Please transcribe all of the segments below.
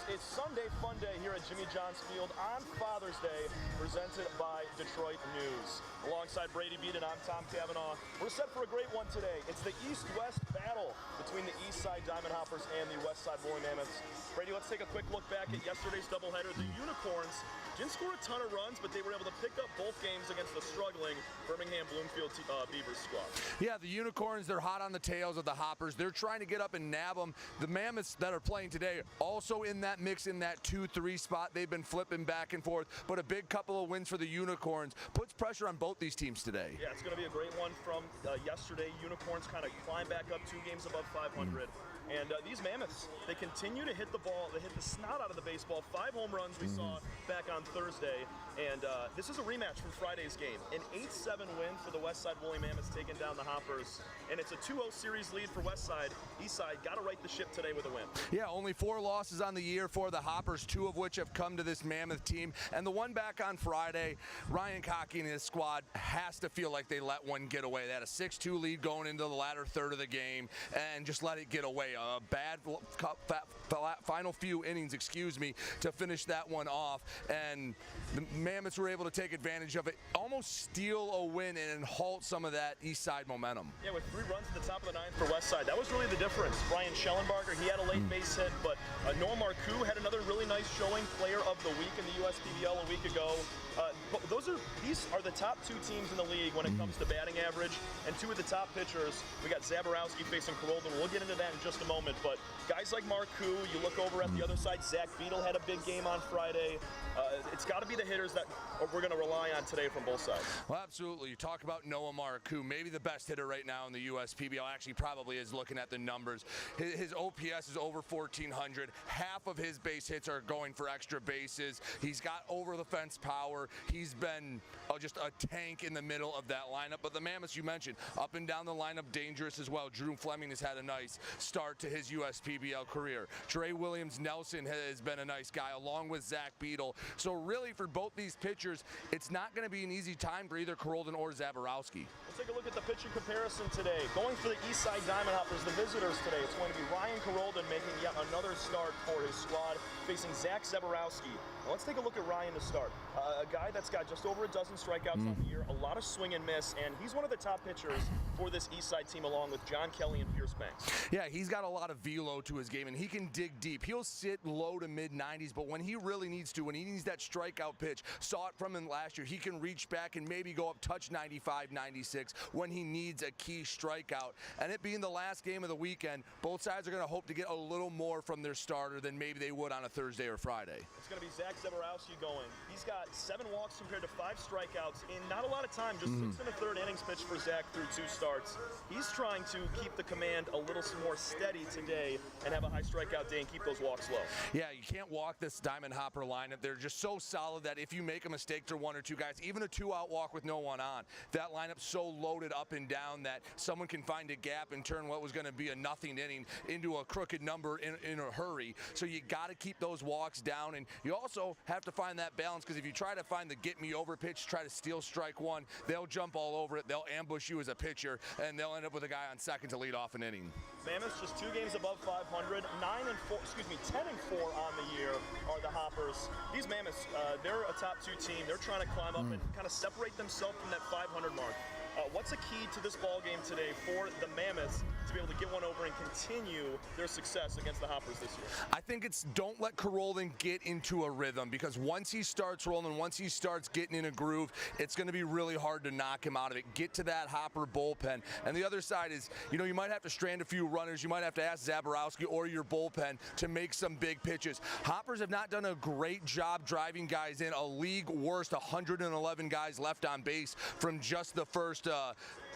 It's Sunday Fun Day here at Jimmy John's Field on Father's Day, presented by Detroit News. Alongside Brady Beat and I'm Tom Cavanaugh. We're set for a great one today. It's the East-West battle between the Eastside Diamond Hoppers and the Westside Woolly Mammoths. Brady, let's take a quick look back at yesterday's doubleheader. The Unicorns didn't score a ton of runs, but they were able to pick up both games against the struggling Birmingham-Bloomfield Beavers squad. Yeah, the Unicorns, they're hot on the tails of the Hoppers. They're trying to get up and nab them. The Mammoths that are playing today also in that mix, in that 2-3 spot. They've been flipping back and forth, but a big couple of wins for the Unicorns puts pressure on both these teams today. Yeah, it's going to be a great one from yesterday. Unicorns kind of climb back up 2 games above 500. And these Mammoths, they continue to hit the ball. They hit the snot out of the baseball. 5 home runs we saw back on Thursday. And this is a rematch from Friday's game. An 8-7 win for the Westside Woolly Mammoths, taking down the Hoppers. And it's a 2-0 series lead for Westside. Eastside got to right the ship today with a win. Yeah, only 4 losses on the year for the Hoppers, 2 of which have come to this Mammoth team. And the one back on Friday, Ryan Cockey and his squad has to feel like they let one get away. They had a 6-2 lead going into the latter third of the game and just let it get away. A bad final few innings, to finish that one off. And the Mammoths were able to take advantage of it, almost steal a win and halt some of that Eastside momentum. Yeah, with 3 runs at the top of the 9th for Westside, that was really the difference. Brian Schellenbarger, he had a late base hit, but Noah Marcoux had another really nice showing, player of the week in the USPBL a week ago. These are the top 2 teams in the league when it comes to batting average, and 2 of the top pitchers. We got Zaborowski facing Carolden. We'll get into that in just a moment, but guys like Marcoux, you look over at the other side, Zach Beadle had a big game on Friday. It's got to be the hitters that we're going to rely on today from both sides. Well, absolutely. You talk about Noah Marcoux, maybe the best hitter right now in the USPBL. Actually, probably is, looking at the numbers. His OPS is over 1,400. Half of his base hits are going for extra bases. He's got over-the-fence power. He's been just a tank in the middle of that lineup. But the Mammoths, you mentioned, up and down the lineup, dangerous as well. Drew Fleming has had a nice start to his USPBL career. Trey Williams-Nelson has been a nice guy, along with Zach Beadle. So really, for both these pitchers, it's not going to be an easy time for either Carolden or Zaborowski. Let's take a look at the pitching comparison today. Going for the Eastside Diamond Hoppers, the visitors today, it's going to be Ryan Carolden making yet another start for his squad, facing Zach Zaborowski. Now let's take a look at Ryan to start. A guy that's got just over a dozen strikeouts on the year, a lot of swing and miss, and he's one of the top pitchers for this Eastside team, along with John Kelly and Pierce Banks. Yeah, he's got a lot of velo to his game, and he can dig deep. He'll sit low to mid-90s, but when he really needs to, when he needs that strikeout pitch, saw it from him last year, he can reach back and maybe go up, touch 95, 96 when he needs a key strikeout. And it being the last game of the weekend, both sides are going to hope to get a little more from their starter than maybe they would on a Thursday or Friday. It's going to be Zach Zaborowski going. He's got 7 walks compared to 5 strikeouts in not a lot of time, just 6 1/3 innings pitched for Zach through 2 starts. He's trying to keep the command a little more steady today and have a high strikeout day and keep those walks low. Yeah, you can't walk this Diamond Hopper lineup. They're just so solid that if you make a mistake to 1 or 2 guys, even a 2-out walk with no one on, that lineup's so loaded up and down that someone can find a gap and turn what was going to be a nothing inning into a crooked number in a hurry. So you got to keep those walks down, and you also have to find that balance, because if you try to find the get me over pitch, try to steal strike 1, they'll jump all over it, they'll ambush you as a pitcher, and they'll end up with a guy on second to lead off an inning. Mammoths just 2 games above 500, 10-4 on the year are the Hoppers. These Mammoths, they're a top 2 team. They're trying to climb up and kind of separate themselves from that 500 mark. What's a key to this ball game today for the Mammoths to be able to get one over and continue their success against the Hoppers this year? I think it's don't let Carolden get into a rhythm, because once he starts rolling, once he starts getting in a groove, it's going to be really hard to knock him out of it. Get to that Hopper bullpen. And the other side is, you might have to strand a few runners. You might have to ask Zaborowski or your bullpen to make some big pitches. Hoppers have not done a great job driving guys in. A league worst 111 guys left on base from just the first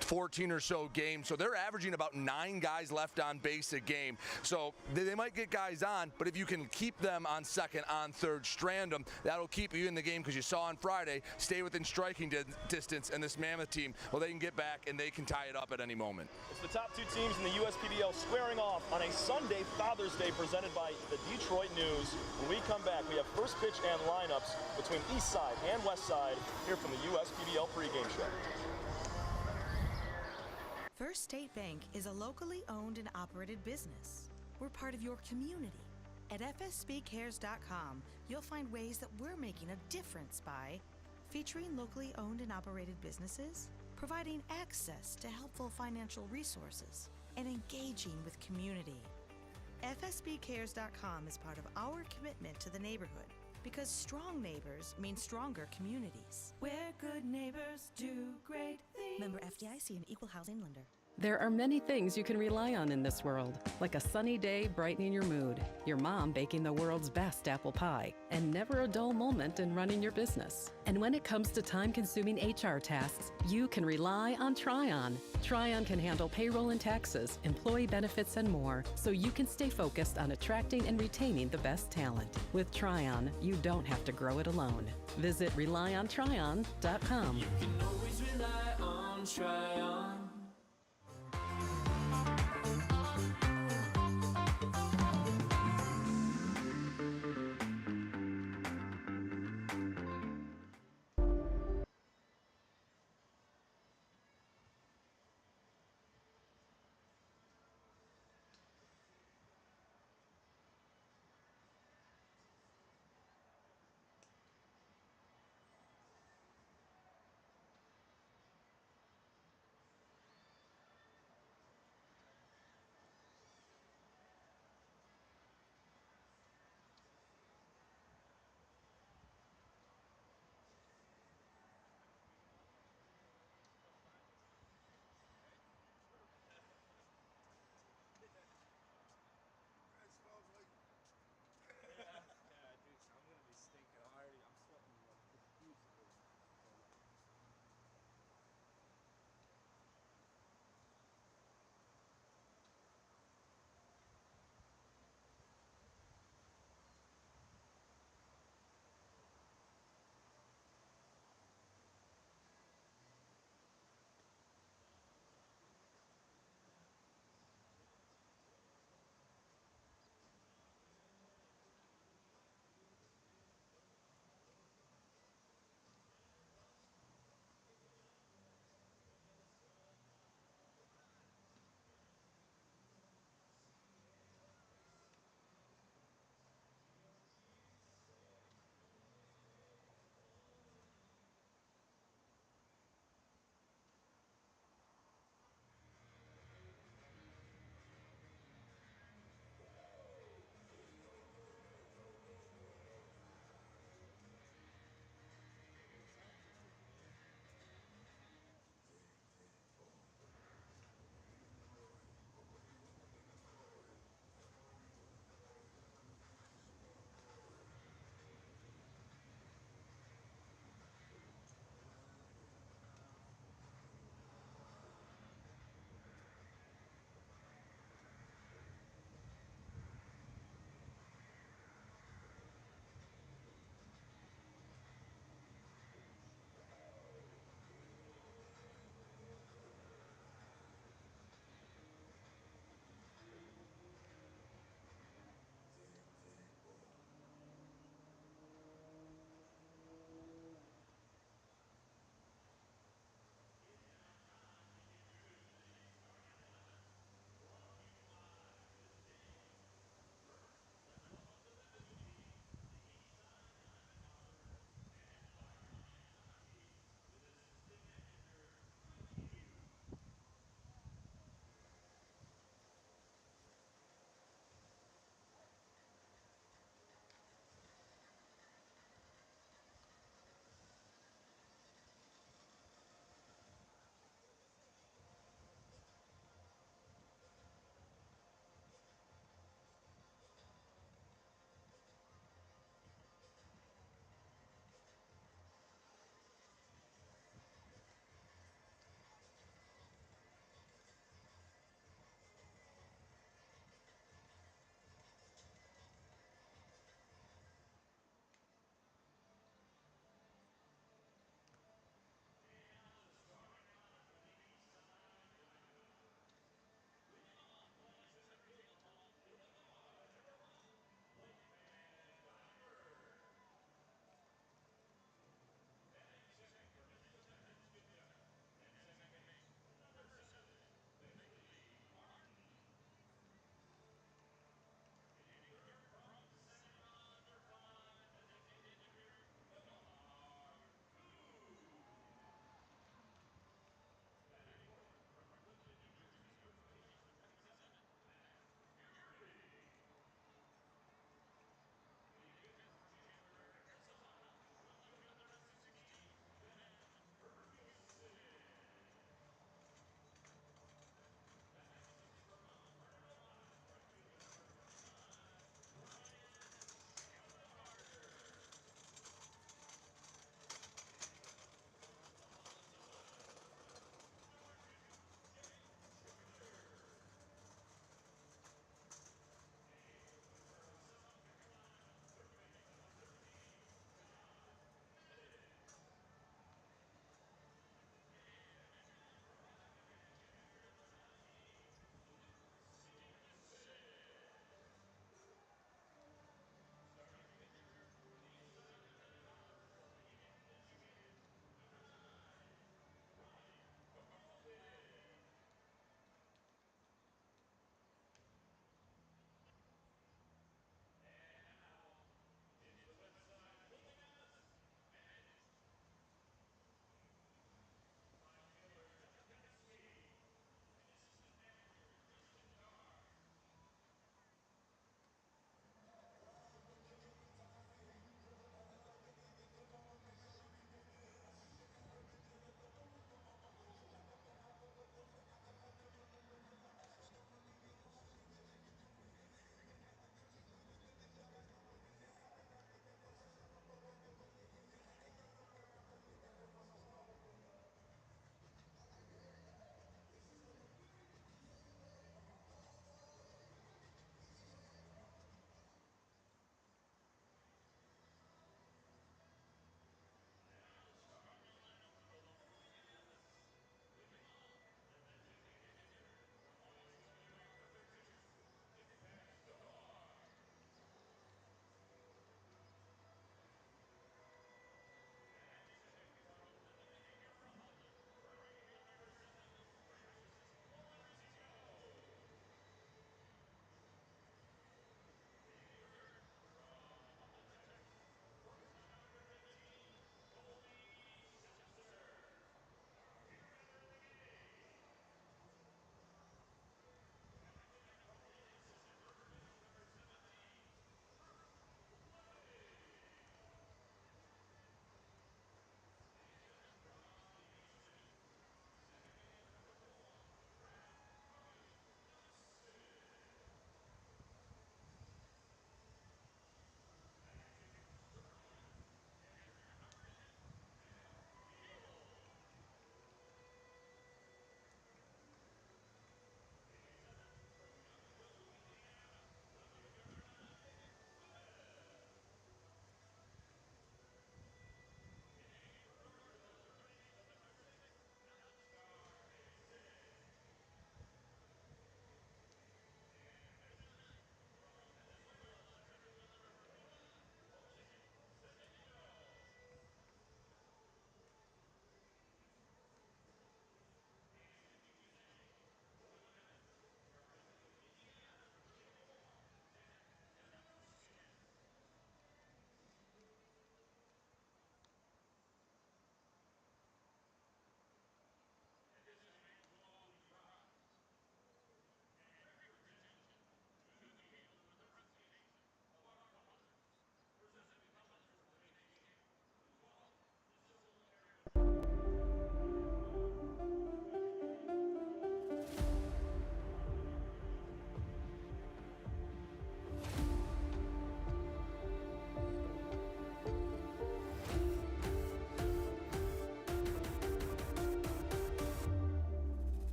14 or so games. So they're averaging about 9 guys left on base a game. So they might get guys on, but if you can keep them on second, on third, strand them, that'll keep you in the game, because you saw on Friday, stay within striking distance, and this Mammoth team, well, they can get back and they can tie it up at any moment. It's the top 2 teams in the USPBL squaring off on a Sunday Father's Day, presented by the Detroit News. When we come back, we have first pitch and lineups between Eastside and Westside here from the USPBL pregame show. First State Bank is a locally owned and operated business. We're part of your community, At fsbcares.com, you'll find ways that we're making a difference by featuring locally owned and operated businesses, providing access to helpful financial resources, and engaging with community. fsbcares.com is part of our commitment to the neighborhood because strong neighbors mean stronger communities. Where good neighbors do great things. Member FDIC and Equal Housing Lender. There are many things you can rely on in this world, like a sunny day brightening your mood, your mom baking the world's best apple pie, and never a dull moment in running your business. And when it comes to time-consuming HR tasks, you can rely on Tryon. Tryon can handle payroll and taxes, employee benefits, and more, so you can stay focused on attracting and retaining the best talent. With Tryon, you don't have to grow it alone. Visit RelyOnTryon.com. You can always rely on Tryon.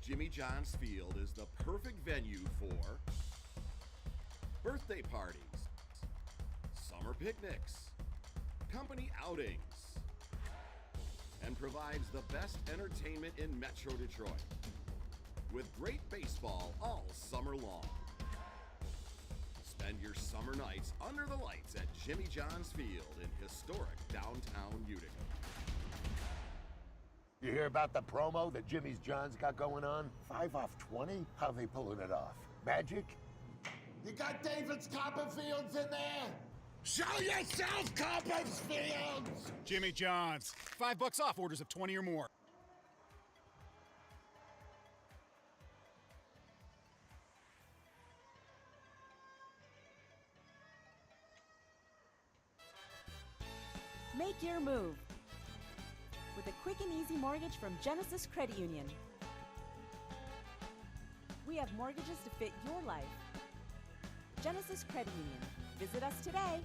Jimmy John's Field is the perfect venue for birthday parties, summer picnics, company outings, and provides the best entertainment in Metro Detroit with great baseball all summer long. Spend your summer nights under the lights at Jimmy John's Field in historic downtown Utica. You hear about the promo that Jimmy's John's got going on? 5 off 20? How they pulling it off? Magic? You got David's Copperfields in there? Show yourself, Copperfields! Jimmy John's. $5 off orders of 20 or more. Make your move with a quick and easy mortgage from Genesis Credit Union. We have mortgages to fit your life. Genesis Credit Union. Visit us today.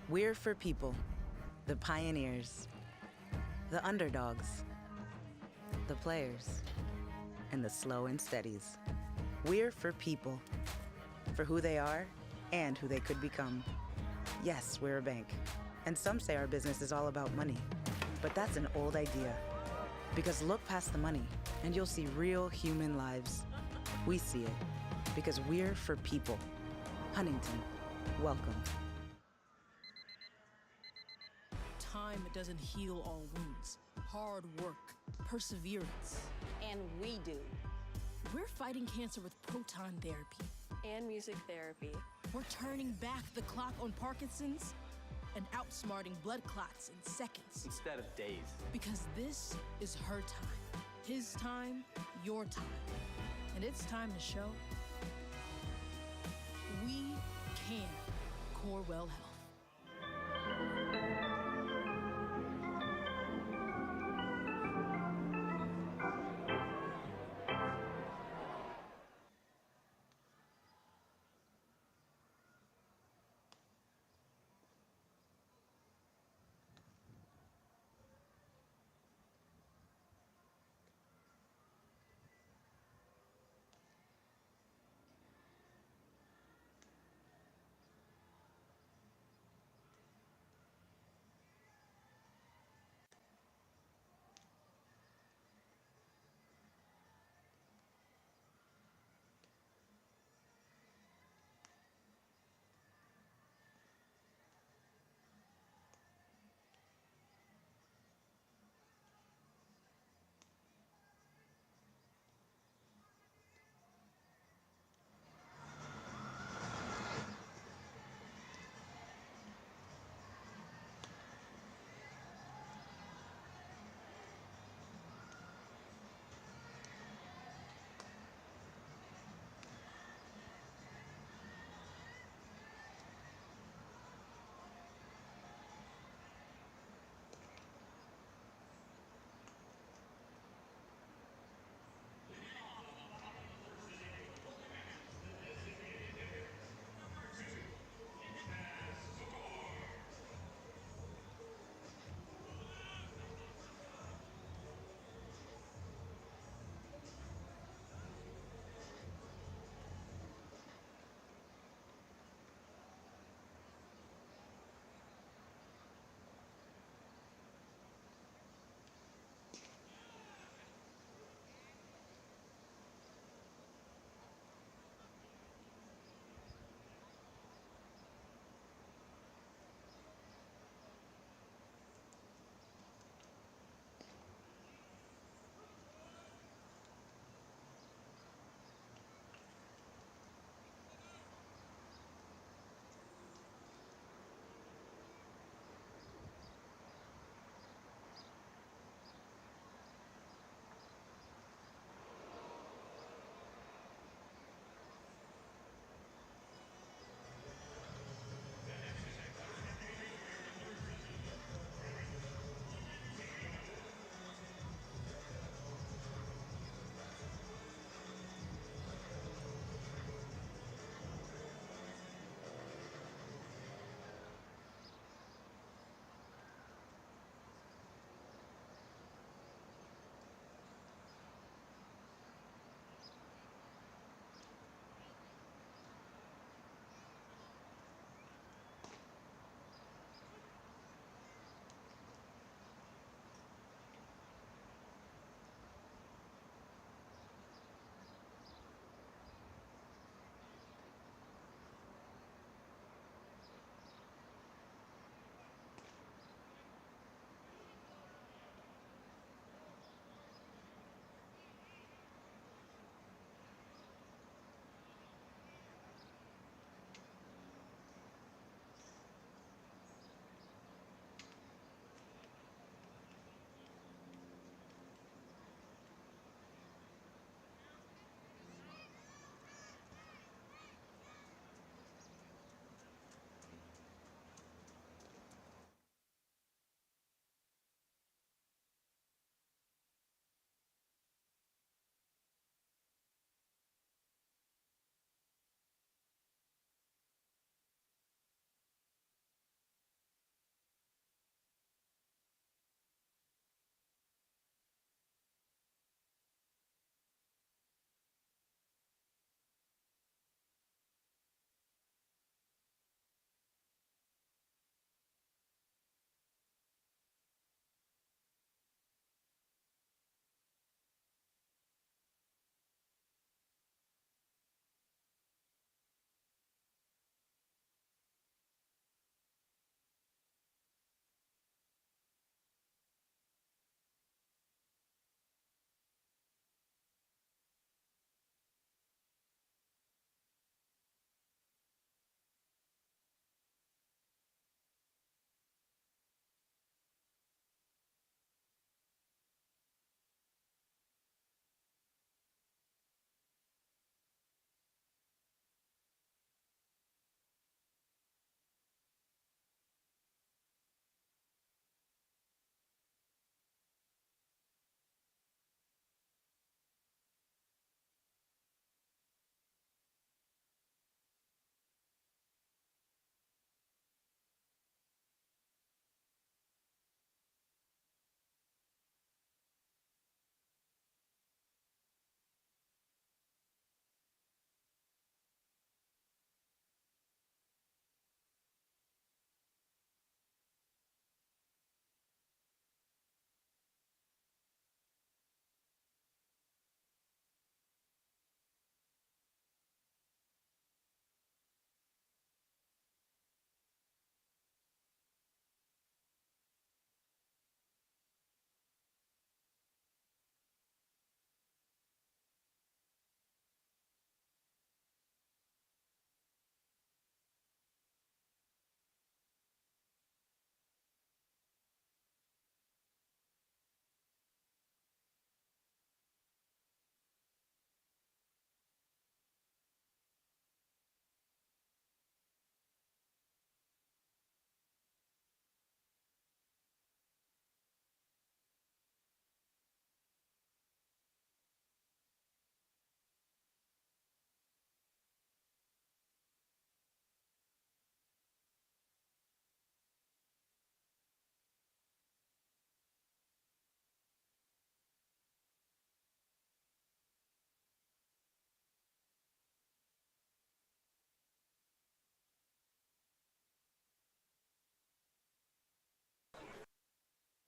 We're for people, the pioneers, the underdogs, the players, and the slow and steadies. We're for people, for who they are and who they could become. Yes, we're a bank, and some say our business is all about money, but that's an old idea. Because look past the money, and you'll see real human lives. We see it, because we're for people. Huntington, welcome. Time doesn't heal all wounds. Hard work, perseverance. And we do. We're fighting cancer with proton therapy. And music therapy. We're turning back the clock on Parkinson's and outsmarting blood clots in seconds. Instead of days. Because this is her time. His time, your time. And it's time to show we can. Corewell Health.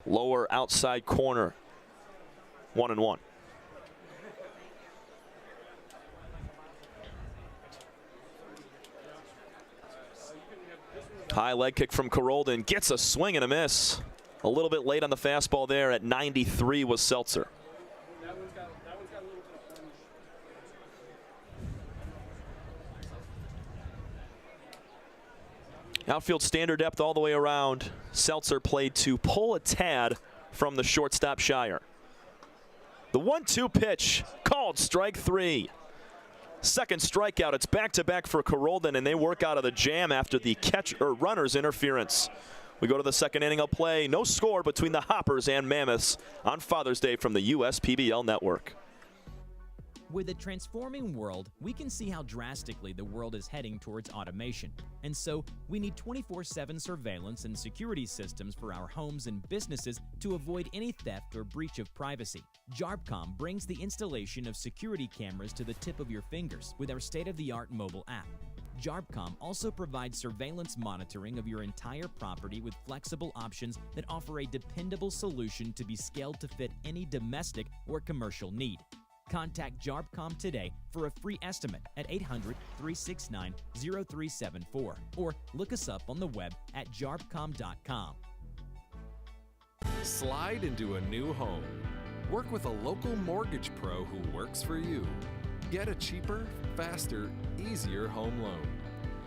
Lower outside corner. 1-1. High leg kick from Carolden. Gets a swing and a miss. A little bit late on the fastball there. At 93 was Seltzer. Outfield standard depth all the way around. Seltzer played to pull a tad from the shortstop Shire. The 1-2 pitch called strike 3. Second strikeout. It's back-to-back for Carolden, and they work out of the jam after the runner's interference. We go to the second inning of play. No score between the Hoppers and Mammoths on Father's Day from the USPBL Network. With a transforming world, we can see how drastically the world is heading towards automation. And so, we need 24/7 surveillance and security systems for our homes and businesses to avoid any theft or breach of privacy. JARPCOM brings the installation of security cameras to the tip of your fingers with our state-of-the-art mobile app. JARPCOM also provides surveillance monitoring of your entire property with flexible options that offer a dependable solution to be scaled to fit any domestic or commercial need. Contact JARPCOM today for a free estimate at 800-369-0374 or look us up on the web at jarpcom.com. Slide into a new home. Work with a local mortgage pro who works for you. Get a cheaper, faster, easier home loan.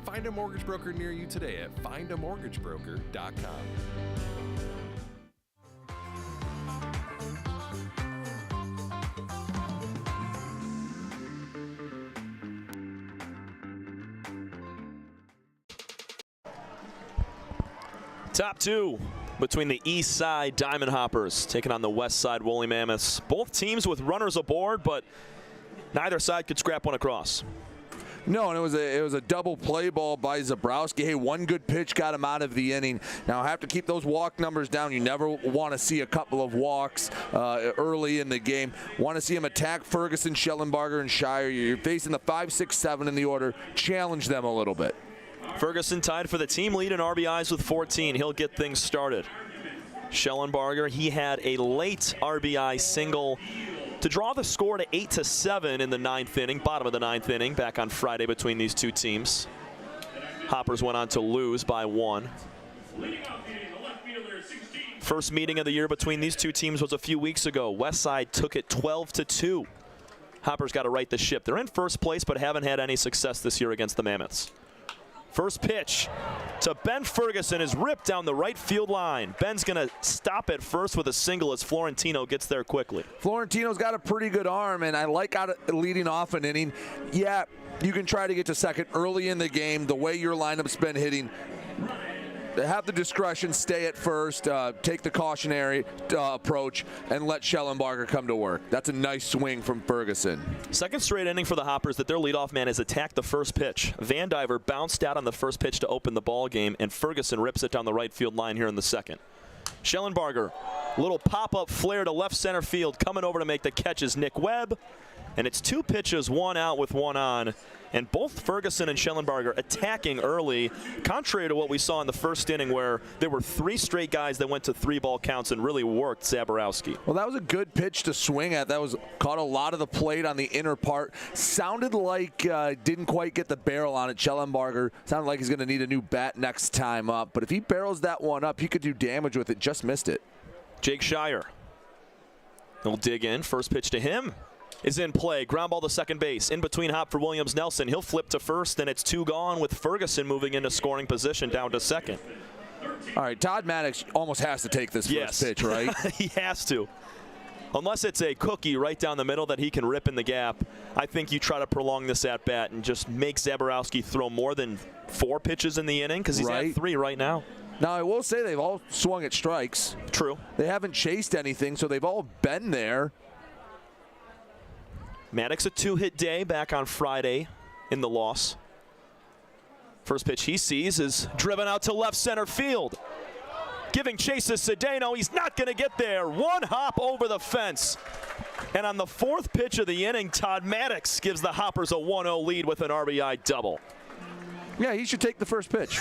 Find a mortgage broker near you today at findamortgagebroker.com. Top two between the Eastside Diamond Hoppers taking on the Westside Woolly Mammoths. Both teams with runners aboard, but neither side could scrap one across. No, and it was a double play ball by Zabrowski. Hey, one good pitch got him out of the inning. Now, have to keep those walk numbers down. You never want to see a couple of walks early in the game. Want to see him attack Ferguson, Schellenbarger, and Shire. You're facing the 5, 6, 7 in the order. Challenge them a little bit. Ferguson tied for the team lead in RBIs with 14. He'll get things started. Schellenbarger, he had a late RBI single to draw the score to 8-7 in the 9th inning, bottom of the 9th inning, back on Friday between these two teams. Hoppers went on to lose by 1. First meeting of the year between these two teams was a few weeks ago. Westside took it 12-2. Hoppers got to right the ship. They're in first place, but haven't had any success this year against the Mammoths. First pitch to Ben Ferguson is ripped down the right field line. Ben's going to stop at first with a single as Florentino gets there quickly. Florentino's got a pretty good arm, and I like leading off an inning. Yeah, you can try to get to second early in the game. The way your lineup's been hitting, have the discretion, stay at first, take the cautionary approach, and let Schellenbarger come to work. That's a nice swing from Ferguson. Second straight inning for the Hoppers that their leadoff man has attacked the first pitch. Van Diver bounced out on the first pitch to open the ball game, and Ferguson rips it down the right field line here in the second. Schellenbarger, little pop-up flare to left center field. Coming over to make the catch is Nick Webb. And it's 2 pitches, 1 out with 1 on. And both Ferguson and Schellenbarger attacking early, contrary to what we saw in the first inning where there were 3 straight guys that went to 3-ball counts and really worked Zabrowski. Well, that was a good pitch to swing at. That was caught a lot of the plate on the inner part. Sounded like didn't quite get the barrel on it. Schellenbarger sounded like he's going to need a new bat next time up. But if he barrels that one up, he could do damage with it. Just missed it. Jake Shire. He'll dig in. First pitch to him is in play. Ground ball to second base. In between hop for Williams Nelson. He'll flip to first, and it's 2 gone with Ferguson moving into scoring position down to second. All right, Todd Maddox almost has to take this first pitch, right? He has to. Unless it's a cookie right down the middle that he can rip in the gap, I think you try to prolong this at-bat and just make Zabrowski throw more than 4 pitches in the inning because he's at 3 right now. Now, I will say they've all swung at strikes. True. They haven't chased anything, so they've all been there. Maddox a 2-hit day back on Friday in the loss. First pitch he sees is driven out to left center field. Giving chase to Cedeno. He's not going to get there. 1 hop over the fence. And on the 4th pitch of the inning, Todd Maddox gives the Hoppers a 1-0 lead with an RBI double. Yeah, he should take the first pitch.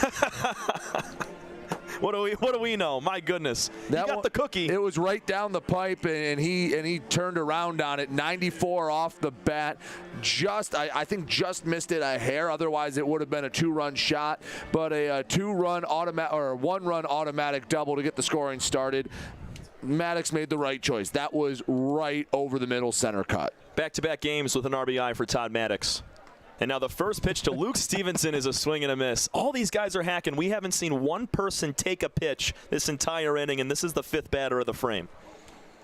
What do we know? My goodness. He got the cookie. It was right down the pipe, and he turned around on it. 94 off the bat. I think just missed it a hair. Otherwise, it would have been a 2-run shot. But a 1-run automatic double to get the scoring started. Maddox made the right choice. That was right over the middle center cut. Back-to-back games with an RBI for Todd Maddox. And now the first pitch to Luke Stevenson is a swing and a miss. All these guys are hacking. We haven't seen one person take a pitch this entire inning, and this is the 5th batter of the frame.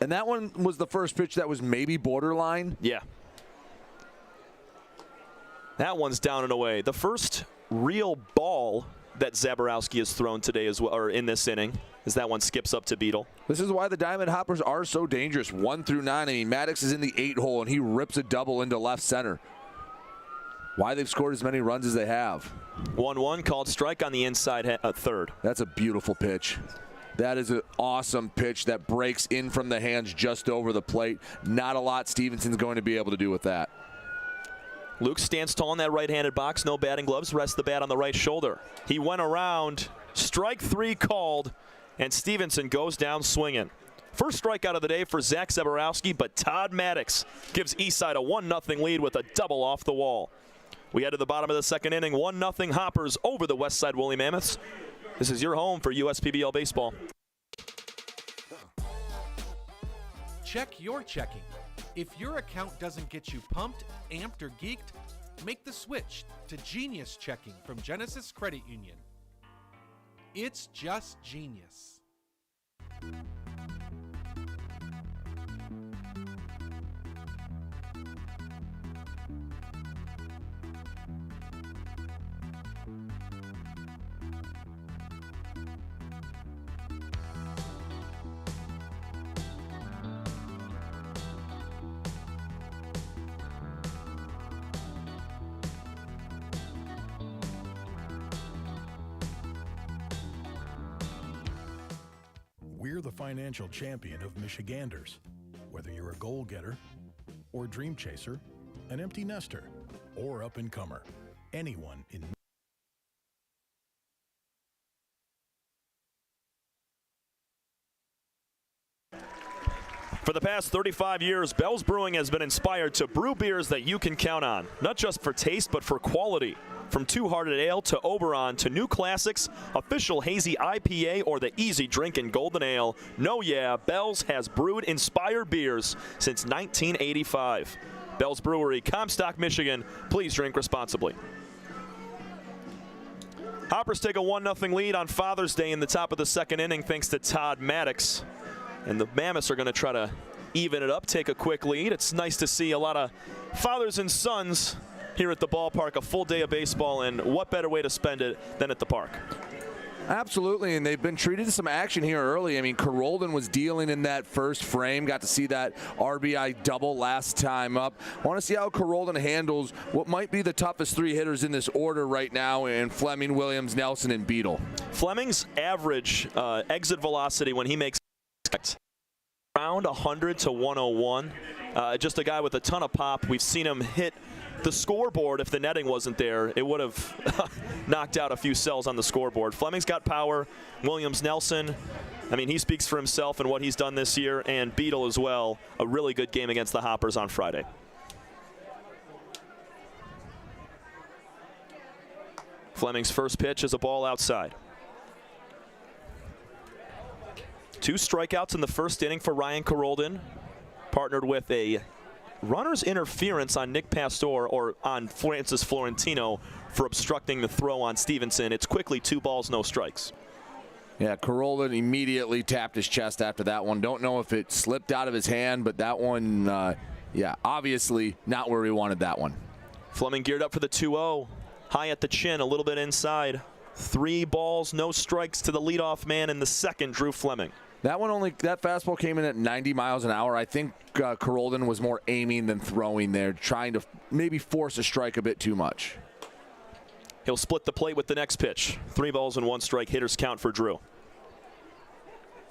And that one was the first pitch that was maybe borderline? Yeah. That one's down and away. The first real ball that Zaborowski has thrown today as well, or in this inning, as that one skips up to Beetle. This is why the Diamond Hoppers are so dangerous, 1 through 9. I mean, Maddox is in the 8 hole, and he rips a double into left center. Why they've scored as many runs as they have. 1-1 called strike on the inside third. That's a beautiful pitch. That is an awesome pitch that breaks in from the hands just over the plate. Not a lot Stevenson's going to be able to do with that. Luke stands tall in that right-handed box. No batting gloves. Rests the bat on the right shoulder. He went around. Strike 3 called, and Stevenson goes down swinging. First strikeout of the day for Zach Zaborowski, but Todd Maddox gives Eastside a 1-0 lead with a double off the wall. We head to the bottom of the second inning. 1-0 Hoppers over the Westside Woolly Mammoths. This is your home for USPBL baseball. Check your checking. If your account doesn't get you pumped, amped, or geeked, make the switch to Genius Checking from Genesis Credit Union. It's just genius. We're the financial champion of Michiganders. Whether you're a goal-getter or dream chaser, an empty nester, or up-and-comer, anyone in For the past 35 years, Bell's Brewing has been inspired to brew beers that you can count on, not just for taste, but for quality. From Two-Hearted Ale to Oberon to new classics, official hazy IPA, or the easy drinking Golden Ale, Bell's has brewed inspired beers since 1985. Bell's Brewery, Comstock, Michigan. Please drink responsibly. Hoppers take a 1-0 lead on Father's Day in the top of the second inning thanks to Todd Maddox. And the Mammoths are going to try to even it up, take a quick lead. It's nice to see a lot of fathers and sons here at the ballpark, a full day of baseball, and what better way to spend it than at the park? Absolutely, and they've been treated to some action here early. I mean, Carolden was dealing in that first frame. Got to see that RBI double last time up. I want to see how Carolden handles what might be the toughest 3 hitters in this order right now in Fleming, Williams, Nelson, and Beetle. Fleming's average exit velocity when he makes around 100 to 101. Just a guy with a ton of pop. We've seen him hit the scoreboard. If the netting wasn't there, it would have knocked out a few cells on the scoreboard. Fleming's got power. Williams, Nelson, I mean, he speaks for himself and what he's done this year, and Beetle as well. A really good game against the Hoppers on Friday. Fleming's first pitch is a ball outside. 2 strikeouts in the first inning for Ryan Carolden, partnered with a runner's interference on Nick Pastor, or on Francis Florentino, for obstructing the throw on Stevenson. It's quickly 2 balls, no strikes. Yeah, Carolden immediately tapped his chest after that one. Don't know if it slipped out of his hand, but that one, obviously not where he wanted that one. Fleming geared up for the 2-0. High at the chin, a little bit inside. 3 balls, no strikes to the leadoff man in the second, Drew Fleming. That fastball came in at 90 miles an hour. I think Carolden was more aiming than throwing there, trying to maybe force a strike a bit too much. He'll split the plate with the next pitch. 3 balls and 1 strike, hitters count for Drew.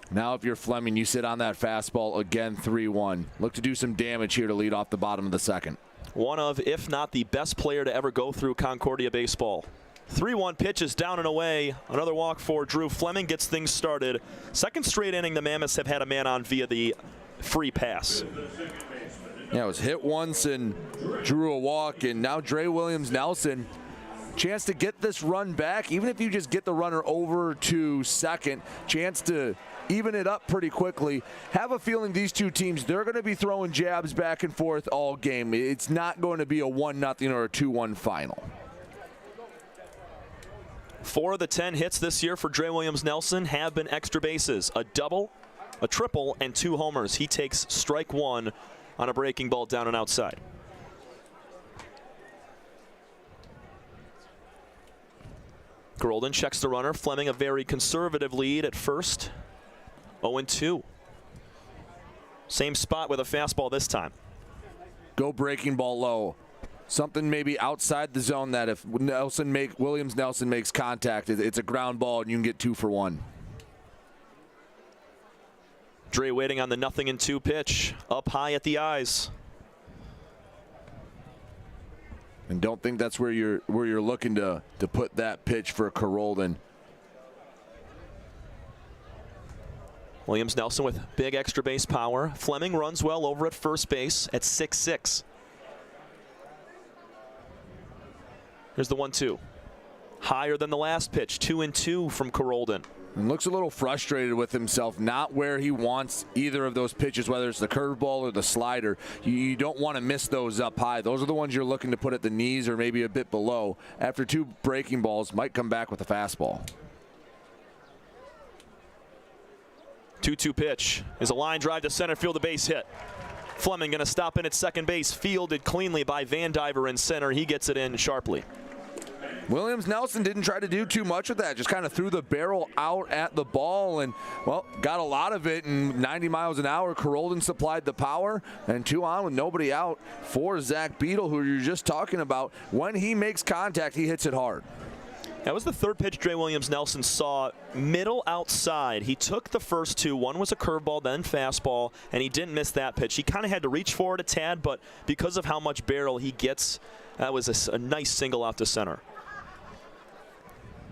Now if you're Fleming, you sit on that fastball again, 3-1. Look to do some damage here to lead off the bottom of the second. One of, if not the best player to ever go through Concordia baseball. 3-1 pitch is down and away. Another walk for Drew Fleming gets things started. Second straight inning, the Mammoths have had a man on via the free pass. Yeah, it was hit once and drew a walk, and now Dre Williams-Nelson, chance to get this run back, even if you just get the runner over to second, chance to even it up pretty quickly. Have a feeling these two teams, they're going to be throwing jabs back and forth all game. It's not going to be a 1-0 or a 2-1 final. 4 of the 10 hits this year for Dre Williams-Nelson have been extra bases. A double, a triple, and 2 homers. He takes strike 1 on a breaking ball down and outside. Gerolden checks the runner. Fleming a very conservative lead at first. 0-2. Same spot with a fastball this time. Go breaking ball low. Something maybe outside the zone that if Williams-Nelson makes contact, it's a ground ball and you can get 2 for 1. Dre waiting on the 0-2 pitch. Up high at the eyes. And don't think that's where you're looking to put that pitch for Gerolden. Williams-Nelson with big extra base power. Fleming runs well over at first base at 6-6. Here's the 1-2. Higher than the last pitch. 2-2 from Gerolden. And looks a little frustrated with himself, not where he wants either of those pitches, whether it's the curveball or the slider. You don't want to miss those up high. Those are the ones you're looking to put at the knees or maybe a bit below. After 2 breaking balls, might come back with a fastball. 2-2 pitch is a line drive to center field, a base hit. Fleming going to stop in at second base, fielded cleanly by Van Diver in center. He gets it in sharply. Williams-Nelson didn't try to do too much with that, just kind of threw the barrel out at the ball and, well, got a lot of it, and 90 miles an hour. Gerolden supplied the power, and 2 on with nobody out for Zach Beadle, who you're just talking about. When he makes contact, he hits it hard. That was the 3rd pitch Dre Williams-Nelson saw, middle outside. He took the first 2. One was a curveball, then fastball, and he didn't miss that pitch. He kind of had to reach for it a tad, but because of how much barrel he gets, that was a nice single out to center.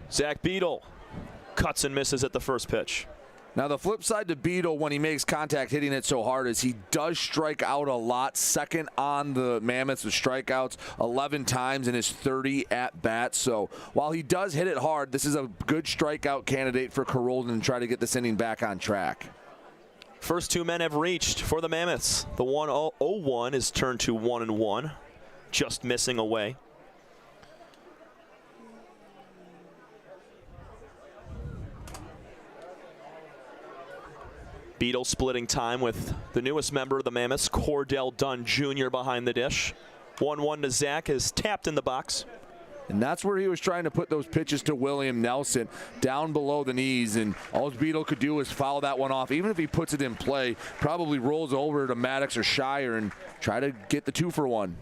Zach Beadle cuts and misses at the first pitch. Now the flip side to Beadle when he makes contact hitting it so hard is he does strike out a lot. Second on the Mammoths with strikeouts 11 times in his 30 at-bats. So while he does hit it hard, this is a good strikeout candidate for Gerolden to try to get this inning back on track. First 2 men have reached for the Mammoths. The 1-0-1 is turned to 1-1, just missing away. Beadle splitting time with the newest member of the Mammoths, Cordell Dunn Jr. behind the dish. 1-1 to Zach is tapped in the box. And that's where he was trying to put those pitches to Williams-Nelson down below the knees, and all Beadle could do was foul that one off. Even if he puts it in play, probably rolls over to Maddox or Shire and try to get the 2 for 1.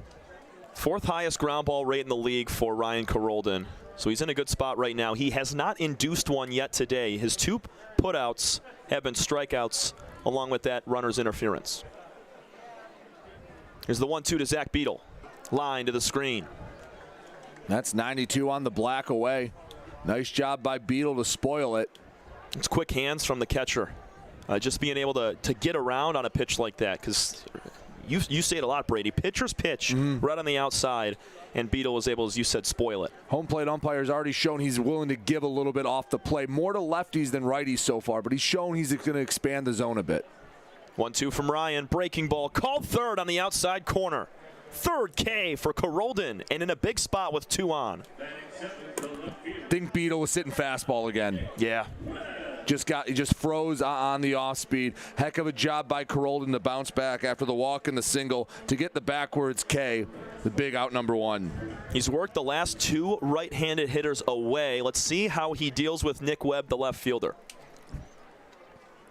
4th highest ground ball rate in the league for Ryan Gerolden. So he's in a good spot right now. He has not induced one yet today. His 2 putouts have been strikeouts along with that runner's interference. Here's the 1-2 to Zach Beadle. Line to the screen. That's 92 on the black away. Nice job by Beadle to spoil it. It's quick hands from the catcher. Just being able to get around on a pitch like that, because you say it a lot, Brady. Pitchers pitch right on the outside, and Beadle was able, as you said, spoil it. Home plate umpire's already shown he's willing to give a little bit off the play. More to lefties than righties so far, but he's shown he's going to expand the zone a bit. 1-2 from Ryan. Breaking ball called third on the outside corner. Third K for Gerolden, and in a big spot with 2 on. Think Beadle was sitting fastball again. Yeah. He just froze on the off speed. Heck of a job by Gerolden to bounce back after the walk and the single to get the backwards K, the big out number 1. He's worked the last 2 right-handed hitters away. Let's see how he deals with Nick Webb, the left fielder.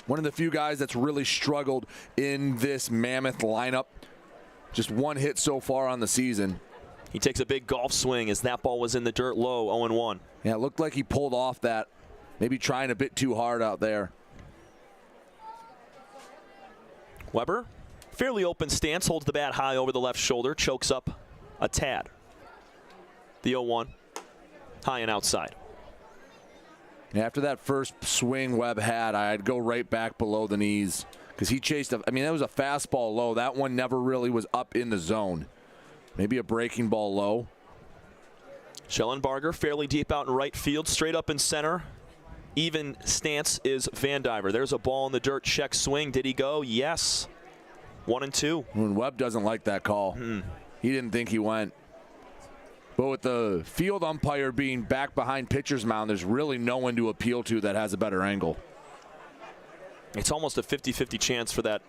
One of the few guys that's really struggled in this Mammoth lineup. Just 1 hit so far on the season. He takes a big golf swing as that ball was in the dirt low, 0-1. Yeah, it looked like he pulled off that. Maybe trying a bit too hard out there. Weber, fairly open stance, holds the bat high over the left shoulder, chokes up a tad. The 0-1. high and outside. After that first swing Webb had, I'd go right back below the knees because he chased that was a fastball low. That one never really was up in the zone. Maybe a breaking ball low. Schellenbarger fairly deep out in right field, straight up in center. Even stance is Vandiver. There's a ball in the dirt, check swing. Did he go? Yes. 1-2. When Webb doesn't like that call. He didn't think he went. But with the field umpire being back behind pitcher's mound, there's really no one to appeal to that has a better angle. It's almost a 50-50 chance for that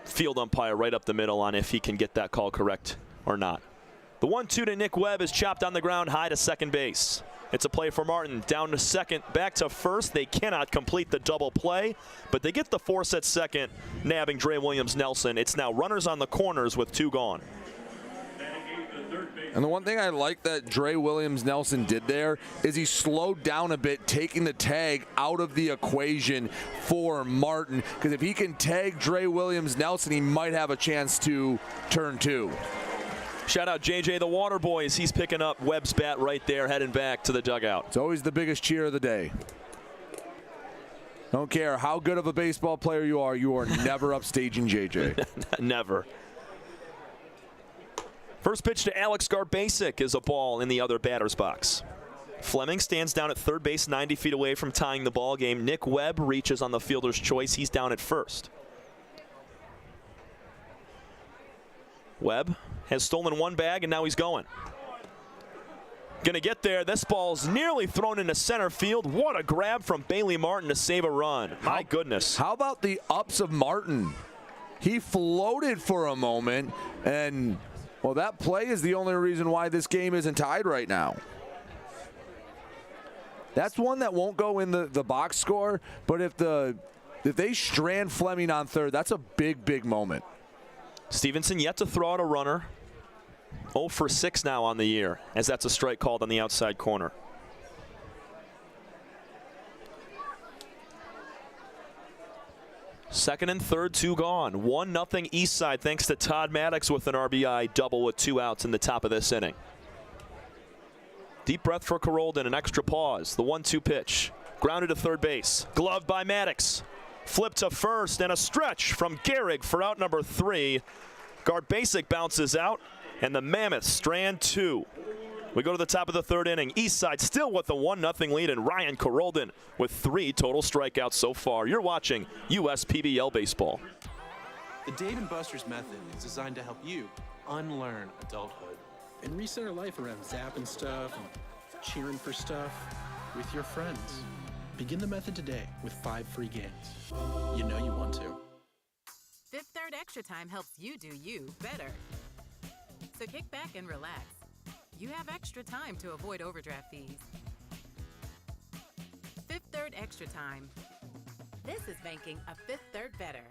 field umpire right up the middle on if he can get that call correct or not. The 1-2 to Nick Webb is chopped on the ground high to second base. It's a play for Martin. Down to second, back to first. They cannot complete the double play, but they get the force at second, nabbing Dre Williams-Nelson. It's now runners on the corners with 2 gone. And the one thing I like that Dre Williams-Nelson did there is he slowed down a bit, taking the tag out of the equation for Martin. Because if he can tag Dre Williams-Nelson, he might have a chance to turn 2. Shout out JJ the Water Boys. He's picking up Webb's bat right there, heading back to the dugout. It's always the biggest cheer of the day. Don't care how good of a baseball player you are never upstaging JJ. Never. First pitch to Alex Garbasic is a ball in the other batter's box. Fleming stands down at third base, 90 feet away from tying the ball game. Nick Webb reaches on the fielder's choice. He's down at first. Webb has stolen one bag, and now he's going. Gonna get there. This ball's nearly thrown into center field. What a grab from Bailey Martin to save a run. My goodness. How about the ups of Martin? He floated for a moment, and well, that play is the only reason why this game isn't tied right now. That's one that won't go in the box score, but if they strand Fleming on third, that's a big, big moment. Stevenson yet to throw out a runner. 0 for 6 now on the year, as that's a strike called on the outside corner. Second and third, 2 gone. 1-0 Eastside thanks to Todd Maddox with an RBI double with 2 outs in the top of this inning. Deep breath for Carolden, an extra pause. The 1-2 pitch. Grounded to third base. Gloved by Maddox. Flip to first and a stretch from Gehrig for out number 3. Garbasic bounces out and the Mammoths strand 2. We go to the top of the third inning. Eastside still with a 1-0 lead, and Ryan Carolden with 3 total strikeouts so far. You're watching USPBL Baseball. The Dave & Buster's method is designed to help you unlearn adulthood and reset our life around zapping stuff and cheering for stuff with your friends. Begin the method today with 5 free games. You know you want to. Fifth Third Extra Time helps you do you better. So kick back and relax. You have extra time to avoid overdraft fees. Fifth Third Extra Time. This is banking a Fifth Third better.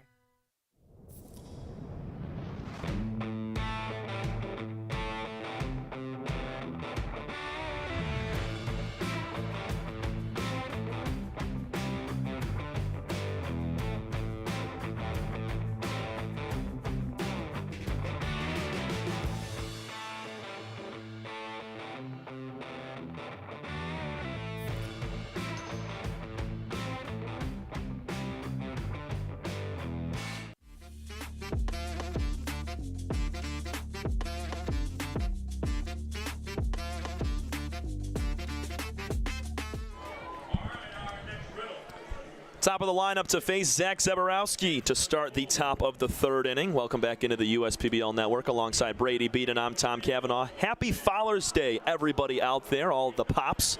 Top of the lineup to face Zach Zeborowski to start the top of the third inning. Welcome back into the USPBL Network alongside Brady Beaton. I'm Tom Cavanaugh. Happy Father's Day, everybody out there, all the pops.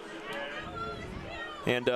And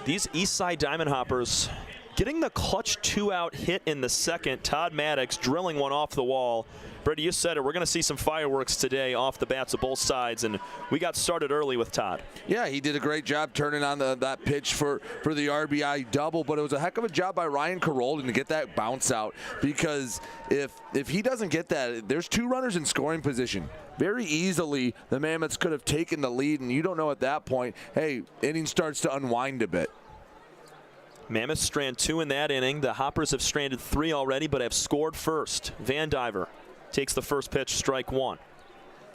these Eastside Diamond Hoppers getting the clutch 2-out hit in the second. Todd Maddox drilling one off the wall. Brady, you said it. We're going to see some fireworks today off the bats of both sides, and we got started early with Todd. Yeah, he did a great job turning on that pitch for the RBI double, but it was a heck of a job by Ryan Carolden to get that bounce out, because if he doesn't get that, there's 2 runners in scoring position. Very easily, the Mammoths could have taken the lead, and you don't know at that point, hey, inning starts to unwind a bit. Mammoths strand 2 in that inning. The Hoppers have stranded 3 already, but have scored first. Vandiver takes the first pitch, strike 1.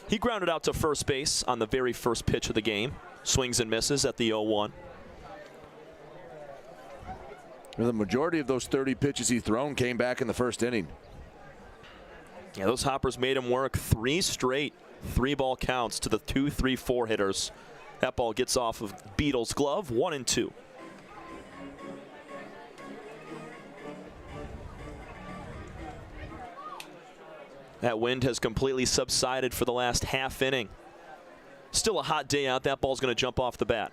He grounded out to first base on the very first pitch of the game. Swings and misses at the 0-1. The majority of those 30 pitches he thrown came back in the first inning. Yeah, those hoppers made him work 3 straight 3-ball counts to the 2-3-4 hitters. That ball gets off of Beadle's glove, 1-2. That wind has completely subsided for the last half inning. Still a hot day out. That ball's going to jump off the bat.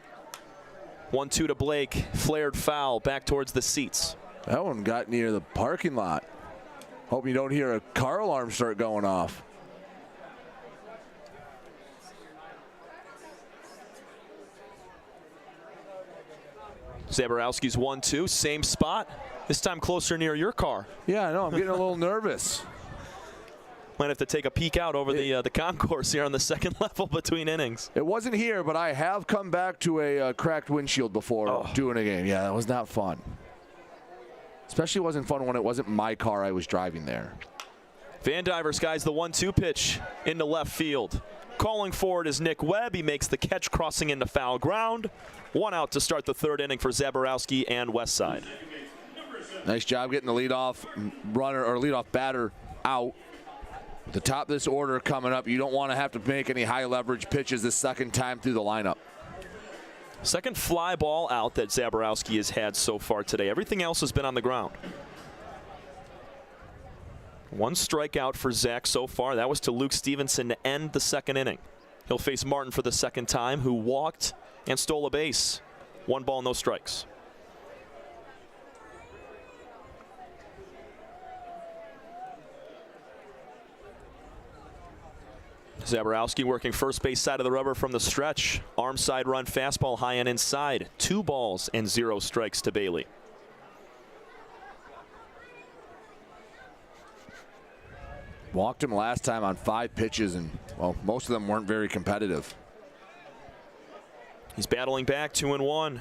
1-2 to Blake. Flared foul back towards the seats. That one got near the parking lot. Hope you don't hear a car alarm start going off. Zaborowski's 1-2, same spot. This time closer near your car. Yeah, I know. I'm getting a little nervous. Might have to take a peek out over the concourse here on the second level between innings. It wasn't here, but I have come back to a cracked windshield before doing a game. Yeah, that was not fun. Especially wasn't fun when it wasn't my car I was driving there. Van Diver skies the 1-2 pitch into left field. Calling for it is Nick Webb. He makes the catch crossing into foul ground. 1 out to start the third inning for Zaborowski and Westside. Nice job getting the leadoff runner or leadoff batter out. The top of this order coming up, you don't want to have to make any high leverage pitches the second time through the lineup. Second fly ball out that Zaborowski has had so far today. Everything else has been on the ground. 1 strikeout for Zach so far. That was to Luke Stevenson to end the second inning. He'll face Martin for the second time, who walked and stole a base. 1 ball, no strikes. Zaborowski working first base side of the rubber from the stretch. Arm side run fastball high and inside. 2 balls and 0 strikes to Bailey. Walked him last time on 5 pitches, and, well, most of them weren't very competitive. He's battling back, 2-1.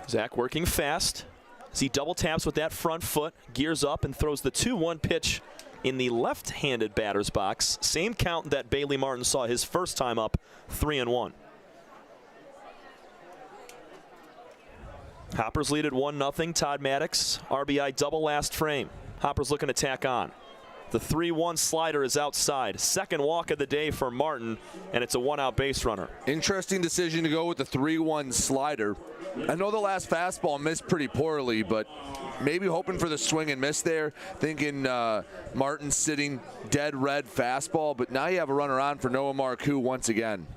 Zach working fast as he double taps with that front foot, gears up and throws the 2-1 pitch in the left-handed batter's box. Same count that Bailey Martin saw his first time up, 3-1. Hoppers lead at 1-0. Todd Maddox, RBI double last frame. Hoppers looking to tack on. The 3-1 slider is outside. Second walk of the day for Martin, and it's a 1-out base runner. Interesting decision to go with the 3-1 slider. I know the last fastball missed pretty poorly, but maybe hoping for the swing and miss there. Thinking Martin sitting dead red fastball, but now you have a runner on for Noah Maru once again.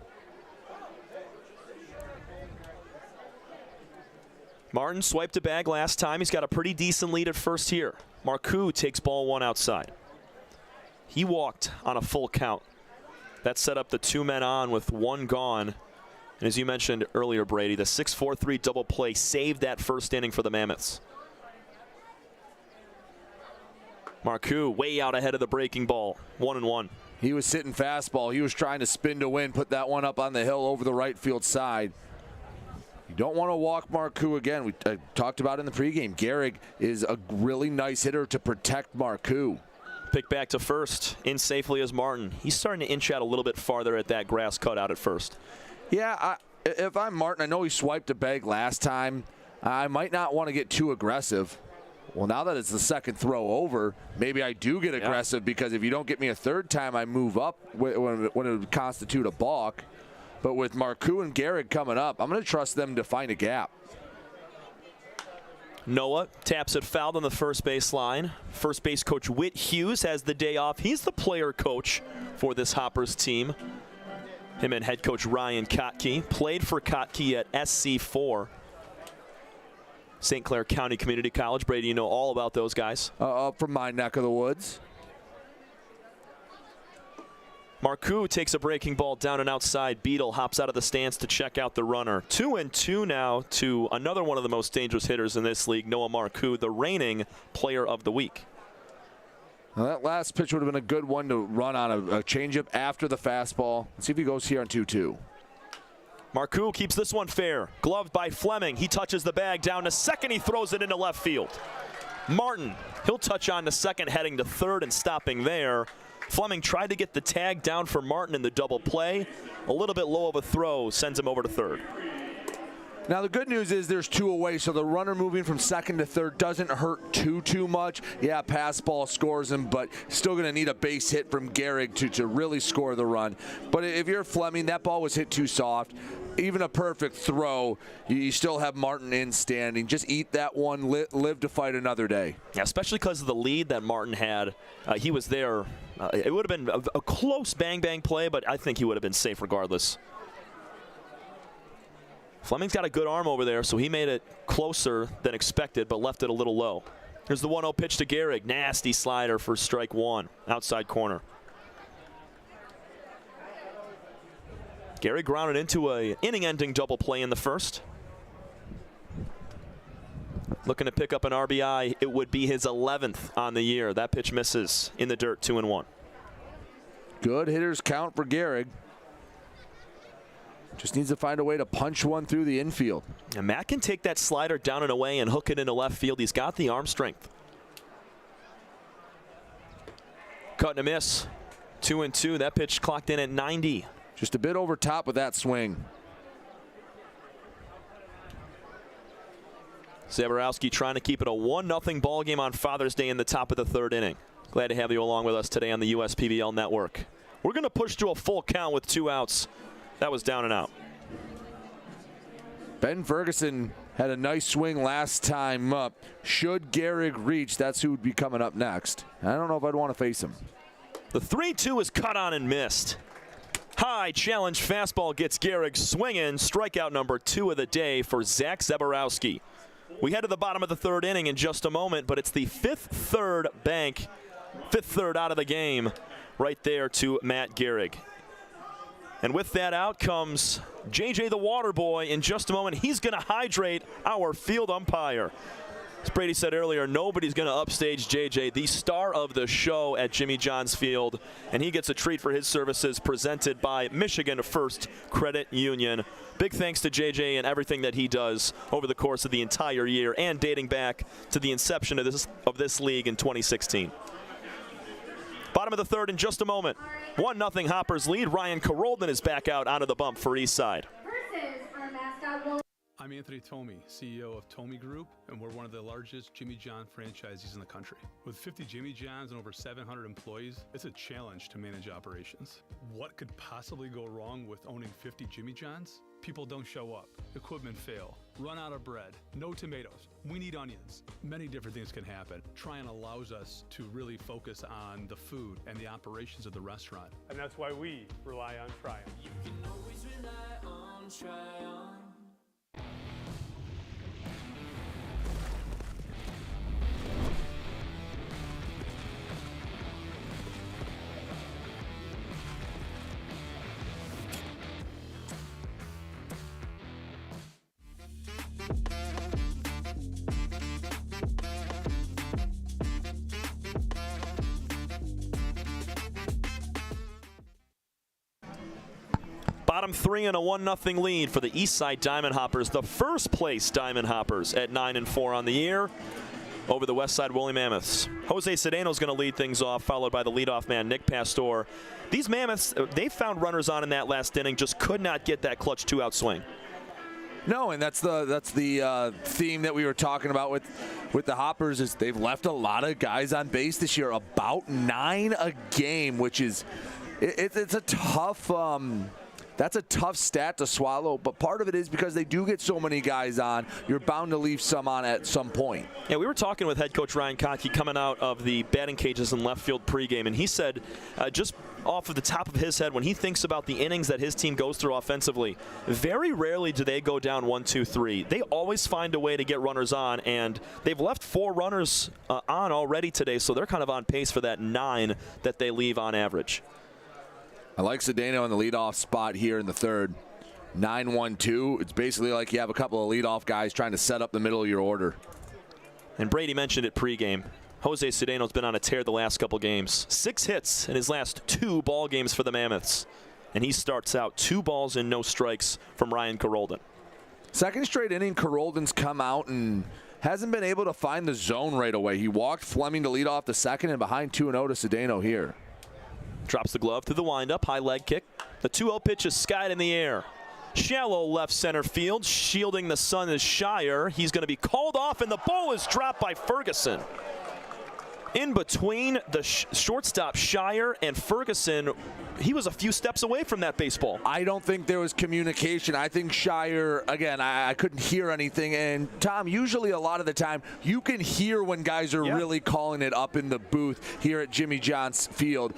Martin swiped a bag last time. He's got a pretty decent lead at first here. Maru takes ball 1 outside. He walked on a full count. That set up the 2 men on with 1 gone. And as you mentioned earlier, Brady, the 6-4-3 double play saved that first inning for the Mammoths. Maru way out ahead of the breaking ball, 1-1. He was sitting fastball. He was trying to spin to win, put that one up on the hill over the right field side. You don't want to walk Maru again. We talked about in the pregame. Gehrig is a really nice hitter to protect Maru. Pick back to first, in safely as Martin. He's starting to inch out a little bit farther at that grass cutout at first. Yeah, if I'm Martin, I know he swiped a bag last time. I might not want to get too aggressive. Well, now that it's the second throw over, maybe I do get aggressive because if you don't get me a third time, I move up when it would constitute a balk. But with Maru and Gehrig coming up, I'm going to trust them to find a gap. Noah taps it fouled on the first base line. First base coach Whit Hughes has the day off. He's the player coach for this Hoppers team. Him and head coach Ryan Kotke played for Kotke at SC4. St. Clair County Community College. Brady, you know all about those guys. Up from my neck of the woods. Maru takes a breaking ball down and outside. Beadle hops out of the stands to check out the runner. 2-2 now to another one of the most dangerous hitters in this league, Noah Maru, the reigning player of the week. Now that last pitch would have been a good one to run on a changeup after the fastball. Let's see if he goes here on 2-2. Maru keeps this one fair. Gloved by Fleming. He touches the bag down to second. He throws it into left field. Martin, he'll touch on to second, heading to third and stopping there. Fleming tried to get the tag down for Martin in the double play. A little bit low of a throw sends him over to third. Now the good news is there's 2 away, so the runner moving from second to third doesn't hurt too much. Yeah, pass ball scores him, but still going to need a base hit from Gehrig to really score the run. But if you're Fleming, that ball was hit too soft. Even a perfect throw, you still have Martin in standing. Just eat that one, live to fight another day. Yeah, especially because of the lead that Martin had. He was there. It would have been a close bang play, but I think he would have been safe regardless. Fleming's got a good arm over there, so he made it closer than expected, but left it a little low. Here's the 1-0 pitch to Gehrig. Nasty slider for strike 1, outside corner. Gehrig grounded into an inning-ending double play in the first. Looking to pick up an RBI. It would be his 11th on the year. That pitch misses in the dirt, 2-1. Good hitters count for Gehrig. Just needs to find a way to punch one through the infield. And Matt can take that slider down and away and hook it into left field. He's got the arm strength. Cut and a miss. 2-2. That pitch clocked in at 90. Just a bit over top with that swing. Zaborowski trying to keep it a 1-0 ball game on Father's Day in the top of the third inning. Glad to have you along with us today on the USPBL Network. We're going to push to a full count with 2 outs. That was down and out. Ben Ferguson had a nice swing last time up. Should Gehrig reach, that's who would be coming up next. I don't know if I'd want to face him. The 3-2 is cut on and missed. High challenge fastball gets Gehrig swinging. Strikeout number 2 of the day for Zach Zaborowski. We head to the bottom of the third inning in just a moment, but it's the 5th third bank, 5th third out of the game right there to Matt Gehrig. And with that out comes JJ the Water Boy. In just a moment, he's going to hydrate our field umpire. As Brady said earlier, nobody's going to upstage JJ, the star of the show at Jimmy John's Field. And he gets a treat for his services presented by Michigan First Credit Union. Big thanks to JJ and everything that he does over the course of the entire year and dating back to the inception of this league in 2016. Bottom of the third in just a moment. 1-0 Hoppers lead. Ryan Carolden is back out onto the bump for Eastside. I'm Anthony Tomey, CEO of Tomey Group, and we're one of the largest Jimmy John franchisees in the country. With 50 Jimmy Johns and over 700 employees, it's a challenge to manage operations. What could possibly go wrong with owning 50 Jimmy Johns? People don't show up, equipment fail, run out of bread, no tomatoes, we need onions. Many different things can happen. Tryon allows us to really focus on the food and the operations of the restaurant. And that's why we rely on Tryon. You can always rely on Tryon. Bottom 3 and a 1-0 lead for the Eastside Diamond Hoppers, the first place Diamond Hoppers at 9-4 on the year over the Westside Woolly Mammoths. Jose Cedeno's going to lead things off, followed by the leadoff man, Nick Pastor. These Mammoths, they found runners on in that last inning, just could not get that clutch 2-out swing. No, and that's the theme that we were talking about with the Hoppers is they've left a lot of guys on base this year, about 9 a game, which is it's a tough. That's a tough stat to swallow, but part of it is because they do get so many guys on, you're bound to leave some on at some point. Yeah, we were talking with head coach Ryan Kottke coming out of the batting cages in left field pregame, and he said just off of the top of his head, when he thinks about the innings that his team goes through offensively, very rarely do they go down 1, 2, 3. They always find a way to get runners on, and they've left 4 runners on already today, so they're kind of on pace for that 9 that they leave on average. I like Cedeno in the leadoff spot here in the third. 9-1-2. It's basically like you have a couple of leadoff guys trying to set up the middle of your order. And Brady mentioned it pregame. Jose Cedeno's been on a tear the last couple games. 6 hits in his last 2 ball games for the Mammoths. and he starts out 2 balls and no strikes from Ryan Carolden. Second straight inning, Carolden's come out and hasn't been able to find the zone right away. He walked Fleming to lead off the second and behind 2-0 to Cedeno here. Drops the glove to the windup, high leg kick. The 2-0 pitch is skied in the air. Shallow left center field, shielding the sun is Shire. He's going to be called off, and the ball is dropped by Ferguson. In between the shortstop Shire and Ferguson, he was a few steps away from that baseball. I don't think there was communication. I think Shire, again, I couldn't hear anything. And Tom, usually a lot of the time, you can hear when guys are really calling it up in the booth here at Jimmy John's Field.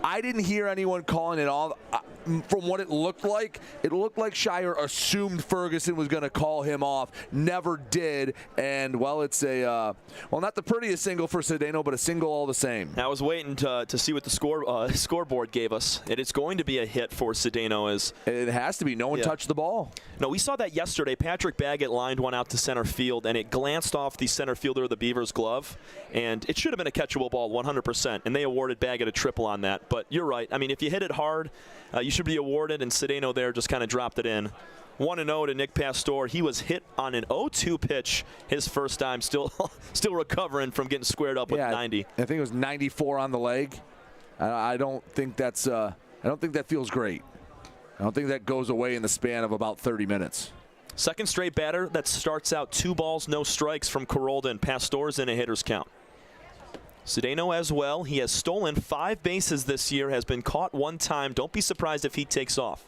I didn't hear anyone calling it all. From what it looked like Shire assumed Ferguson was going to call him off, never did, and well, it's a not the prettiest single for Cedeno, but a single all the same. I was waiting to see what the scoreboard gave us, and it's going to be a hit for Cedeno. It has to be. No one touched the ball. No, we saw that yesterday. Patrick Baggett lined one out to center field, and it glanced off the center fielder of the Beavers' glove, and it should have been a catchable ball 100%, and they awarded Baggett a triple on that. But you're right. I mean, if you hit it hard, you should be awarded, and Cedeno there just kind of dropped it in. 1-0 to Nick Pastor. He was hit on an 0-2 pitch his first time, still recovering from getting squared up with 90. I think it was 94 on the leg. I don't think that's. I don't think that feels great. I don't think that goes away in the span of about 30 minutes. Second straight batter that starts out 2 balls, no strikes from Carolden. Pastor's in a hitter's count. Cedeno as well. He has stolen 5 bases this year, has been caught 1 time. Don't be surprised if he takes off.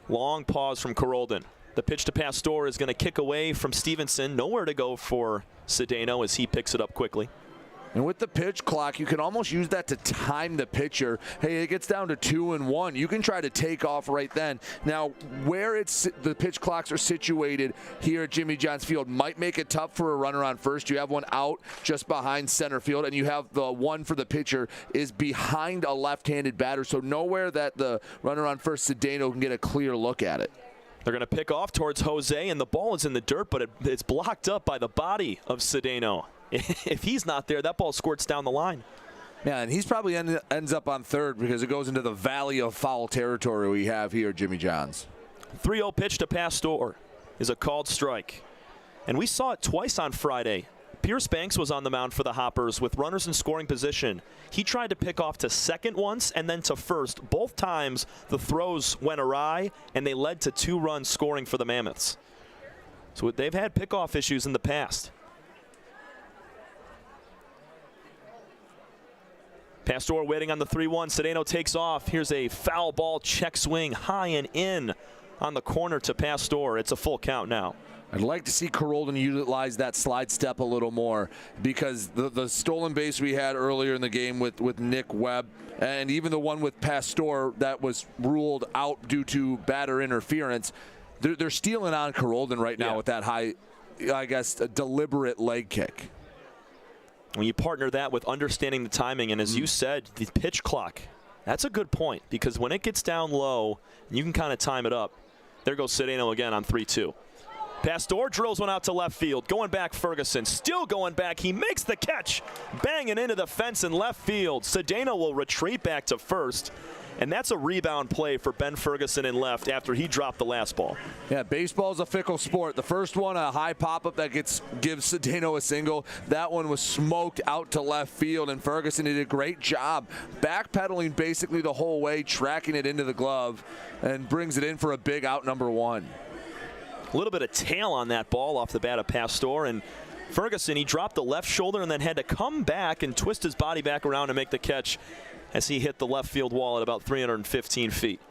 Long pause from Carolden. The pitch to Pastor is going to kick away from Stevenson. Nowhere to go for Cedeno as he picks it up quickly. And with the pitch clock, you can almost use that to time the pitcher. Hey, it gets down to 2-1. You can try to take off right then. Now, where the pitch clocks are situated here at Jimmy John's Field might make it tough for a runner on first. You have one out just behind center field, and you have the one for the pitcher is behind a left-handed batter. So nowhere that the runner on first, Cedeno, can get a clear look at it. They're going to pick off towards Jose, and the ball is in the dirt, but it's blocked up by the body of Cedeno. If he's not there, that ball squirts down the line. Yeah, and he's probably ends up on third because it goes into the valley of foul territory we have here at Jimmy John's. 3-0 pitch to Pastor is a called strike. And we saw it twice on Friday. Pierce Banks was on the mound for the Hoppers with runners in scoring position. He tried to pick off to second once and then to first. Both times the throws went awry, and they led to 2-run scoring for the Mammoths. So they've had pickoff issues in the past. Pastor waiting on the 3-1. Cedeno takes off. Here's a foul ball check swing high and in on the corner to Pastor. It's a full count now. I'd like to see Carolden utilize that slide step a little more because the stolen base we had earlier in the game with Nick Webb and even the one with Pastor that was ruled out due to batter interference, they're stealing on Carolden right now with that high, I guess, a deliberate leg kick. When you partner that with understanding the timing, and as you said, the pitch clock, that's a good point because when it gets down low, you can kind of time it up. There goes Cedeno again on 3-2. Pastor drills one out to left field. Going back, Ferguson. Still going back. He makes the catch. Banging into the fence in left field. Cedeno will retreat back to first. And that's a rebound play for Ben Ferguson in left after he dropped the last ball. Yeah, baseball's a fickle sport. The first one, a high pop-up that gives Cedeno a single. That one was smoked out to left field, and Ferguson did a great job backpedaling basically the whole way, tracking it into the glove, and brings it in for a big out number 1. A little bit of tail on that ball off the bat of Pastor, and Ferguson, he dropped the left shoulder and then had to come back and twist his body back around to make the catch as he hit the left field wall at about 315 feet.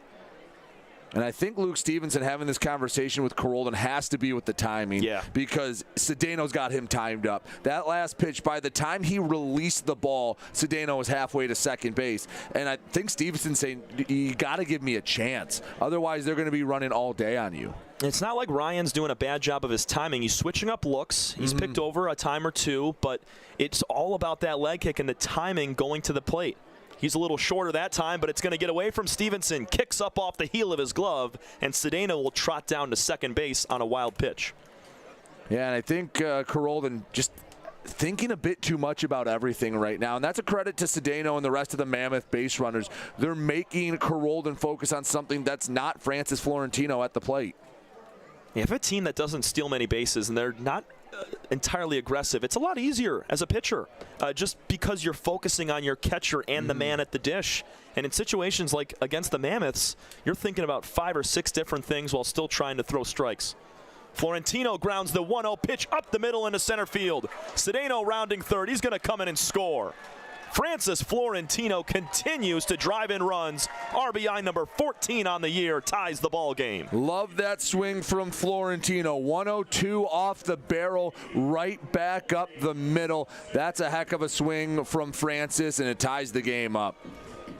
And I think Luke Stevenson having this conversation with Carolden has to be with the timing. Yeah. Because Cedeno's got him timed up. That last pitch, by the time he released the ball, Cedeno was halfway to second base. And I think Stevenson's saying, you got to give me a chance. Otherwise, they're going to be running all day on you. It's not like Ryan's doing a bad job of his timing. He's switching up looks. He's picked over a time or two, but it's all about that leg kick and the timing going to the plate. He's a little shorter that time, but it's going to get away from Stevenson. Kicks up off the heel of his glove, and Cedeno will trot down to second base on a wild pitch. Yeah, and I think Carolden just thinking a bit too much about everything right now, and that's a credit to Cedeno and the rest of the Mammoth base runners. They're making Carolden focus on something that's not Francis Florentino at the plate. You have a team that doesn't steal many bases, and they're not entirely aggressive. It's a lot easier as a pitcher, just because you're focusing on your catcher and the man at the dish. And in situations like against the Mammoths, you're thinking about 5 or 6 different things while still trying to throw strikes. Florentino grounds the 1-0 pitch up the middle into center field. Cedeno rounding third. He's going to come in and score. Francis Florentino continues to drive in runs. RBI number 14 on the year ties the ball game. Love that swing from Florentino. 102 off the barrel, right back up the middle. That's a heck of a swing from Francis, and it ties the game up.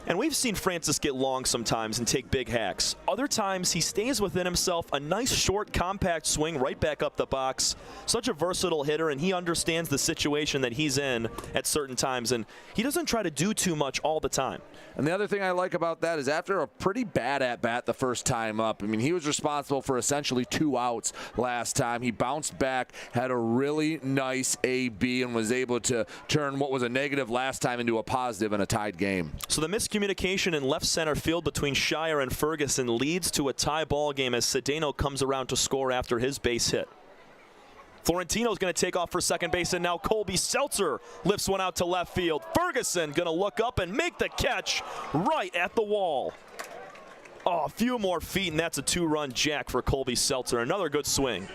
And we've seen Francis get long sometimes and take big hacks. Other times he stays within himself, a nice short compact swing right back up the box. Such a versatile hitter, and he understands the situation that he's in at certain times, and he doesn't try to do too much all the time. And the other thing I like about that is after a pretty bad at-bat the first time up, I mean, he was responsible for essentially 2 outs last time. He bounced back, had a really nice AB, and was able to turn what was a negative last time into a positive in a tied game. So the miscommunication in left center field between Shire and Ferguson leads to a tie ball game as Cedeno comes around to score after his base hit. Florentino's going to take off for second base, and now Colby Seltzer lifts one out to left field. Ferguson going to look up and make the catch right at the wall. Oh, a few more feet, and that's a 2-run jack for Colby Seltzer. Another good swing.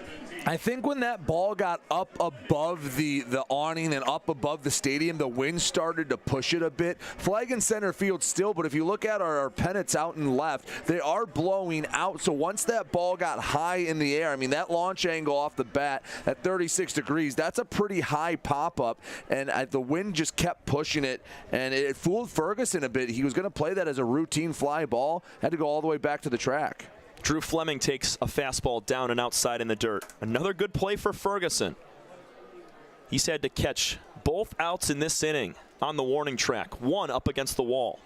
I think when that ball got up above the awning and up above the stadium, the wind started to push it a bit. Flag in center field still, but if you look at our pennants out and left, they are blowing out. So once that ball got high in the air, I mean, that launch angle off the bat at 36 degrees, that's a pretty high pop-up, and the wind just kept pushing it, and it fooled Ferguson a bit. He was going to play that as a routine fly ball, had to go all the way back to the track. Drew Fleming takes a fastball down and outside in the dirt. Another good play for Ferguson. He's had to catch both outs in this inning on the warning track. One up against the wall.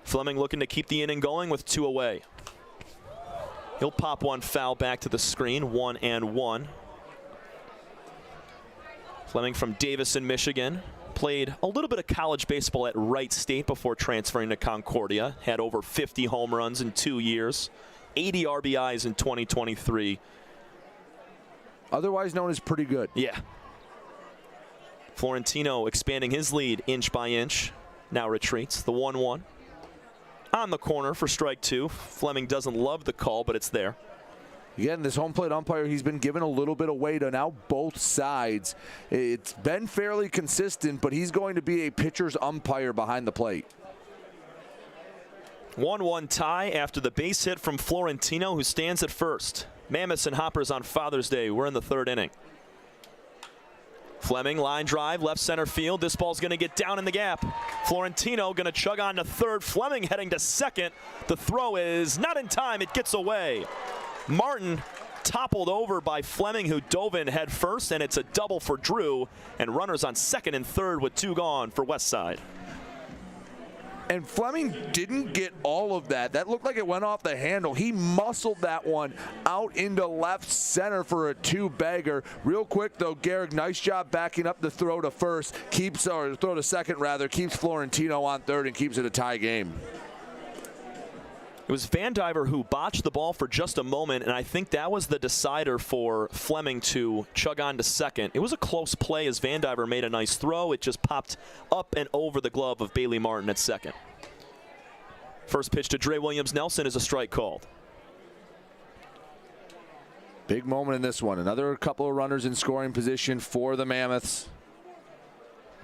Fleming looking to keep the inning going with 2 away. He'll pop one foul back to the screen, 1-1. Fleming from Davison, Michigan. Played a little bit of college baseball at Wright State before transferring to Concordia. Had over 50 home runs in 2 years. 80 RBIs in 2023. Otherwise known as pretty good. Yeah. Florentino expanding his lead inch by inch. Now retreats. The 1-1. On the corner for strike 2. Fleming doesn't love the call, but it's there. Again, this home plate umpire, he's been given a little bit of weight on now both sides. It's been fairly consistent, but he's going to be a pitcher's umpire behind the plate. 1-1 tie after the base hit from Florentino, who stands at first. Mammoths and Hoppers on Father's Day. We're in the 3rd inning. Fleming, line drive, left center field. This ball's going to get down in the gap. Florentino going to chug on to third. Fleming heading to second. The throw is not in time. It gets away. Martin toppled over by Fleming, who dove in head first, and it's a double for Drew, and runners on second and third with 2 gone for Westside. And Fleming didn't get all of that. That looked like it went off the handle. He muscled that one out into left center for a 2-bagger. Real quick though, Garrick, nice job backing up the throw to first, throw to second rather, keeps Florentino on third and keeps it a tie game. It was Vandiver who botched the ball for just a moment, and I think that was the decider for Fleming to chug on to second. It was a close play as Vandiver made a nice throw. It just popped up and over the glove of Bailey Martin at second. First pitch to Dre Williams-Nelson is a strike called. Big moment in this one. Another couple of runners in scoring position for the Mammoths.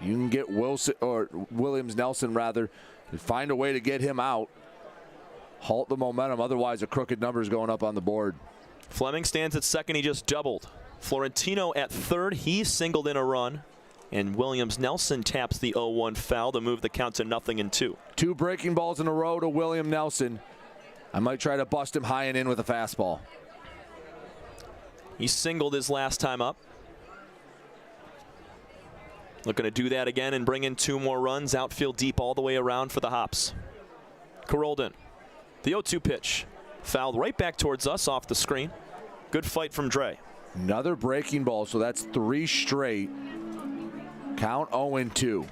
You can get Williams-Nelson rather, find a way to get him out. Halt the momentum, otherwise a crooked number is going up on the board. Fleming stands at second, he just doubled. Florentino at third, he singled in a run. And Williams-Nelson taps the 0-1 foul to move the count to 0-2. 2 breaking balls in a row to Williams-Nelson. I might try to bust him high and in with a fastball. He singled his last time up. Looking to do that again and bring in 2 more runs. Outfield deep all the way around for the Hops. Carolden. The 0-2 pitch. Fouled right back towards us off the screen. Good fight from Dre. Another breaking ball, so that's 3 straight. Count 0-2.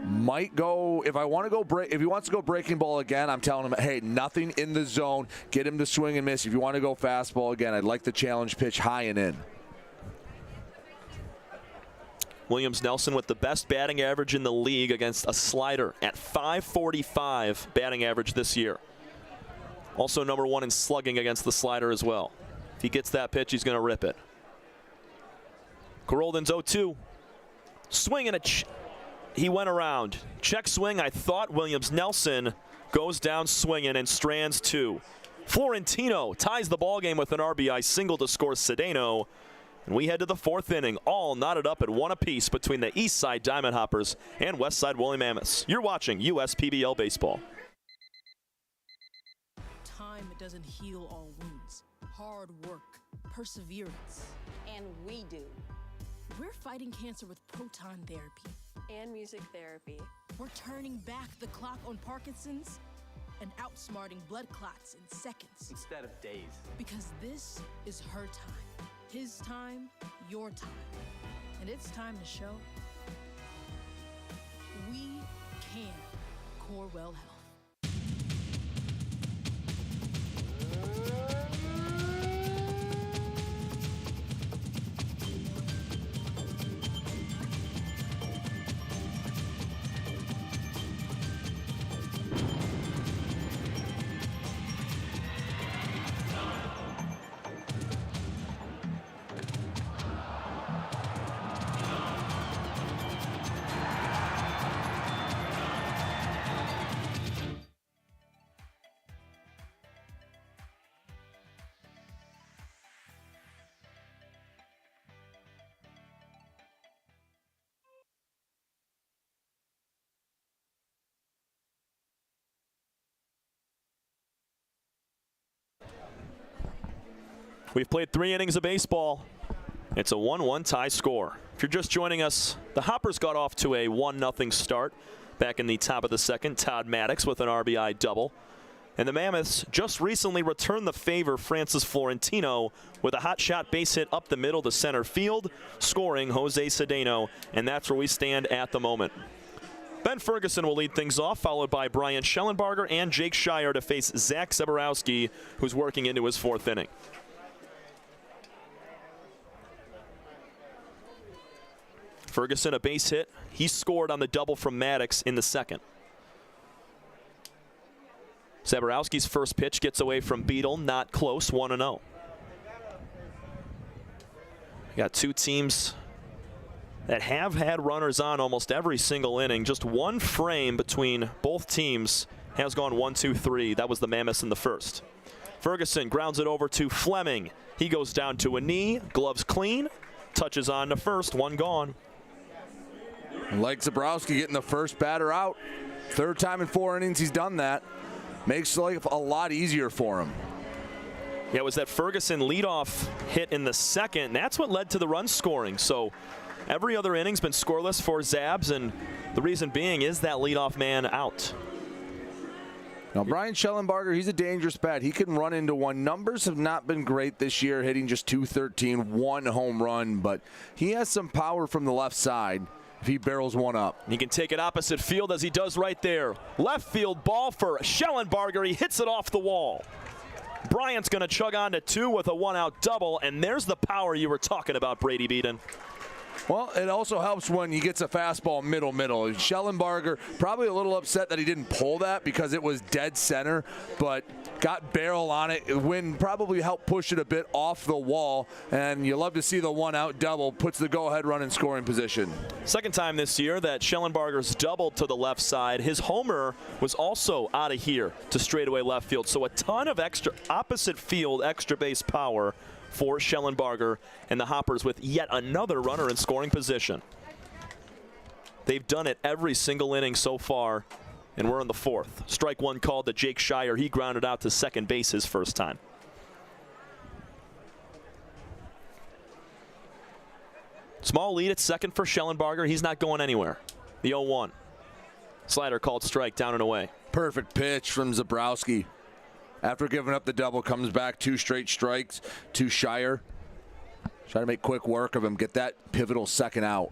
Might go, if he wants to go breaking ball again, I'm telling him, hey, nothing in the zone. Get him to swing and miss. If you want to go fastball again, I'd like the challenge pitch high and in. Williams Nelson with the best batting average in the league against a slider at .545 batting average this year. Also number 1 in slugging against the slider as well. If he gets that pitch, he's going to rip it. Gerolden's 0-2. Swing and he went around. Check swing. I thought Williams Nelson goes down swinging and strands 2. Florentino ties the ball game with an RBI single to score Cedeno. And we head to the 4th inning, all knotted up at 1 apiece between the Eastside Diamond Hoppers and Westside Woolly Mammoths. You're watching USPBL Baseball. Time doesn't heal all wounds. Hard work, perseverance. And we do. We're fighting cancer with proton therapy. And music therapy. We're turning back the clock on Parkinson's and outsmarting blood clots in seconds. Instead of days. Because this is her time. His time, your time. And it's time to show we can. Corewell Health. We've played 3 innings of baseball. It's a 1-1 tie score. If you're just joining us, the Hoppers got off to a 1-0 start back in the top of the 2nd. Todd Maddox with an RBI double. And the Mammoths just recently returned the favor. Francis Florentino with a hot shot base hit up the middle to center field, scoring Jose Cedeno. And that's where we stand at the moment. Ben Ferguson will lead things off, followed by Brian Schellenbarger and Jake Shire to face Zach Zeborowski, who's working into his 4th inning. Ferguson, a base hit. He scored on the double from Maddox in the 2nd. Zeborowski's first pitch gets away from Beadle, not close, 1-0. Got 2 teams that have had runners on almost every single inning. Just 1 frame between both teams has gone 1-2-3. That was the Mammoths in the 1st. Ferguson grounds it over to Fleming. He goes down to a knee, gloves clean, touches on to first, 1 gone. Like Zeborowski getting the first batter out. 3rd time in 4 innings he's done that. Makes life a lot easier for him. Yeah, it was that Ferguson leadoff hit in the 2nd. That's what led to the run scoring. So every other inning's been scoreless for Zabs, and the reason being is that leadoff man out. Now, Brian Schellenbarger, he's a dangerous bat. He can run into one. Numbers have not been great this year, hitting just .213, 1 home run, but he has some power from the left side if he barrels one up. He can take it opposite field as he does right there. Left field ball for Schellenbarger. He hits it off the wall. Bryant's going to chug on to 2 with a 1-out double, and there's the power you were talking about, Brady Beaton. Well, it also helps when he gets a fastball middle. Schellenbarger probably a little upset that he didn't pull that because it was dead center, but got barrel on it. Wind probably helped push it a bit off the wall, and you love to see the 1-out double puts the go-ahead run in scoring position. 2nd time this year that Schellenbarger's doubled to the left side. His homer was also out of here to straightaway left field, so a ton of extra opposite field extra base power for Schellenbarger and the Hoppers with yet another runner in scoring position. They've done it every single inning so far, and we're in the 4th. Strike 1 called to Jake Shire. He grounded out to 2nd base his first time. Small lead at 2nd for Schellenbarger. He's not going anywhere. The 0-1. Slider called strike, down and away. Perfect pitch from Zeborowski. After giving up the double, comes back 2 straight strikes to Shire. Try to make quick work of him, get that pivotal second out.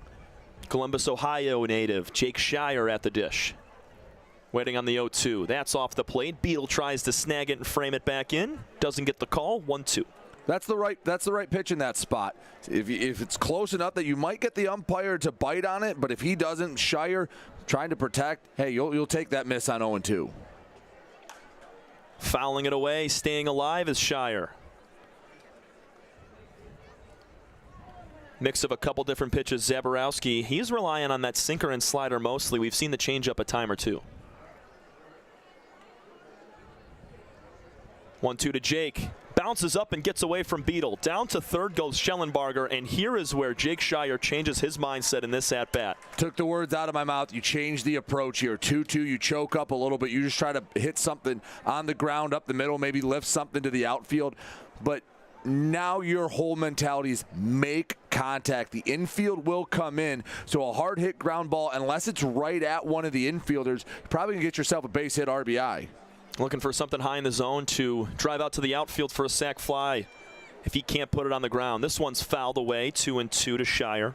Columbus, Ohio native Jake Shire at the dish. Waiting on the 0-2. That's off the plate. Beetle tries to snag it and frame it back in. Doesn't get the call. 1-2. That's the right pitch in that spot. If it's close enough that you might get the umpire to bite on it, but if he doesn't, Shire trying to protect, hey, you'll take that miss on 0-2. Fouling it away, staying alive is Shire. Mix of a couple different pitches. Zaborowski, he's relying on that sinker and slider mostly. We've seen the changeup a time or two. 1-2 to Jake. Bounces up and gets away from Beetle. Down to third goes Schellenbarger, and here is where Jake Shire changes his mindset in this at-bat. Took the words out of my mouth. You change the approach here. 2-2, you choke up a little bit. You just try to hit something on the ground up the middle, maybe lift something to the outfield. But now your whole mentality is make contact. The infield will come in, so a hard hit ground ball, unless it's right at one of the infielders, you're probably going to get yourself a base hit RBI. Looking for something high in the zone to drive out to the outfield for a sac fly if he can't put it on the ground. This one's fouled away, 2-2 to Shire.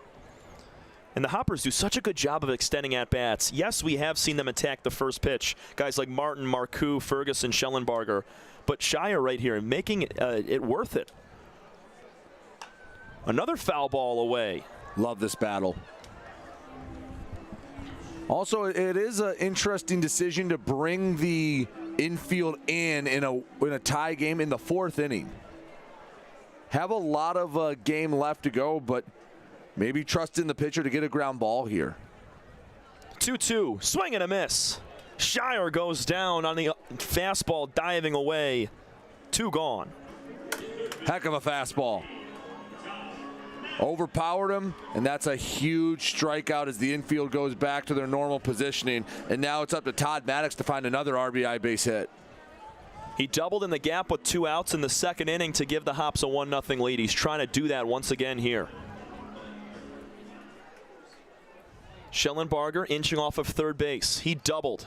And the Hoppers do such a good job of extending at-bats. Yes, we have seen them attack the first pitch. Guys like Martin, Maru, Ferguson, Schellenbarger. But Shire right here making it worth it. Another foul ball away. Love this battle. Also, it is an interesting decision to bring the infield in a tie game in the 4th inning. Have a lot of game left to go, but maybe trust in the pitcher to get a ground ball here. 2-2, swing and a miss. Shire goes down on the fastball, diving away. 2 gone. Heck of a fastball. Overpowered him, and that's a huge strikeout as the infield goes back to their normal positioning. And now it's up to Todd Maddox to find another RBI base hit. He doubled in the gap with 2 outs in the 2nd inning to give the Hops a 1-0 lead. He's trying to do that once again here. Schellenbarger inching off of third base. He doubled.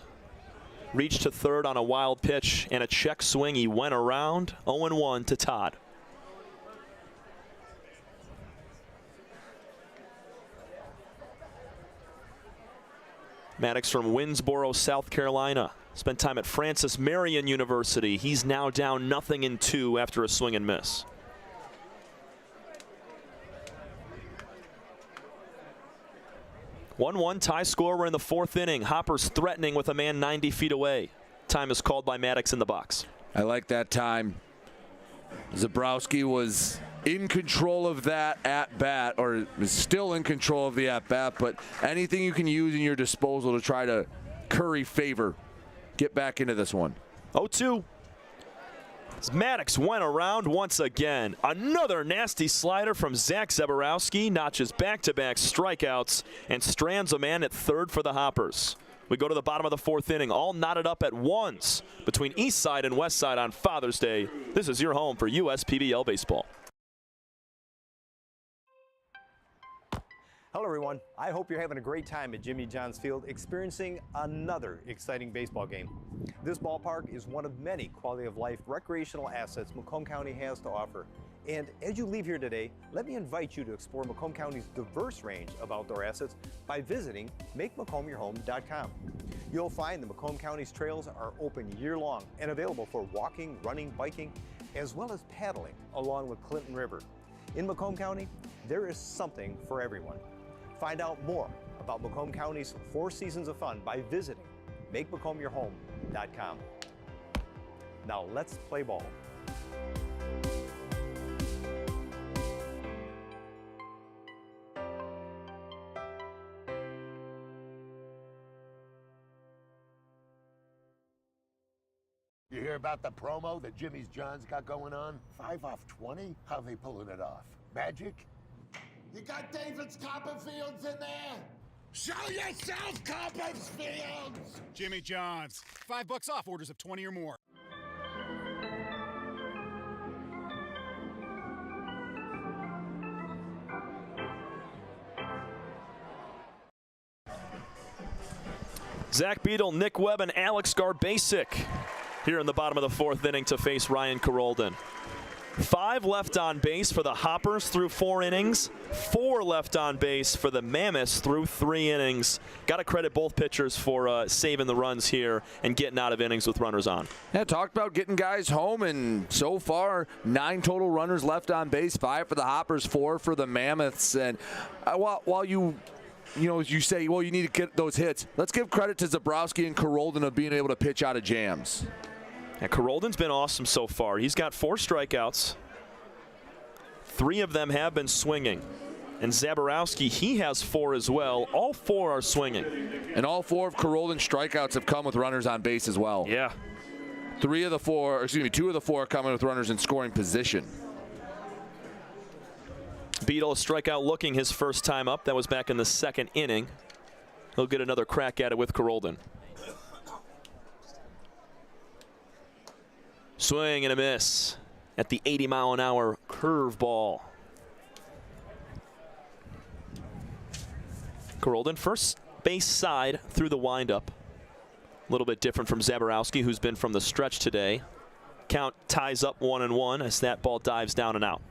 Reached to third on a wild pitch and a check swing. He went around. 0-1 to Todd. Maddox from Winnsboro, South Carolina. Spent time at Francis Marion University. He's now down 0-2 after a swing and miss. One tie score. We're in the 4th inning. Hoppers threatening with a man 90 feet away. Time is called by Maddox in the box. I like that time. Zabrowski was in control of that at-bat, or is still in control of the at-bat, but anything you can use in your disposal to try to curry favor. Get back into this one. 0-2. Maddox went around once again. Another nasty slider from Zach Zaborowski, notches back-to-back strikeouts and strands a man at third for the Hoppers. We go to the bottom of the 4th inning, all knotted up at ones between Eastside and Westside on Father's Day. This is your home for USPBL baseball. Hello everyone, I hope you're having a great time at Jimmy John's Field experiencing another exciting baseball game. This ballpark is one of many quality of life recreational assets Macomb County has to offer. And as you leave here today, let me invite you to explore Macomb County's diverse range of outdoor assets by visiting MakeMacombYourHome.com. You'll find that Macomb County's trails are open year-long and available for walking, running, biking, as well as paddling along the Clinton River. In Macomb County, there is something for everyone. Find out more about Macomb County's 4 seasons of fun by visiting MakeMacombYourHome.com. Now let's play ball. You hear about the promo that Jimmy's John's got going on? 5 off 20? How they pulling it off? Magic? You got David's Copperfields in there? Show yourself, Copperfields! Jimmy John's. $5 off orders of 20 or more. Zach Beadle, Nick Webb, and Alex Garbasic here in the bottom of the 4th inning to face Ryan Carolden. 5 left on base for the Hoppers through 4 innings. 4 left on base for the Mammoths through 3 innings. Got to credit both pitchers for saving the runs here and getting out of innings with runners on. Yeah, talked about getting guys home, and so far 9 total runners left on base. 5 for the Hoppers, 4 for the Mammoths. And while you say, well, you need to get those hits, let's give credit to Zabrowski and Carolden of being able to pitch out of jams. And Carolden's been awesome so far. He's got 4 strikeouts. 3 of them have been swinging. And Zaborowski, he has 4 as well. All 4 are swinging. And all 4 of Carolden's strikeouts have come with runners on base as well. Yeah. 2 of the 4 are coming with runners in scoring position. Beadle a strikeout looking his first time up. That was back in the 2nd inning. He'll get another crack at it with Carolden. Swing and a miss at the 80-mile-an-hour curveball. Carolden, first base side through the windup. A little bit different from Zaborowski, who's been from the stretch today. Count ties up 1-1 as that ball dives down and out.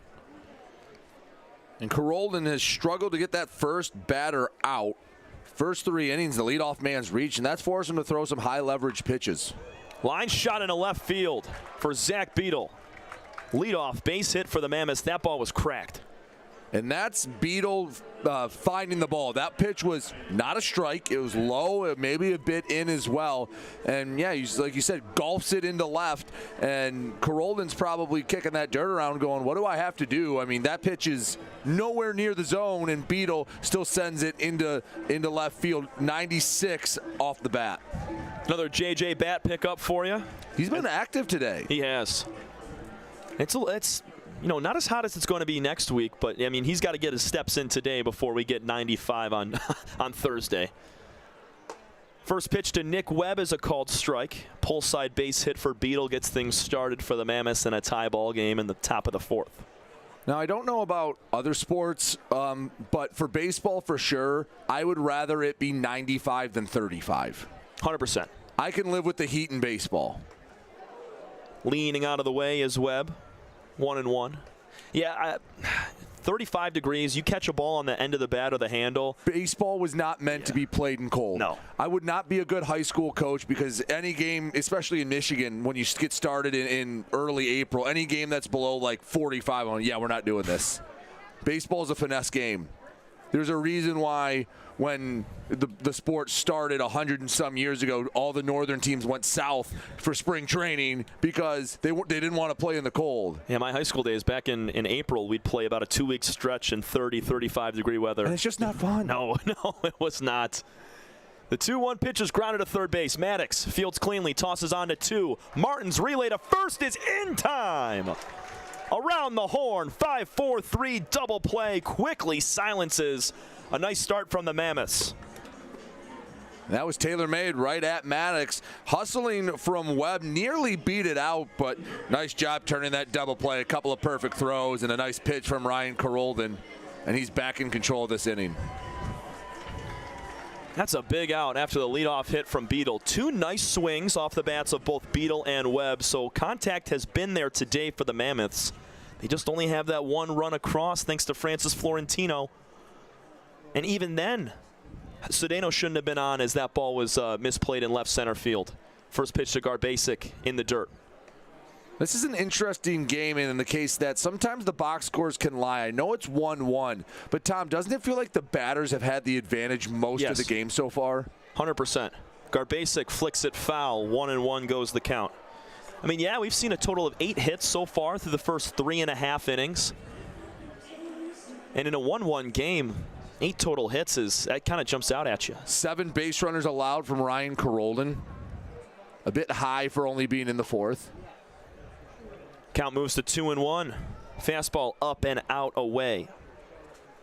And Carolden has struggled to get that first batter out. First 3 innings, the leadoff man's reached, and that's forced him to throw some high-leverage pitches. Line shot into left field for Zach Beadle. Leadoff base hit for the Mammoths. That ball was cracked. And that's Beadle finding the ball. That pitch was not a strike. It was low, maybe a bit in as well. And, yeah, like you said, golfs it into left. And Carolden's probably kicking that dirt around going, what do I have to do? I mean, that pitch is nowhere near the zone, and Beadle still sends it into left field, 96 off the bat. Another JJ bat pickup for you. He's been active today. He has. It's not as hot as it's going to be next week, but I mean, he's got to get his steps in today before we get 95 on Thursday. First pitch to Nick Webb is a called strike. Pull side base hit for Beadle gets things started for the Mammoths in a tie ball game in the top of the 4th. Now, I don't know about other sports, but for baseball, for sure, I would rather it be 95 than 35. 100%. I can live with the heat in baseball. Leaning out of the way is Webb. 1-1. Yeah, 35 degrees. You catch a ball on the end of the bat or the handle. Baseball was not meant to be played in cold. No. I would not be a good high school coach because any game, especially in Michigan, when you get started in early April, any game that's below like 45, we're not doing this. Baseball is a finesse game. There's a reason why when the sport started 100 and some years ago, all the northern teams went south for spring training because they didn't want to play in the cold. Yeah, my high school days, back in April, we'd play about a 2-week stretch in 30, 35-degree weather. And it's just not fun. No, it was not. The 2-1 pitch is grounded to third base. Maddox fields cleanly, tosses on to 2. Martin's relay to first is in time. Around the horn, 5-4-3 double play quickly silences a nice start from the Mammoths. That was tailor-made right at Maddox. Hustling from Webb, nearly beat it out, but nice job turning that double play. A couple of perfect throws and a nice pitch from Ryan Carolden, and he's back in control of this inning. That's a big out after the leadoff hit from Beadle. 2 nice swings off the bats of both Beadle and Webb, so contact has been there today for the Mammoths. They just only have that 1 run across thanks to Francis Florentino. And even then, Cedeno shouldn't have been on as that ball was misplayed in left center field. First pitch to Garbasic in the dirt. This is an interesting game in the case that sometimes the box scores can lie. I know it's 1-1, but Tom, doesn't it feel like the batters have had the advantage most of the game so far? 100%. Garbasic flicks it foul. 1-1 goes the count. I mean, yeah, we've seen a total of 8 hits so far through the first 3.5 innings. And in a 1-1 game, 8 total hits that kind of jumps out at you. 7 base runners allowed from Ryan Carolden. A bit high for only being in the 4th. Count moves to 2-1. Fastball up and out away.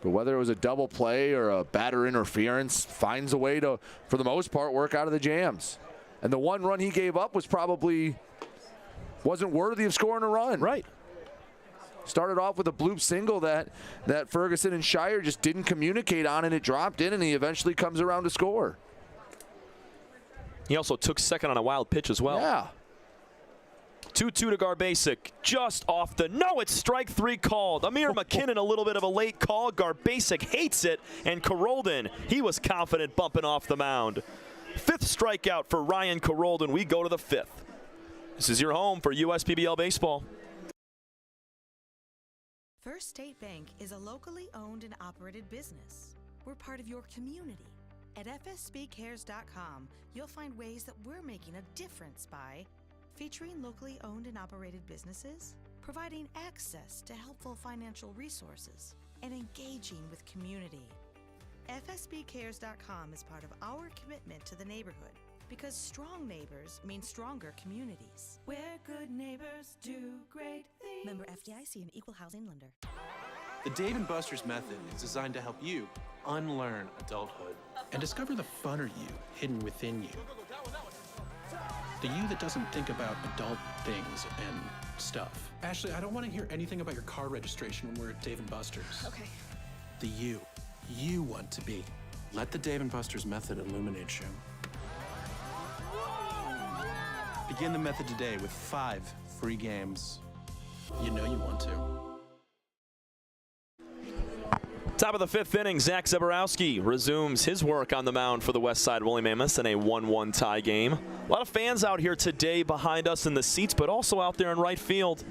But whether it was a double play or a batter interference, finds a way to, for the most part, work out of the jams. And the 1 run he gave up wasn't worthy of scoring a run. Right. Started off with a bloop single that Ferguson and Shire just didn't communicate on, and it dropped in, and he eventually comes around to score. He also took second on a wild pitch as well. Yeah. 2-2 to Garbasic, just off the, no, it's strike 3 called. Amir McKinnon, a little bit of a late call. Garbasic hates it, and Carolden, he was confident bumping off the mound. 5th strikeout for Ryan Carolden. We go to the 5th. This is your home for USPBL baseball. First State Bank is a locally owned and operated business. We're part of your community. At fsbcares.com, you'll find ways that we're making a difference by featuring locally owned and operated businesses, providing access to helpful financial resources, and engaging with community. fsbcares.com is part of our commitment to the neighborhood because strong neighbors mean stronger communities. Where good neighbors do great things. Member FDIC, an equal housing lender. The Dave & Buster's method is designed to help you unlearn adulthood and discover the funner you hidden within you. The you that doesn't think about adult things and stuff. Ashley, I don't want to hear anything about your car registration when we're at Dave & Buster's. Okay. The you want to be. Let the Dave & Buster's method illuminate you. Begin the method today with 5 free games. You know you want to. Top of the 5th inning, Zach Zeborowski resumes his work on the mound for the Westside Woolly Mammoths in a 1-1 tie game. A lot of fans out here today behind us in the seats, but also out there in right field,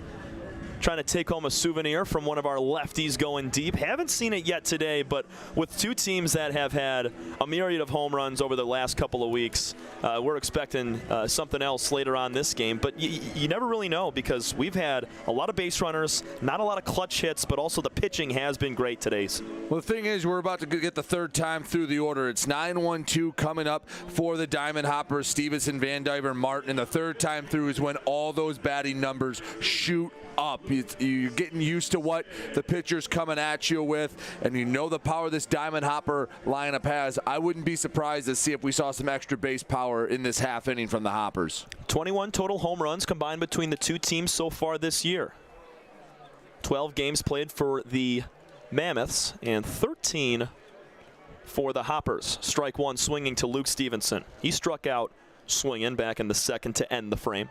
trying to take home a souvenir from one of our lefties going deep. Haven't seen it yet today, but with 2 teams that have had a myriad of home runs over the last couple of weeks, we're expecting something else later on this game. But you never really know because we've had a lot of base runners, not a lot of clutch hits, but also the pitching has been great today. Well, the thing is, we're about to get the 3rd time through the order. It's 9-1-2 coming up for the Diamond Hoppers, Stevenson, Van Diver, Martin. And the 3rd time through is when all those batting numbers shoot up. You're getting used to what the pitcher's coming at you with, and you know the power this Diamond Hopper lineup has. I wouldn't be surprised to see if we saw some extra base power in this half inning from the Hoppers. 21 total home runs combined between the 2 teams so far this year. 12 games played for the Mammoths and 13 for the Hoppers. Strike 1 swinging to Luke Stevenson. He struck out swinging back in the 2nd to end the frame.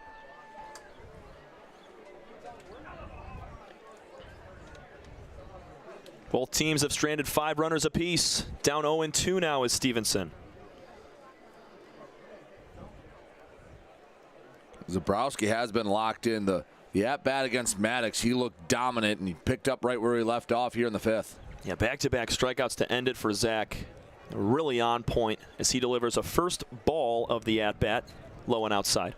Both teams have stranded 5 runners apiece. Down 0-2 now is Stevenson. Zeborowski has been locked in. The at-bat against Maddox, he looked dominant, and he picked up right where he left off here in the 5th. Yeah, back-to-back strikeouts to end it for Zach. Really on point as he delivers a first ball of the at-bat, low and outside.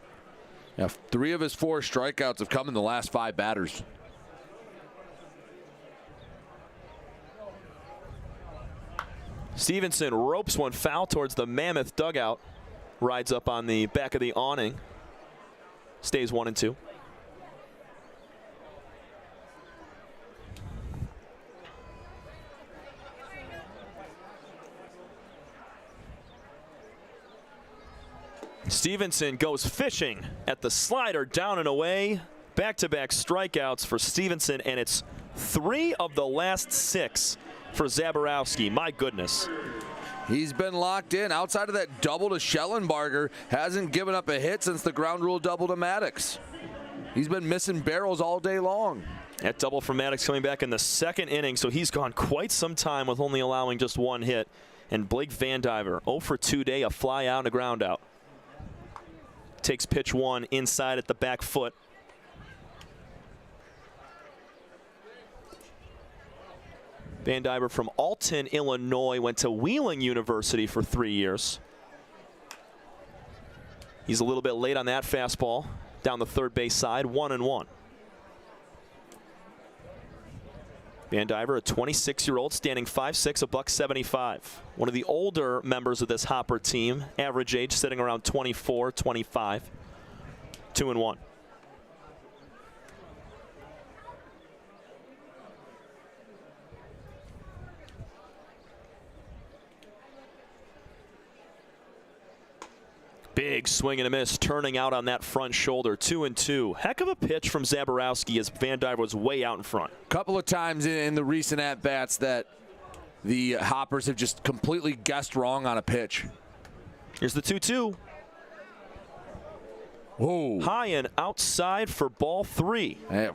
Yeah, 3 of his 4 strikeouts have come in the last 5 batters. Stevenson ropes one foul towards the Mammoth dugout. Rides up on the back of the awning. Stays 1-2. Stevenson goes fishing at the slider, down and away. Back-to-back strikeouts for Stevenson, and it's 3 of the last 6 for Zeborowski. My goodness. He's been locked in. Outside of that double to Schellenbarger, hasn't given up a hit since the ground rule double to Maddox. He's been missing barrels all day long. That double from Maddox coming back in the 2nd inning, so he's gone quite some time with only allowing just 1 hit. And Blake Van Diver, 0 for 2 day, a fly out and a ground out. Takes pitch 1 inside at the back foot. Van Diver from Alton, Illinois, went to Wheeling University for 3 years. He's a little bit late on that fastball down the 3rd base side, 1-1. Van Diver, a 26-year-old, standing 5'6", $175. One of the older members of this Hopper team, average age sitting around 24, 25, 2-1. Big swing and a miss, turning out on that front shoulder, 2-2. Heck of a pitch from Zeborowski as Van Diver was way out in front. Couple of times in the recent at-bats that the Hoppers have just completely guessed wrong on a pitch. Here's the 2-2. High and outside for ball 3. Hey,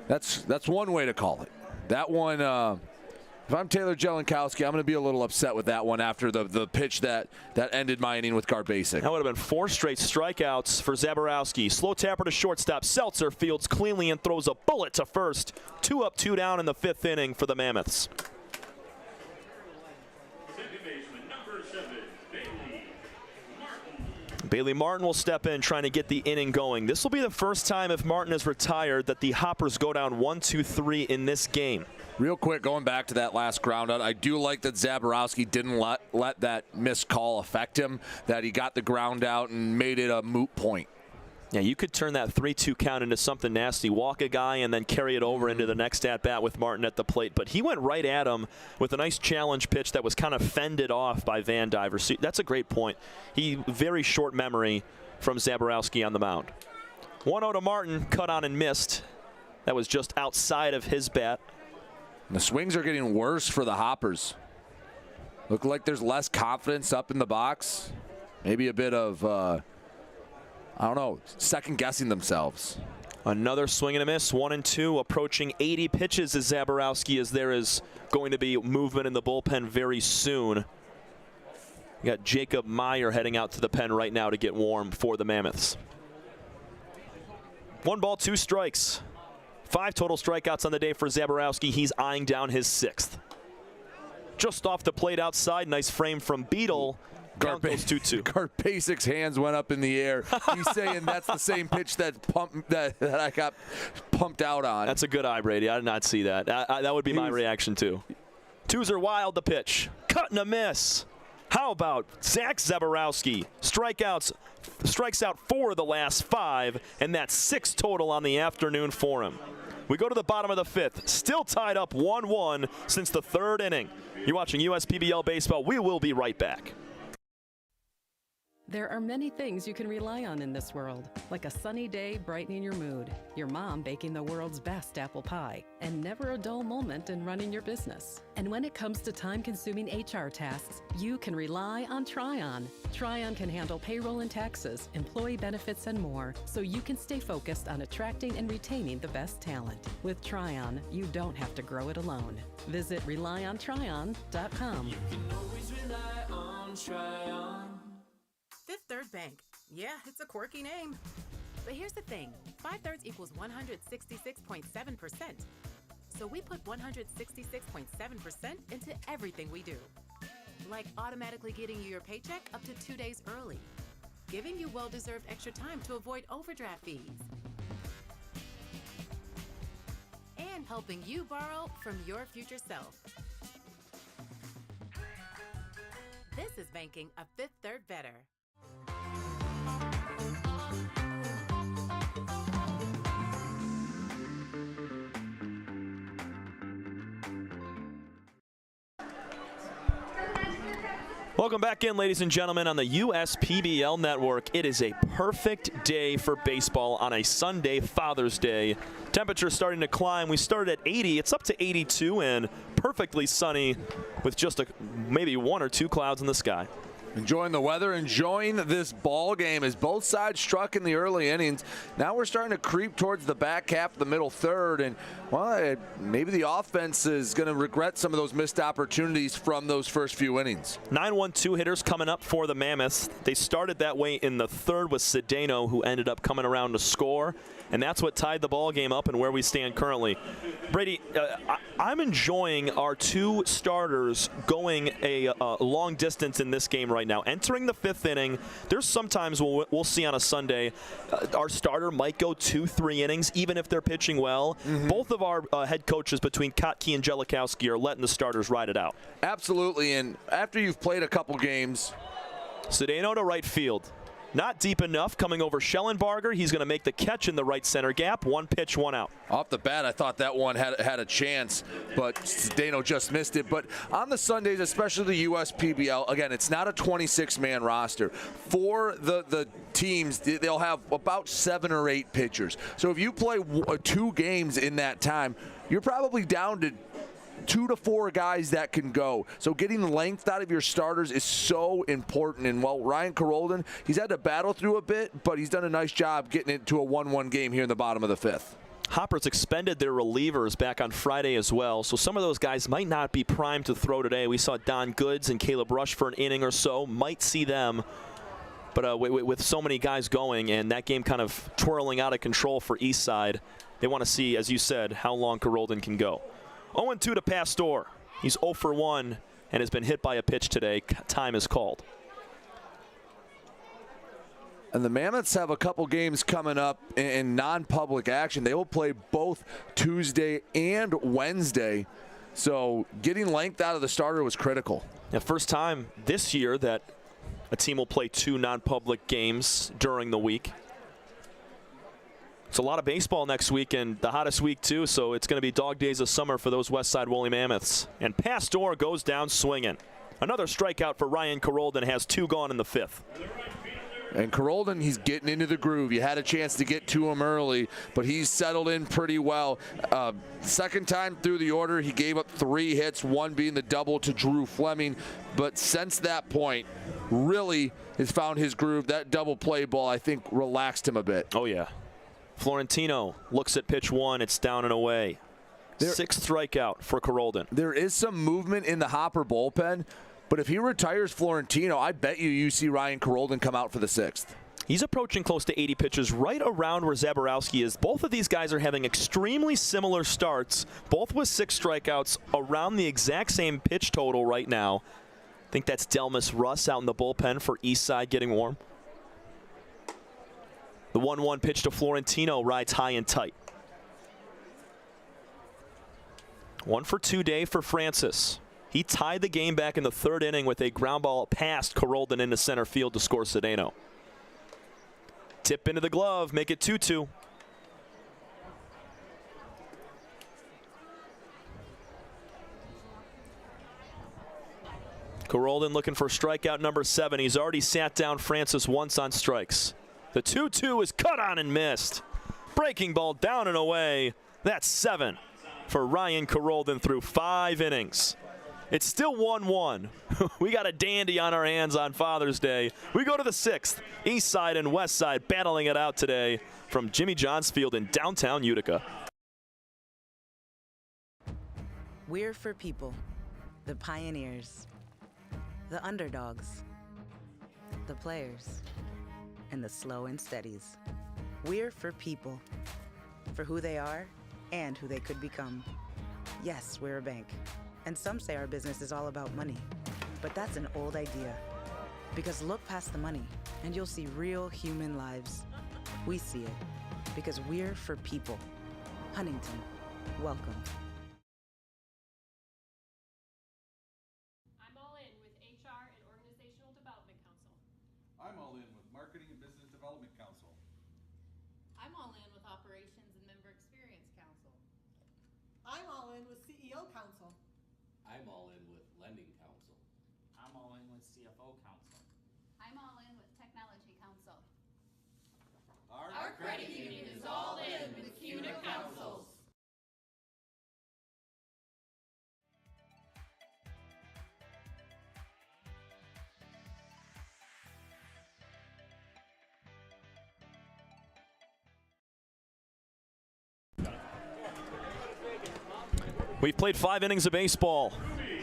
that's one way to call it. That one, if I'm Taylor Jelenkowski, I'm going to be a little upset with that one after the pitch that ended my inning with Garbasic. That would have been 4 straight strikeouts for Zaborowski. Slow tapper to shortstop. Seltzer fields cleanly and throws a bullet to first. 2 up, 2 down in the 5th inning for the Mammoths. Bailey Martin will step in trying to get the inning going. This will be the first time if Martin is retired that the Hoppers go down 1-2-3 in this game. Real quick, going back to that last ground out, I do like that Zaborowski didn't let that missed call affect him, that he got the ground out and made it a moot point. Yeah, you could turn that 3-2 count into something nasty, walk a guy, and then carry it over into the next at-bat with Martin at the plate. But he went right at him with a nice challenge pitch that was kind of fended off by Van Diver. So that's a great point. Very short memory from Zaborowski on the mound. 1-0 to Martin, cut on and missed. That was just outside of his bat. And the swings are getting worse for the Hoppers. Look like there's less confidence up in the box. Maybe a bit of, I don't know, second-guessing themselves. Another swing and a miss, 1-2, approaching 80 pitches as Zaborowski, as there is going to be movement in the bullpen very soon. You got Jacob Meyer heading out to the pen right now to get warm for the Mammoths. 1 ball, 2 strikes. 5 total strikeouts on the day for Zaborowski. He's eyeing down his 6th. Just off the plate outside, nice frame from Beetle. Count goes 2-2. Garbasic's hands went up in the air. He's saying that's the same pitch that I got pumped out on. That's a good eye, Brady. I did not see that. That would be my reaction too. 2s are wild, the pitch. Cut and a miss. How about Zach Zaborowski? Strikes out 4 of the last 5, and that's 6 total on the afternoon for him. We go to the bottom of the 5th. Still tied up 1-1 since the 3rd inning. You're watching USPBL Baseball. We will be right back. There are many things you can rely on in this world, like a sunny day brightening your mood, your mom baking the world's best apple pie, and never a dull moment in running your business. And when it comes to time-consuming HR tasks, you can rely on Tryon. Tryon can handle payroll and taxes, employee benefits, and more, so you can stay focused on attracting and retaining the best talent. With Tryon, you don't have to grow it alone. Visit RelyOnTryon.com. You can always rely on Tryon. Fifth Third Bank. Yeah, it's a quirky name. But here's the thing. 5/3 equals 166.7%. So we put 166.7% into everything we do. Like automatically getting you your paycheck up to 2 days early. Giving you well-deserved extra time to avoid overdraft fees. And helping you borrow from your future self. This is banking a Fifth Third better. Welcome back in, ladies and gentlemen, on the USPBL Network. It is a perfect day for baseball on a Sunday, Father's Day. Temperature starting to climb. We started at 80. It's up to 82 and perfectly sunny with just maybe 1 or 2 clouds in the sky. Enjoying the weather, enjoying this ball game as both sides struck in the early innings. Now we're starting to creep towards the back half of the middle third, and well, maybe the offense is going to regret some of those missed opportunities from those first few innings. 9-1-2 hitters coming up for the Mammoths. They started that way in the 3rd with Cedeno, who ended up coming around to score, and that's what tied the ball game up and where we stand currently. Brady, I'm enjoying our 2 starters going a long distance in this game right now. Entering the 5th inning, there's sometimes we'll see on a Sunday our starter might go 2-3 innings, even if they're pitching well. Both of our head coaches between Kotke and Jelenkowski are letting the starters ride it out. Absolutely, and after you've played a couple games. Cedeno to right field. Not deep enough, coming over Schellenbarger. He's going to make the catch in the right center gap. 1 pitch, 1 out. Off the bat, I thought that one had a chance, but Cedeno just missed it. But on the Sundays, especially the USPBL, again, it's not a 26-man roster. For the teams, they'll have about 7 or 8 pitchers. So if you play 2 games in that time, you're probably down to 2 to 4 guys that can go. So getting length out of your starters is so important. And while Ryan Carolden, he's had to battle through a bit, but he's done a nice job getting it to a 1-1 game here in the bottom of the 5th. Hoppers expended their relievers back on Friday as well, so some of those guys might not be primed to throw today. We saw Don Goods and Caleb Rush for an inning or so. Might see them. But with so many guys going and that game kind of twirling out of control for Eastside, they want to see, as you said, how long Carolden can go. 0-2 to Pastor. He's 0 for 1 and has been hit by a pitch today. Time is called. And the Mammoths have a couple games coming up in non-public action. They will play both Tuesday and Wednesday. So getting length out of the starter was critical. The first time this year that a team will play 2 non-public games during the week. It's a lot of baseball next week and the hottest week too, so it's going to be dog days of summer for those Westside Woolly Mammoths. And Pastor goes down swinging. Another strikeout for Ryan Carolden, has 2 gone in the 5th. And Carolden, he's getting into the groove. You had a chance to get to him early, but he's settled in pretty well. Second time through the order, he gave up 3 hits, 1 being the double to Drew Fleming. But since that point, really has found his groove. That double play ball, I think, relaxed him a bit. Oh, yeah. Florentino looks at pitch 1. It's down and away. 6th strikeout for Carolden. There is some movement in the Hopper bullpen. But if he retires Florentino, I bet you see Ryan Carolden come out for the 6th. He's approaching close to 80 pitches, right around where Zaborowski is. Both of these guys are having extremely similar starts, both with 6 strikeouts, around the exact same pitch total right now. I think that's Delmas Russ out in the bullpen for Eastside getting warm. The 1-1 pitch to Florentino rides high and tight. 1 for 2 day for Francis. He tied the game back in the 3rd inning with a ground ball past Carolden into center field to score Cedeno. Tip into the glove, make it 2-2. Carolden looking for strikeout number 7. He's already sat down Francis once on strikes. The 2-2 is cut on and missed. Breaking ball down and away. That's 7 for Ryan Carolden through 5 innings. It's still 1-1. We got a dandy on our hands on Father's Day. We go to the 6th. Eastside and Westside battling it out today from Jimmy John's Field in downtown Utica. We're for people, the pioneers, the underdogs, the players, and the slow and steadies. We're for people, for who they are and who they could become. Yes, we're a bank. And some say our business is all about money. But that's an old idea. Because look past the money, and you'll see real human lives. We see it, because we're for people. Huntington, welcome. I'm all in with HR and Organizational Development Council. I'm all in with Marketing and Business Development Council. I'm all in with Operations and Member Experience Council. I'm all in with CEO Council. I'm all in with Lending Council. I'm all in with CFO Council. I'm all in with Technology Council. Our credit union is all in with CUNA Councils. We've played 5 innings of baseball,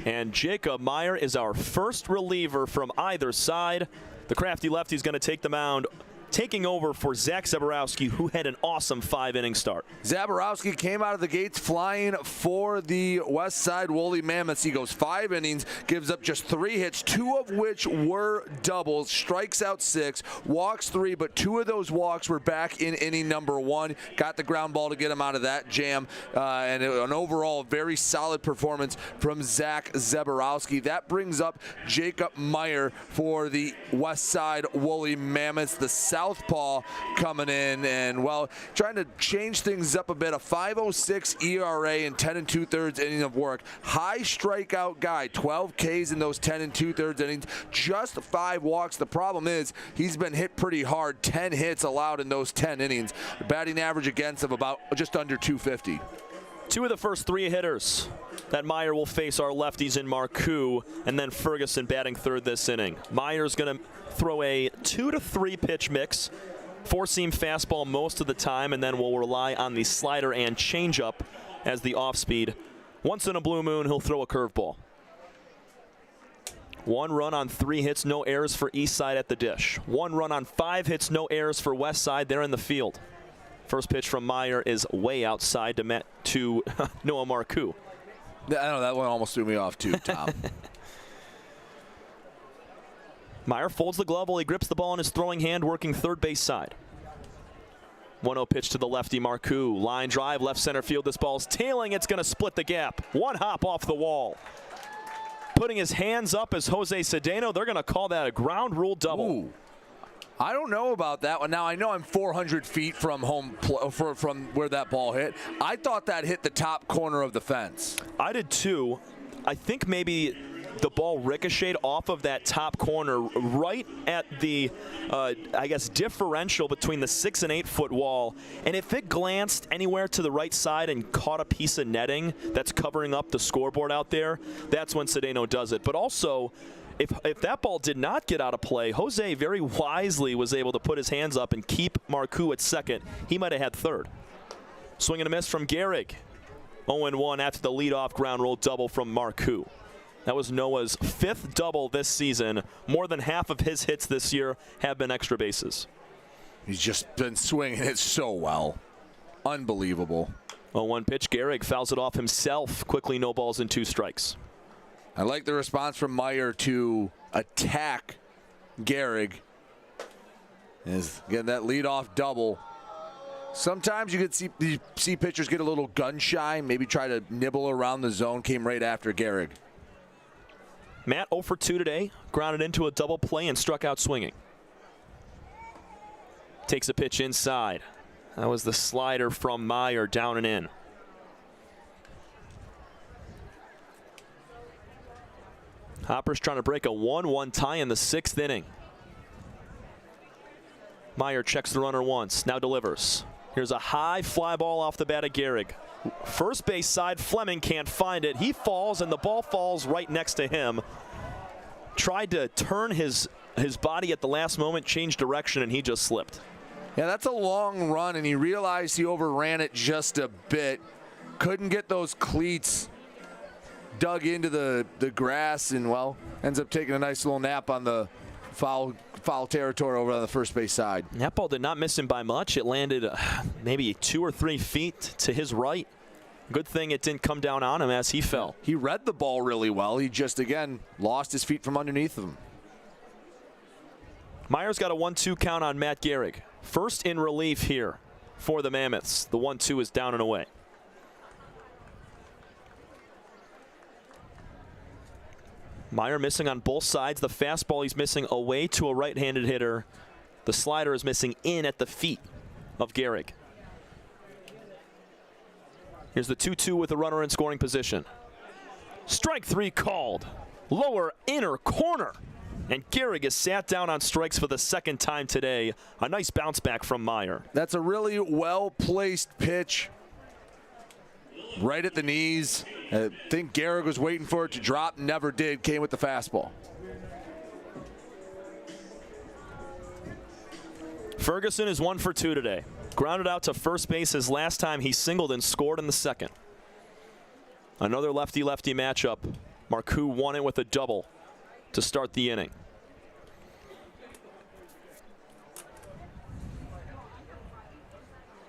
and Jacob Meyer is our first reliever from either side. The crafty lefty's going to take the mound, taking over for Zach Zaborowski, who had an awesome 5-inning start. Zaborowski came out of the gates flying for the Westside Woolly Mammoths. He goes 5 innings, gives up just 3 hits, 2 of which were doubles, strikes out 6, walks 3, but 2 of those walks were back in inning number 1. Got the ground ball to get him out of that jam, and an overall very solid performance from Zach Zaborowski. That brings up Jacob Meyer for the Westside Woolly Mammoths, the southpaw coming in, and well, trying to change things up a bit. A 5.06 ERA and 10 2/3 inning of work. High strikeout guy, 12 Ks in those 10 2/3 innings, just 5 walks. The problem is he's been hit pretty hard. 10 hits allowed in those 10 innings. Batting average against of about just under 250. Two of the first three hitters that Meyer will face are lefties in Maru and then Ferguson batting third this inning. Meyer's going to throw a 2 to 3 pitch mix, four-seam fastball most of the time, and then will rely on the slider and changeup as the off-speed. Once in a blue moon, he'll throw a curveball. 1 run on 3 hits, no errors for Eastside at the dish. 1 run on 5 hits, no errors for Westside. They're in the field. First pitch from Meyer is way outside to Noah Maru. I know that one almost threw me off too, Tom. Meyer folds the glove while he grips the ball in his throwing hand, working third base side. 1-0 pitch to the lefty Maru. Line drive, left center field. This ball's tailing. It's going to split the gap. 1 hop off the wall. Putting his hands up is Jose Cedeno. They're going to call that a ground rule double. Ooh. I don't know about that one. Now, I know I'm 400 feet from from where that ball hit. I thought that hit the top corner of the fence. I did too. I think maybe the ball ricocheted off of that top corner right at the, I guess, differential between the 6 and 8 foot wall. And if it glanced anywhere to the right side and caught a piece of netting that's covering up the scoreboard out there, that's when Cedeno does it. But also, if that ball did not get out of play, Jose very wisely was able to put his hands up and keep Maru at second. He might have had third. Swing and a miss from Gehrig. 0-1 after the leadoff ground roll double from Maru. That was Noah's 5th double this season. More than half of his hits this year have been extra bases. He's just been swinging it so well. Unbelievable. 0-1 pitch. Gehrig fouls it off himself. Quickly, no balls and 2 strikes. I like the response from Meyer to attack Gehrig. Is getting that leadoff double. Sometimes you could see pitchers get a little gun shy, maybe try to nibble around the zone. Came right after Gehrig. Matt 0 for 2 today. Grounded into a double play and struck out swinging. Takes a pitch inside. That was the slider from Meyer, down and in. Hoppers trying to break a 1-1 tie in the 6th inning. Meyer checks the runner once, now delivers. Here's a high fly ball off the bat of Gehrig. First base side, Fleming can't find it. He falls, and the ball falls right next to him. Tried to turn his body at the last moment, change direction, and he just slipped. Yeah, that's a long run, and he realized he overran it just a bit. Couldn't get those cleats dug into the grass, and, well, ends up taking a nice little nap on the foul territory over on the first base side. That ball did not miss him by much. It landed maybe 2 or 3 feet to his right. Good thing it didn't come down on him as he fell. He read the ball really well. He just, again, lost his feet from underneath him. Meyer's got a 1-2 count on Matt Gehrig. First in relief here for the Mammoths. The 1-2 is down and away. Meyer missing on both sides. The fastball he's missing away to a right-handed hitter. The slider is missing in at the feet of Gehrig. Here's the 2-2 with a runner in scoring position. Strike 3 called. Lower inner corner. And Gehrig is sat down on strikes for the 2nd time today. A nice bounce back from Meyer. That's a really well-placed pitch. Right at the knees. I think Gehrig was waiting for it to drop, never did. Came with the fastball. Ferguson is 1 for 2 today. Grounded out to first base his last time he singled and scored in the 2nd. Another lefty-lefty matchup. Maru won it with a double to start the inning.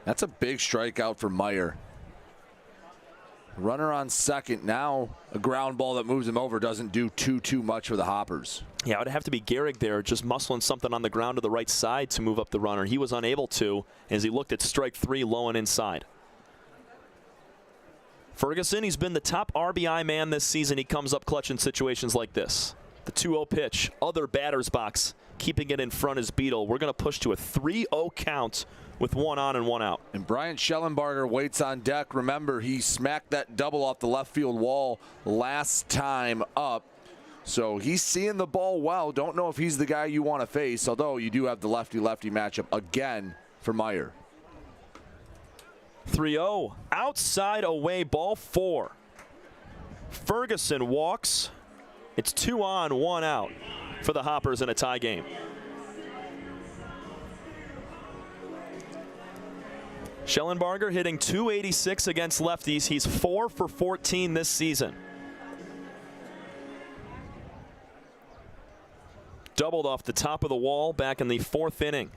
That's a big strikeout for Meyer. Runner on second. Now a ground ball that moves him over doesn't do too much for the Hoppers. Yeah, it would have to be Gehrig there, just muscling something on the ground to the right side to move up the runner. He was unable to as he looked at strike 3 low and inside. Ferguson, he's been the top RBI man this season. He comes up clutch in situations like this. The 2-0 pitch, other batter's box, keeping it in front is Beetle. We're going to push to a 3-0 count with 1 on and 1 out. And Brian Schellenbarger waits on deck. Remember, he smacked that double off the left field wall last time up. So he's seeing the ball well. Don't know if he's the guy you want to face, although you do have the lefty-lefty matchup again for Meyer. 3-0. Outside away, ball 4. Ferguson walks. It's 2 on, 1 out for the Hoppers in a tie game. Schellenbarger hitting .286 against lefties. He's 4 for 14 this season. Doubled off the top of the wall back in the 4th inning.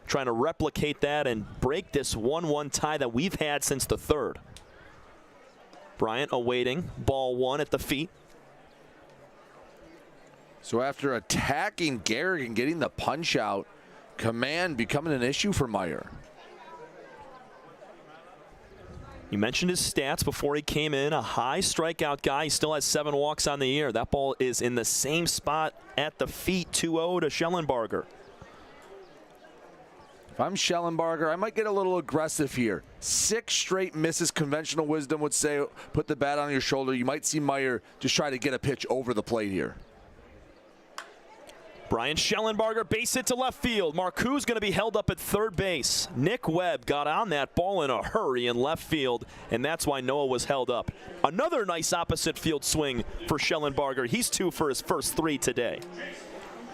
Trying to replicate that and break this 1-1 tie that we've had since the 3rd. Bryant awaiting ball 1 at the feet. So after attacking Garrick and getting the punch out, command becoming an issue for Meyer. You mentioned his stats before he came in. A high strikeout guy. He still has 7 walks on the year. That ball is in the same spot at the feet. 2-0 to Schellenbarger. If I'm Schellenbarger, I might get a little aggressive here. 6 straight misses. Conventional wisdom would say put the bat on your shoulder. You might see Meyer just try to get a pitch over the plate here. Brian Schellenbarger, base hit to left field. Marcou's going to be held up at third base. Nick Webb got on that ball in a hurry in left field, and that's why Noah was held up. Another nice opposite field swing for Schellenbarger. He's 2 for his first 3 today.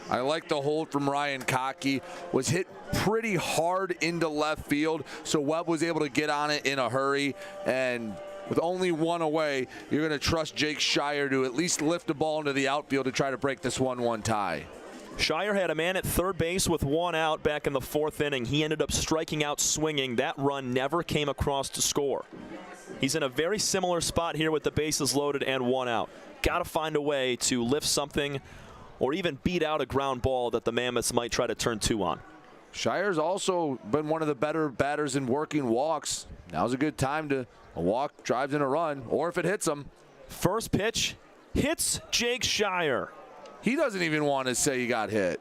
I like the hold from Ryan Cockey. Was hit pretty hard into left field, so Webb was able to get on it in a hurry. And with only 1 away, you're going to trust Jake Shire to at least lift the ball into the outfield to try to break this 1-1 tie. Shire had a man at third base with 1 out back in the 4th inning. He ended up striking out swinging. That run never came across to score. He's in a very similar spot here with the bases loaded and 1 out. Got to find a way to lift something or even beat out a ground ball that the Mammoths might try to turn 2 on. Shire's also been one of the better batters in working walks. Now's a good time to walk, drives in a run, or if it hits him. First pitch hits Jake Shire. He doesn't even want to say he got hit.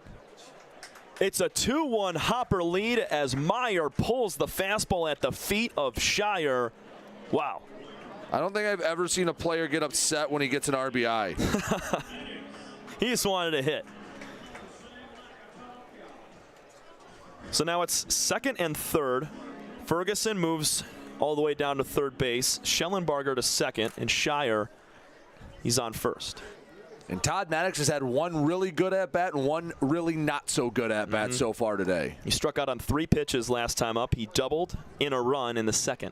It's a 2-1 Hopper lead as Meyer pulls the fastball at the feet of Shire. Wow. I don't think I've ever seen a player get upset when he gets an RBI. He just wanted to hit. So now it's 2nd and 3rd. Ferguson moves all the way down to third base. Schellenbarger to 2nd, and Shire, he's on 1st. And Todd Maddox has had 1 really good at-bat and 1 really not so good at-bat so far today. He struck out on 3 pitches last time up. He doubled in a run in the 2nd.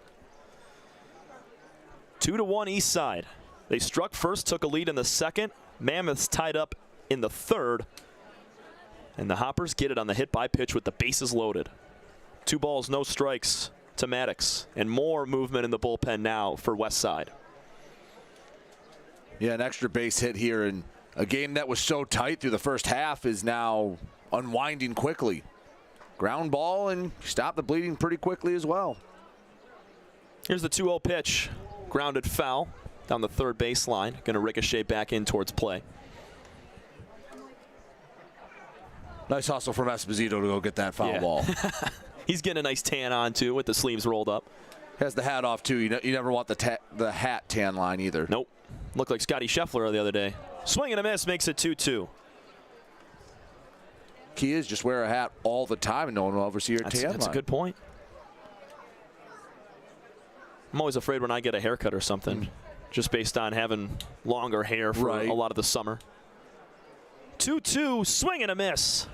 2-1 Eastside. They struck first, took a lead in the 2nd. Mammoths tied up in the 3rd. And the Hoppers get it on the hit by pitch with the bases loaded. 2 balls, no strikes to Maddox. And more movement in the bullpen now for Westside. Yeah, an extra base hit here, and a game that was so tight through the first half is now unwinding quickly. Ground ball, and stop the bleeding pretty quickly as well. Here's the 2-0 pitch. Grounded foul down the third baseline. Going to ricochet back in towards play. Nice hustle from Esposito to go get that foul ball. He's getting a nice tan on, too, with the sleeves rolled up. Has the hat off, too. You never want the hat tan line either. Nope. Looked like Scotty Scheffler the other day. Swing and a miss makes it 2-2. Key is just wear a hat all the time and no one will ever see your tan line. That's a good point. I'm always afraid when I get a haircut or something, just based on having longer hair for a lot of the summer. 2-2, swing and a miss.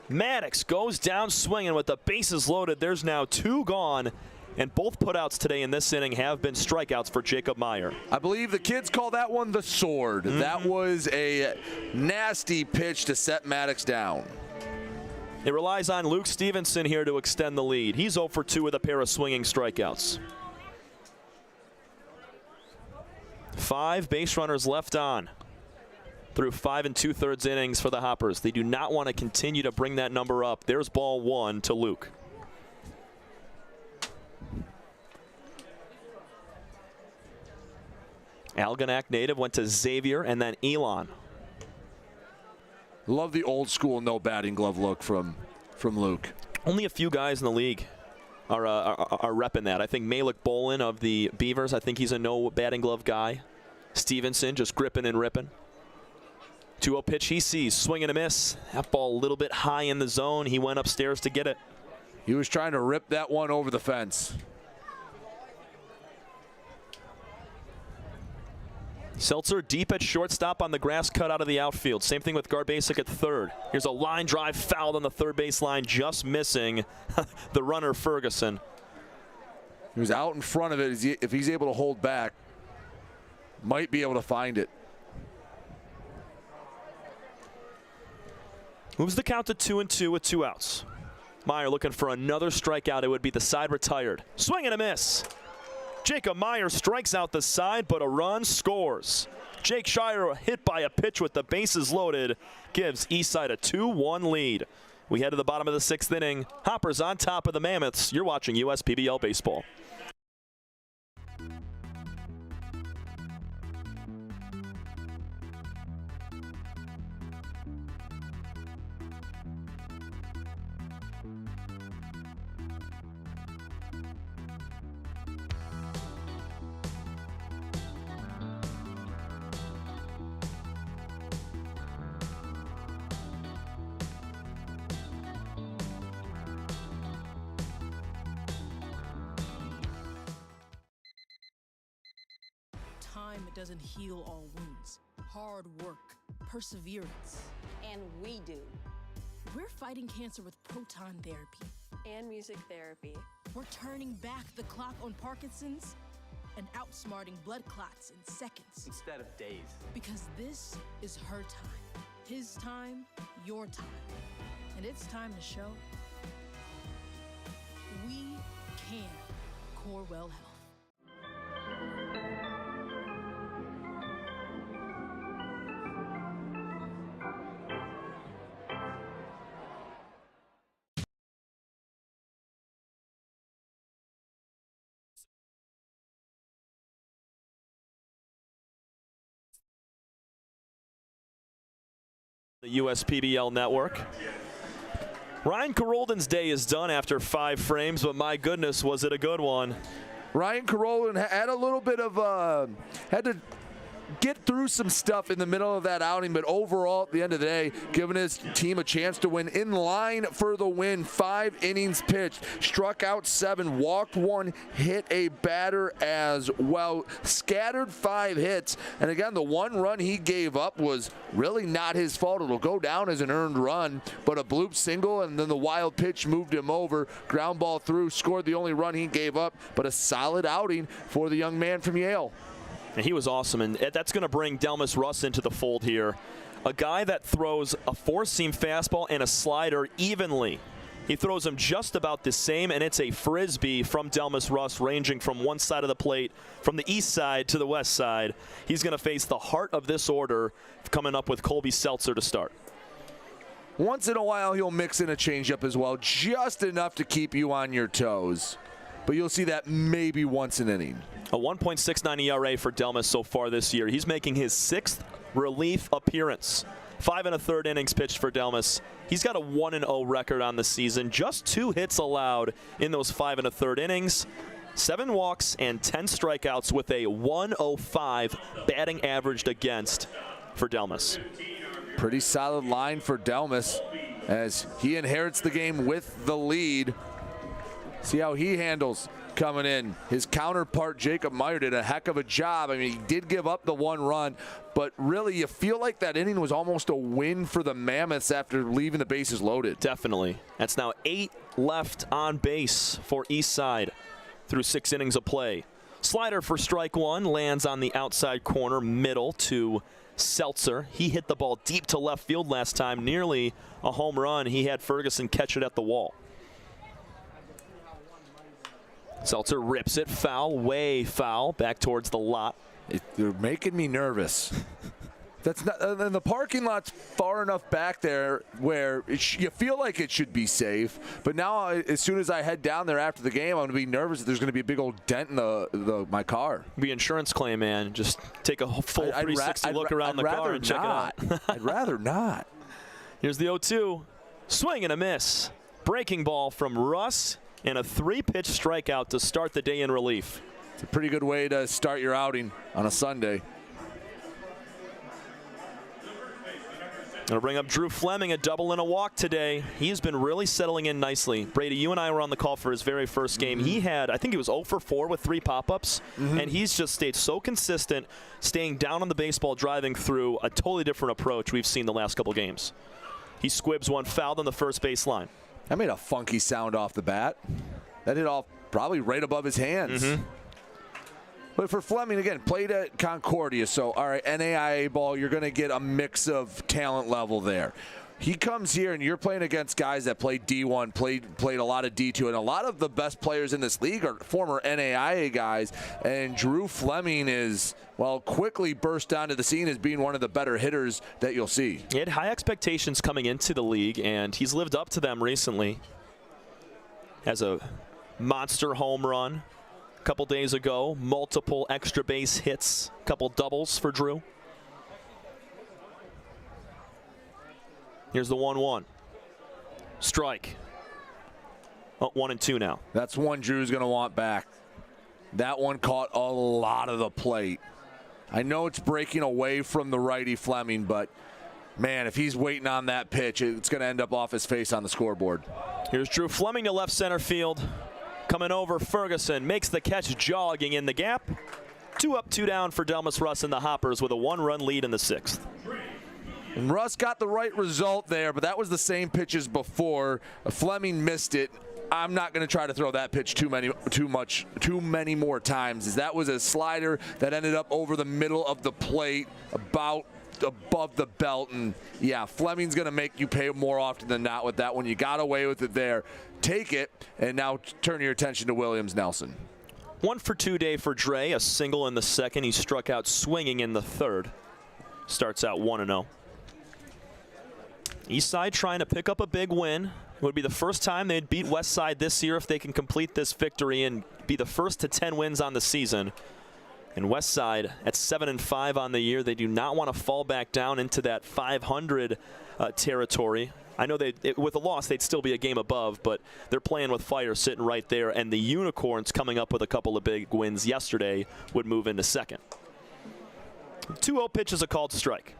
Maddox goes down swinging with the bases loaded. There's now 2 gone. And both putouts today in this inning have been strikeouts for Jacob Meyer. I believe the kids call that one the sword. That was a nasty pitch to set Maddox down. It relies on Luke Stevenson here to extend the lead. He's 0 for 2 with a pair of swinging strikeouts. 5 base runners left on through 5 2/3 innings for the Hoppers. They do not want to continue to bring that number up. There's ball 1 to Luke. Algonac native went to Xavier and then Elon. Love the old school no batting glove look from Luke. Only a few guys in the league are repping that. I think Malik Bolin of the Beavers, I think he's a no batting glove guy. Stevenson just gripping and ripping. 2-0 pitch he sees, swing and a miss. That ball a little bit high in the zone. He went upstairs to get it. He was trying to rip that one over the fence. Seltzer deep at shortstop on the grass cut out of the outfield. Same thing with Garbasic at third. Here's a line drive fouled on the third base line, just missing the runner Ferguson. He was out in front of it. If he's able to hold back, might be able to find it. Moves the count to 2-2 with 2 outs. Meyer looking for another strikeout. It would be the side retired. Swing and a miss. Jacob Meyer strikes out the side, but a run scores. Jake Shire hit by a pitch with the bases loaded gives Eastside a 2-1 lead. We head to the bottom of the 6th inning. Hoppers on top of the Mammoths. You're watching USPBL Baseball. Time doesn't heal all wounds. Hard work, perseverance. And we do. We're fighting cancer with proton therapy. And music therapy. We're turning back the clock on Parkinson's and outsmarting blood clots in seconds. Instead of days. Because this is her time. His time, your time. And it's time to show we can. Corewell Health. The USPBL network. Ryan Carolden's day is done after 5 frames, but my goodness, was it a good one. Ryan Carolden had a little bit of, had to get through some stuff in the middle of that outing, but overall, at the end of the day, giving his team a chance to win. In line for the win, 5 innings pitched, struck out 7, walked 1, hit a batter as well, scattered 5 hits, and again, the 1 run he gave up was really not his fault. It'll go down as an earned run, but a bloop single, and then the wild pitch moved him over, ground ball through, scored the only run he gave up, but a solid outing for the young man from Yale. And he was awesome, and that's going to bring Delmas Russ into the fold here. A guy that throws a 4-seam fastball and a slider evenly. He throws them just about the same, and it's a frisbee from Delmas Russ ranging from one side of the plate, from the east side to the west side. He's going to face the heart of this order coming up with Colby Seltzer to start. Once in a while, he'll mix in a changeup as well, just enough to keep you on your toes. But you'll see that maybe once an inning. A 1.69 ERA for Delmas so far this year. He's making his 6th relief appearance. 5 1/3 innings pitched for Delmas. He's got a 1-0 record on the season. Just 2 hits allowed in those 5 1/3 innings. 7 walks and 10 strikeouts with a 105 batting averaged against for Delmas. Pretty solid line for Delmas as he inherits the game with the lead. See how he handles coming in. His counterpart, Jacob Meyer, did a heck of a job. I mean, he did give up the 1 run, but really you feel like that inning was almost a win for the Mammoths after leaving the bases loaded. Definitely. That's now 8 left on base for Eastside through 6 innings of play. Slider for strike 1 lands on the outside corner, middle to Seltzer. He hit the ball deep to left field last time, nearly a home run. He had Ferguson catch it at the wall. Seltzer rips it foul, way foul, back towards the lot. You're making me nervous. That's not, and the parking lot's far enough back there where you feel like it should be safe. But now, as soon as I head down there after the game, I'm going to be nervous that there's going to be a big old dent in my car. Be insurance claim, man. Just take a full 360 look around the car and check it out. I'd rather not. Here's the 0-2. Swing and a miss. Breaking ball from Russ. And a 3-pitch strikeout to start the day in relief. It's a pretty good way to start your outing on a Sunday. Gonna bring up Drew Fleming, a double and a walk today. He's been really settling in nicely. Brady, you and I were on the call for his very first game. He had, I think he was 0 for 4 with 3 pop-ups, and he's just stayed so consistent, staying down on the baseball, driving through a totally different approach we've seen the last couple games. He squibs one, fouled on the first base line. That made a funky sound off the bat. That hit off probably right above his hands. But for Fleming, again, played at Concordia, so all right, NAIA ball, you're going to get a mix of talent level there. He comes here, and you're playing against guys that played D1, played a lot of D2, and a lot of the best players in this league are former NAIA guys, and Drew Fleming is, well, quickly burst onto the scene as being one of the better hitters that you'll see. He had high expectations coming into the league, and he's lived up to them recently. Has a monster home run a couple days ago, multiple extra base hits, a couple doubles for Drew. Here's the 1-1. Strike. Oh, 1-2 now. That's one Drew's going to want back. That one caught a lot of the plate. I know it's breaking away from the righty Fleming, but man, if he's waiting on that pitch, it's going to end up off his face on the scoreboard. Here's Drew Fleming to left center field. Coming over, Ferguson makes the catch, jogging in the gap. 2 up, 2 down for Delmas Russ and the Hoppers with a 1-run lead in the 6th. And Russ got the right result there, but that was the same pitch as before. Fleming missed it. I'm not going to try to throw that pitch too many more times, as that was a slider that ended up over the middle of the plate, about above the belt. And yeah, Fleming's going to make you pay more often than not with that one. You got away with it there. Take it, and now turn your attention to Williams Nelson. 1 for 2 day for Dre, a single in the 2nd. He struck out swinging in the 3rd. Starts out 1-0. Eastside trying to pick up a big win. It would be the first time they'd beat Westside this year if they can complete this victory and be the first to 10 wins on the season. And Westside at 7-5 on the year. They do not want to fall back down into that 500 territory. I know with a loss they'd still be a game above, but they're playing with fire sitting right there. And the Unicorns, coming up with a couple of big wins yesterday, would move into 2nd. 2-0 pitch is a called strike.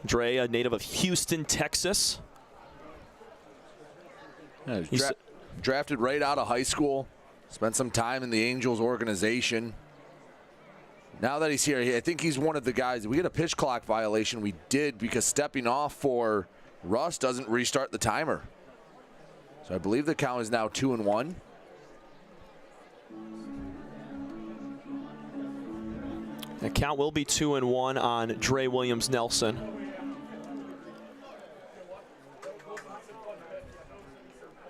Dre, a native of Houston, Texas. Yeah, drafted right out of high school. Spent some time in the Angels organization. Now that he's here, I think he's one of the guys. We get a pitch clock violation. We did, because stepping off for Russ doesn't restart the timer. So I believe the count is now 2-1. The count will be 2-1 on Dre Williams Nelson.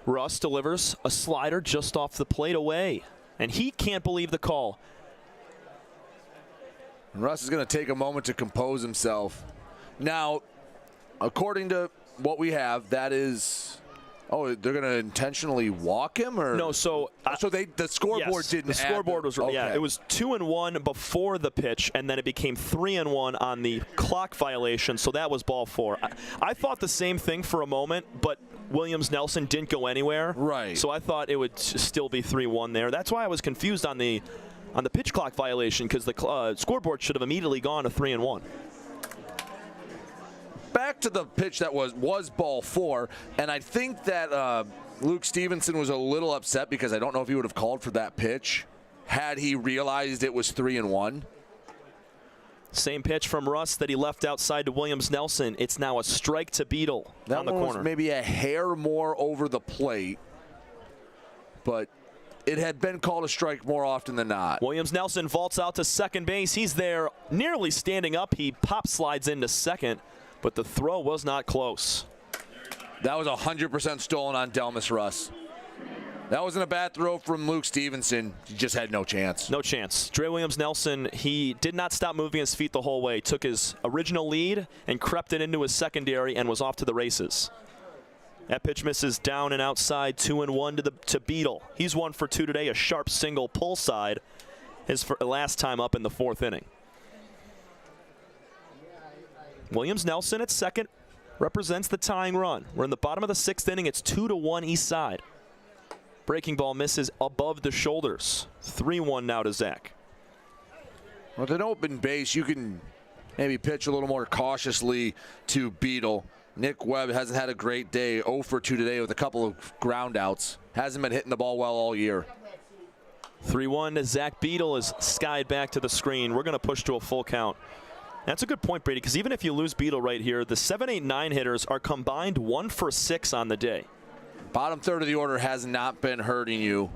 Russ delivers a slider just off the plate away, and he can't believe the call. And Russ is going to take a moment to compose himself. Now, according to what we have, that is, oh, they're going to intentionally walk him, or no? So the scoreboard yes, didn't. The scoreboard was okay. Yeah, it was 2-1 before the pitch, and then it became 3-1 on the clock violation. So that was ball 4. I thought the same thing for a moment, but Williams Nelson didn't go anywhere. Right. So I thought it would still be 3-1 there. That's why I was confused on the pitch clock violation, because the scoreboard should have immediately gone to 3-1. Back to the pitch that was ball 4, and I think that Luke Stevenson was a little upset, because I don't know if he would have called for that pitch had he realized it was 3-1. Same pitch from Russ that he left outside to Williams Nelson. It's now a strike to Beetle on the corner. That was maybe a hair more over the plate, but it had been called a strike more often than not. Williams Nelson vaults out to second base. He's there nearly standing up. He pop slides into second, but the throw was not close. That was 100% stolen on Delmas Russ. That wasn't a bad throw from Luke Stevenson. He just had no chance. No chance. Dre Williams Nelson, he did not stop moving his feet the whole way. Took his original lead and crept it into his secondary and was off to the races. That pitch misses down and outside, 2-1 to Beetle. He's 1 for 2 today, a sharp single pull side. His last time up in the 4th inning. Williams Nelson at second represents the tying run. We're in the bottom of the 6th inning. It's 2-1 Eastside. Breaking ball misses above the shoulders. 3-1 now to Zach. With an open base, you can maybe pitch a little more cautiously to Beetle. Nick Webb hasn't had a great day. 0 for 2 today with a couple of ground outs. Hasn't been hitting the ball well all year. 3-1 to Zach. Beetle is skied back to the screen. We're going to push to a full count. That's a good point, Brady, because even if you lose Beetle right here, the 7, 8, 9 hitters are combined 1 for 6 on the day. Bottom third of the order has not been hurting you.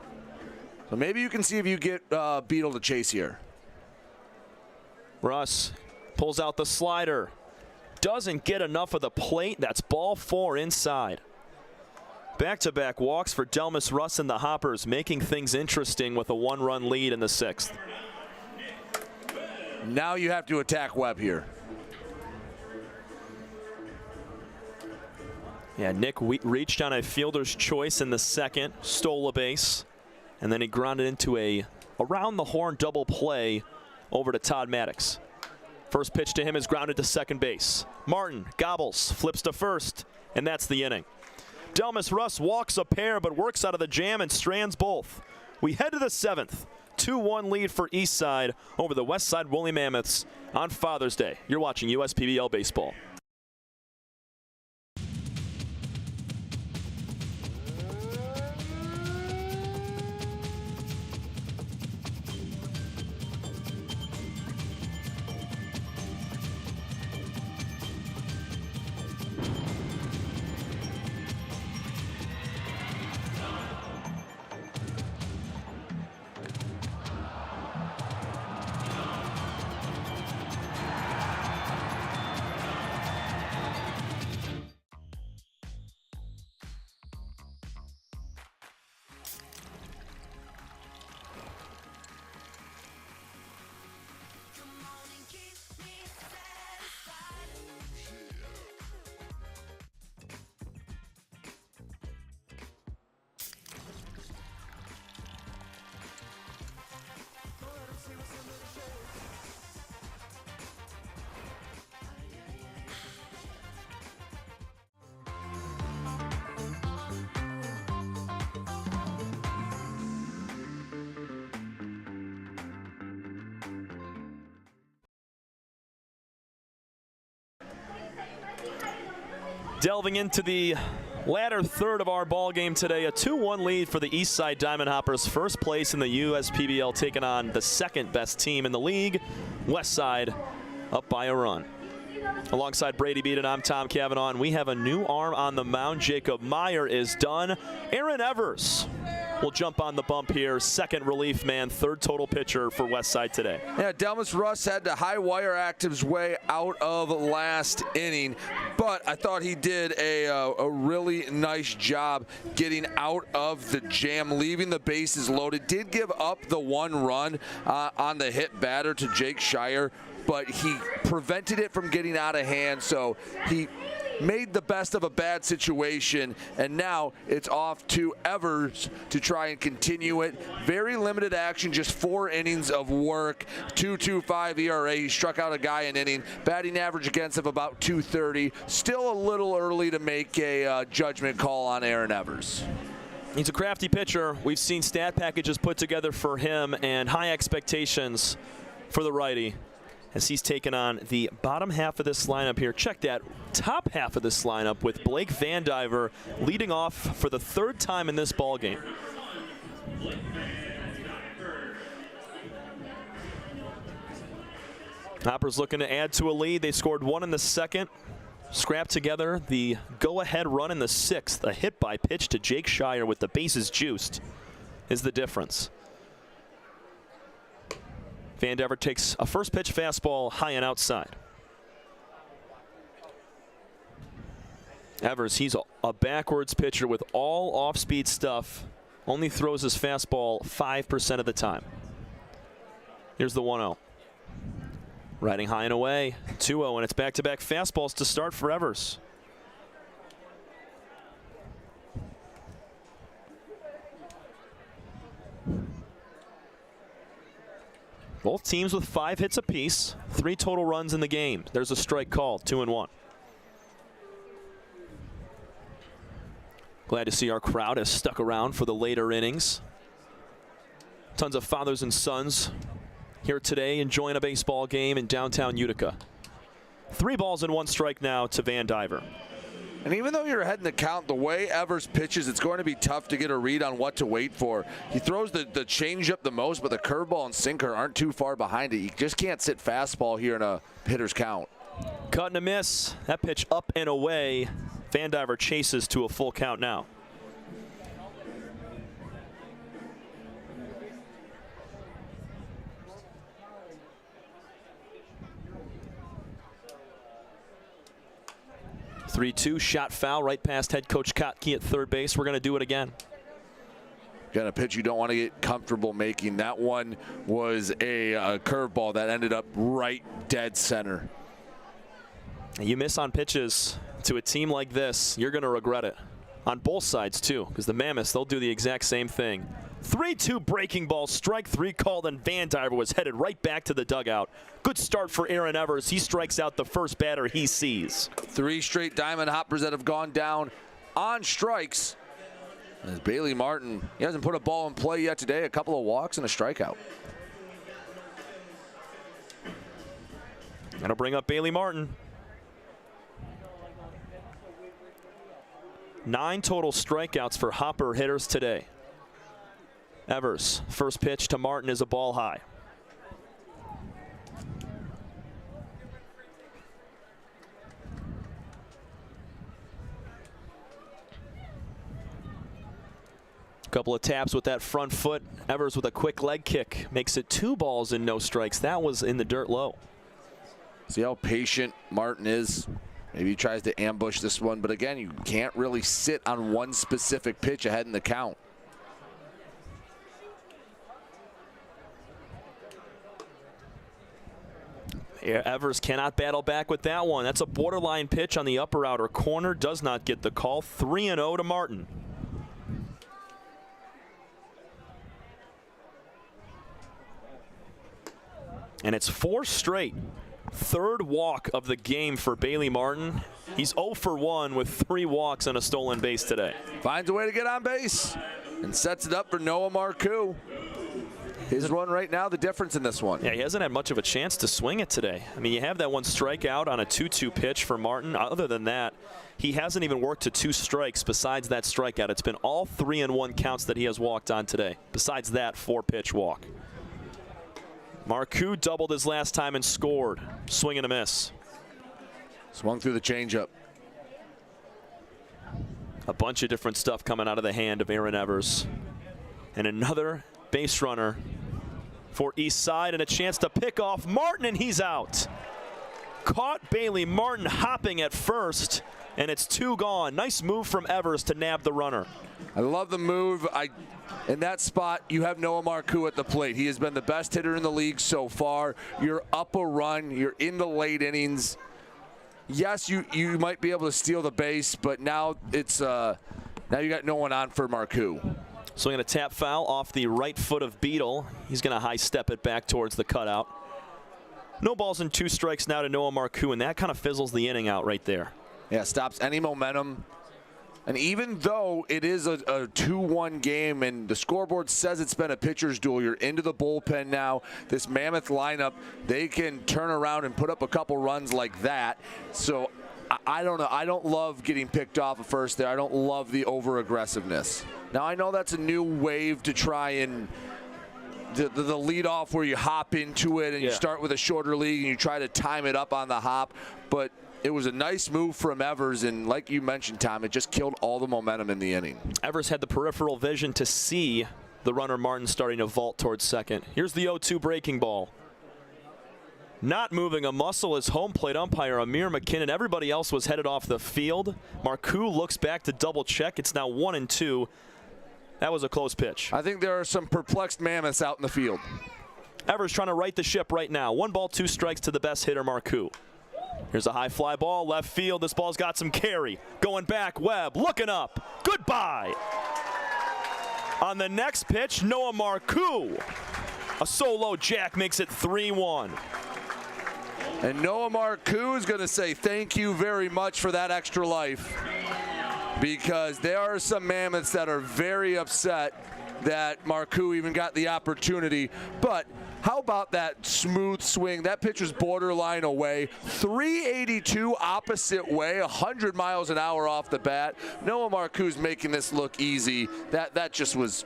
So maybe you can see if you get Beetle to chase here. Russ pulls out the slider. Doesn't get enough of the plate. That's ball 4 inside. Back-to-back walks for Delmas Russ and the Hoppers, making things interesting with a 1-run lead in the 6th. Now you have to attack Webb here. Yeah, Nick reached on a fielder's choice in the 2nd, stole a base, and then he grounded into a around-the-horn double play over to Todd Maddox. First pitch to him is grounded to second base. Martin gobbles, flips to first, and that's the inning. Delmas Russ walks a pair but works out of the jam and strands both. We head to the 7th. 2-1 lead for Eastside over the Westside Woolly Mammoths on Father's Day. You're watching USPBL Baseball. Delving into the latter third of our ball game today, a 2-1 lead for the Eastside Diamond Hoppers. First place in the USPBL, taking on the second best team in the league, Westside, up by a run. Alongside Brady Beaton, I'm Tom Cavanaugh, and we have a new arm on the mound. Jacob Meyer is done. Aaron Evers will jump on the bump here. Second relief man, third total pitcher for Westside today. Yeah, Delmas Russ had to high wire act his way out of last inning, but I thought he did a really nice job getting out of the jam, leaving the bases loaded. Did give up the 1 run on the hit batter to Jake Shire, but he prevented it from getting out of hand, so he made the best of a bad situation, and now it's off to Evers to try and continue it. Very limited action, just 4 innings of work, 2.25 ERA. He struck out a guy an inning, batting average against him about 230. Still a little early to make a judgment call on Aaron Evers. He's a crafty pitcher. We've seen stat packages put together for him and high expectations for the righty as he's taken on the bottom half of this lineup here. Check that top half of this lineup with Blake Vandiver leading off for the 3rd time in this ball game. Hoppers looking to add to a lead. They scored 1 in the 2nd. Scrapped together the go-ahead run in the 6th. A hit by pitch to Jake Shire with the bases juiced is the difference. Vandiver takes a first pitch fastball high and outside. Evers, he's a backwards pitcher with all off-speed stuff. Only throws his fastball 5% of the time. Here's the 1-0. Riding high and away, 2-0, and it's back-to-back fastballs to start for Evers. Both teams with 5 hits apiece, 3 total runs in the game. There's a strike called, 2-1. Glad to see our crowd has stuck around for the later innings. Tons of fathers and sons here today enjoying a baseball game in downtown Utica. 3 balls and 1 strike now to Van Diver. And even though you're ahead in the count, the way Evers pitches, it's going to be tough to get a read on what to wait for. He throws the changeup the most, but the curveball and sinker aren't too far behind it. You just can't sit fastball here in a hitter's count. Cut and a miss. That pitch up and away. Van Diver chases to a full count now. (3-2) shot foul right past head coach Kotke at third base. We're going to do it again. Got a pitch you don't want to get comfortable making. That one was a curveball that ended up right dead center. You miss on pitches to a team like this, you're going to regret it. On both sides, too, because the Mammoths, they'll do the exact same thing. 3-2 breaking ball, strike 3 called, and Van Diver was headed right back to the dugout. Good start for Aaron Evers. He strikes out the first batter he sees. 3 straight Diamond Hoppers that have gone down on strikes. As Bailey Martin, he hasn't put a ball in play yet today. A couple of walks and a strikeout. That'll bring up Bailey Martin. 9 total strikeouts for Hopper hitters today. Evers, first pitch to Martin is a ball high. Couple of taps with that front foot. Evers with a quick leg kick makes it 2 balls and no strikes. That was in the dirt low. See how patient Martin is. Maybe he tries to ambush this one, but again, you can't really sit on one specific pitch ahead in the count. Yeah, Evers cannot battle back with that one. That's a borderline pitch on the upper outer corner. Does not get the call. 3-0 to Martin. And it's 4 straight. 3rd walk of the game for Bailey Martin. He's 0 for 1 with 3 walks and a stolen base today. Finds a way to get on base and sets it up for Noah Maru. His run right now, the difference in this one. Yeah, he hasn't had much of a chance to swing it today. I mean, you have that one strikeout on a 2-2 pitch for Martin. Other than that, he hasn't even worked to 2 strikes besides that strikeout. It's been all 3-1 counts that he has walked on today. Besides that 4-pitch walk. Maru doubled his last time and scored. Swing and a miss. Swung through the changeup. A bunch of different stuff coming out of the hand of Aaron Evers. And another base runner for Eastside and a chance to pick off Martin, and he's out. Caught Bailey Martin hopping at first, and it's 2 gone. Nice move from Evers to nab the runner. I love the move. In that spot, you have Noah Maru at the plate. He has been the best hitter in the league so far. You're up a run. You're in the late innings. Yes, you might be able to steal the base, but now it's now you got no one on for Maru. Swinging a tap foul off the right foot of Beetle. He's going to high step it back towards the cutout. No balls and 2 strikes now to Noah Maru, and that kind of fizzles the inning out right there. Yeah, stops any momentum. And even though it is a 2-1 game and the scoreboard says it's been a pitcher's duel, you're into the bullpen now. This Mammoth lineup, they can turn around and put up a couple runs like that. So I don't know. I don't love getting picked off at first there. I don't love the over-aggressiveness. Now, I know that's a new wave to try and the lead off where you hop into it and you start with a shorter lead and you try to time it up on the hop. But it was a nice move from Evers, and like you mentioned, Tom, it just killed all the momentum in the inning. Evers had the peripheral vision to see the runner Martin starting to vault towards second. Here's the 0-2 breaking ball. Not moving a muscle is home plate umpire Amir McKinnon. Everybody else was headed off the field. Maru looks back to double check. It's now 1-2. That was a close pitch. I think there are some perplexed Mammoths out in the field. Evers trying to right the ship right now. 1 ball, 2 strikes to the best hitter, Maru. Here's a high fly ball, left field. This ball's got some carry. Going back, Webb looking up. Goodbye. On the next pitch, Noah Maru. A solo jack makes it 3-1. And Noah Maru is going to say thank you very much for that extra life. because there are some Mammoths that are very upset that Maru even got the opportunity. But how about that smooth swing? That pitch was borderline away. 382 opposite way, 100 miles an hour off the bat. Noah Maru's making this look easy. That just was,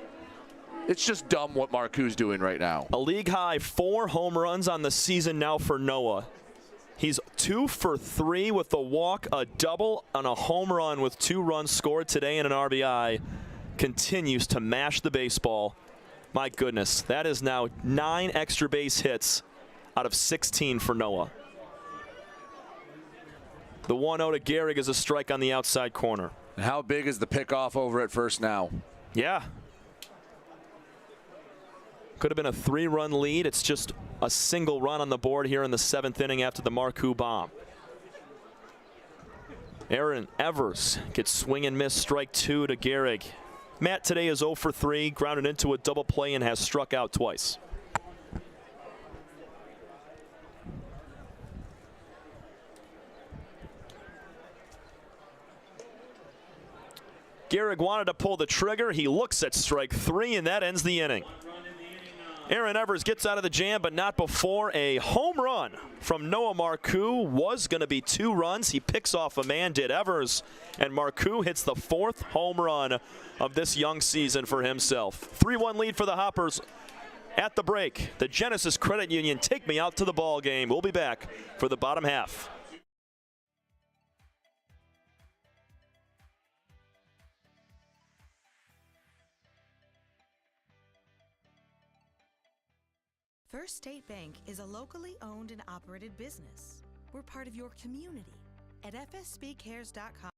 it's just dumb what Maru's doing right now. A league high 4 home runs on the season now for Noah. He's 2 for 3 with a walk, a double, and a home run with 2 runs scored today and an RBI. Continues to mash the baseball. My goodness, that is now 9 extra base hits out of 16 for Noah. The 1-0 to Gehrig is a strike on the outside corner. How big is the pickoff over at first now? Yeah. Could have been a 3-run lead. It's just a single run on the board here in the 7th inning after the Maru bomb. Aaron Evers gets swing and miss, strike 2 to Gehrig. Matt today is 0 for 3, grounded into a double play and has struck out twice. Gehrig wanted to pull the trigger. He looks at strike 3, and that ends the inning. Aaron Evers gets out of the jam, but not before a home run from Noah Maru. Was going to be 2 runs. He picks off a man, did Evers, and Maru hits the 4th home run of this young season for himself. 3-1 lead for the Hoppers at the break. The Genesis Credit Union take me out to the ball game. We'll be back for the bottom half. First State Bank is a locally owned and operated business. We're part of your community at fsbcares.com.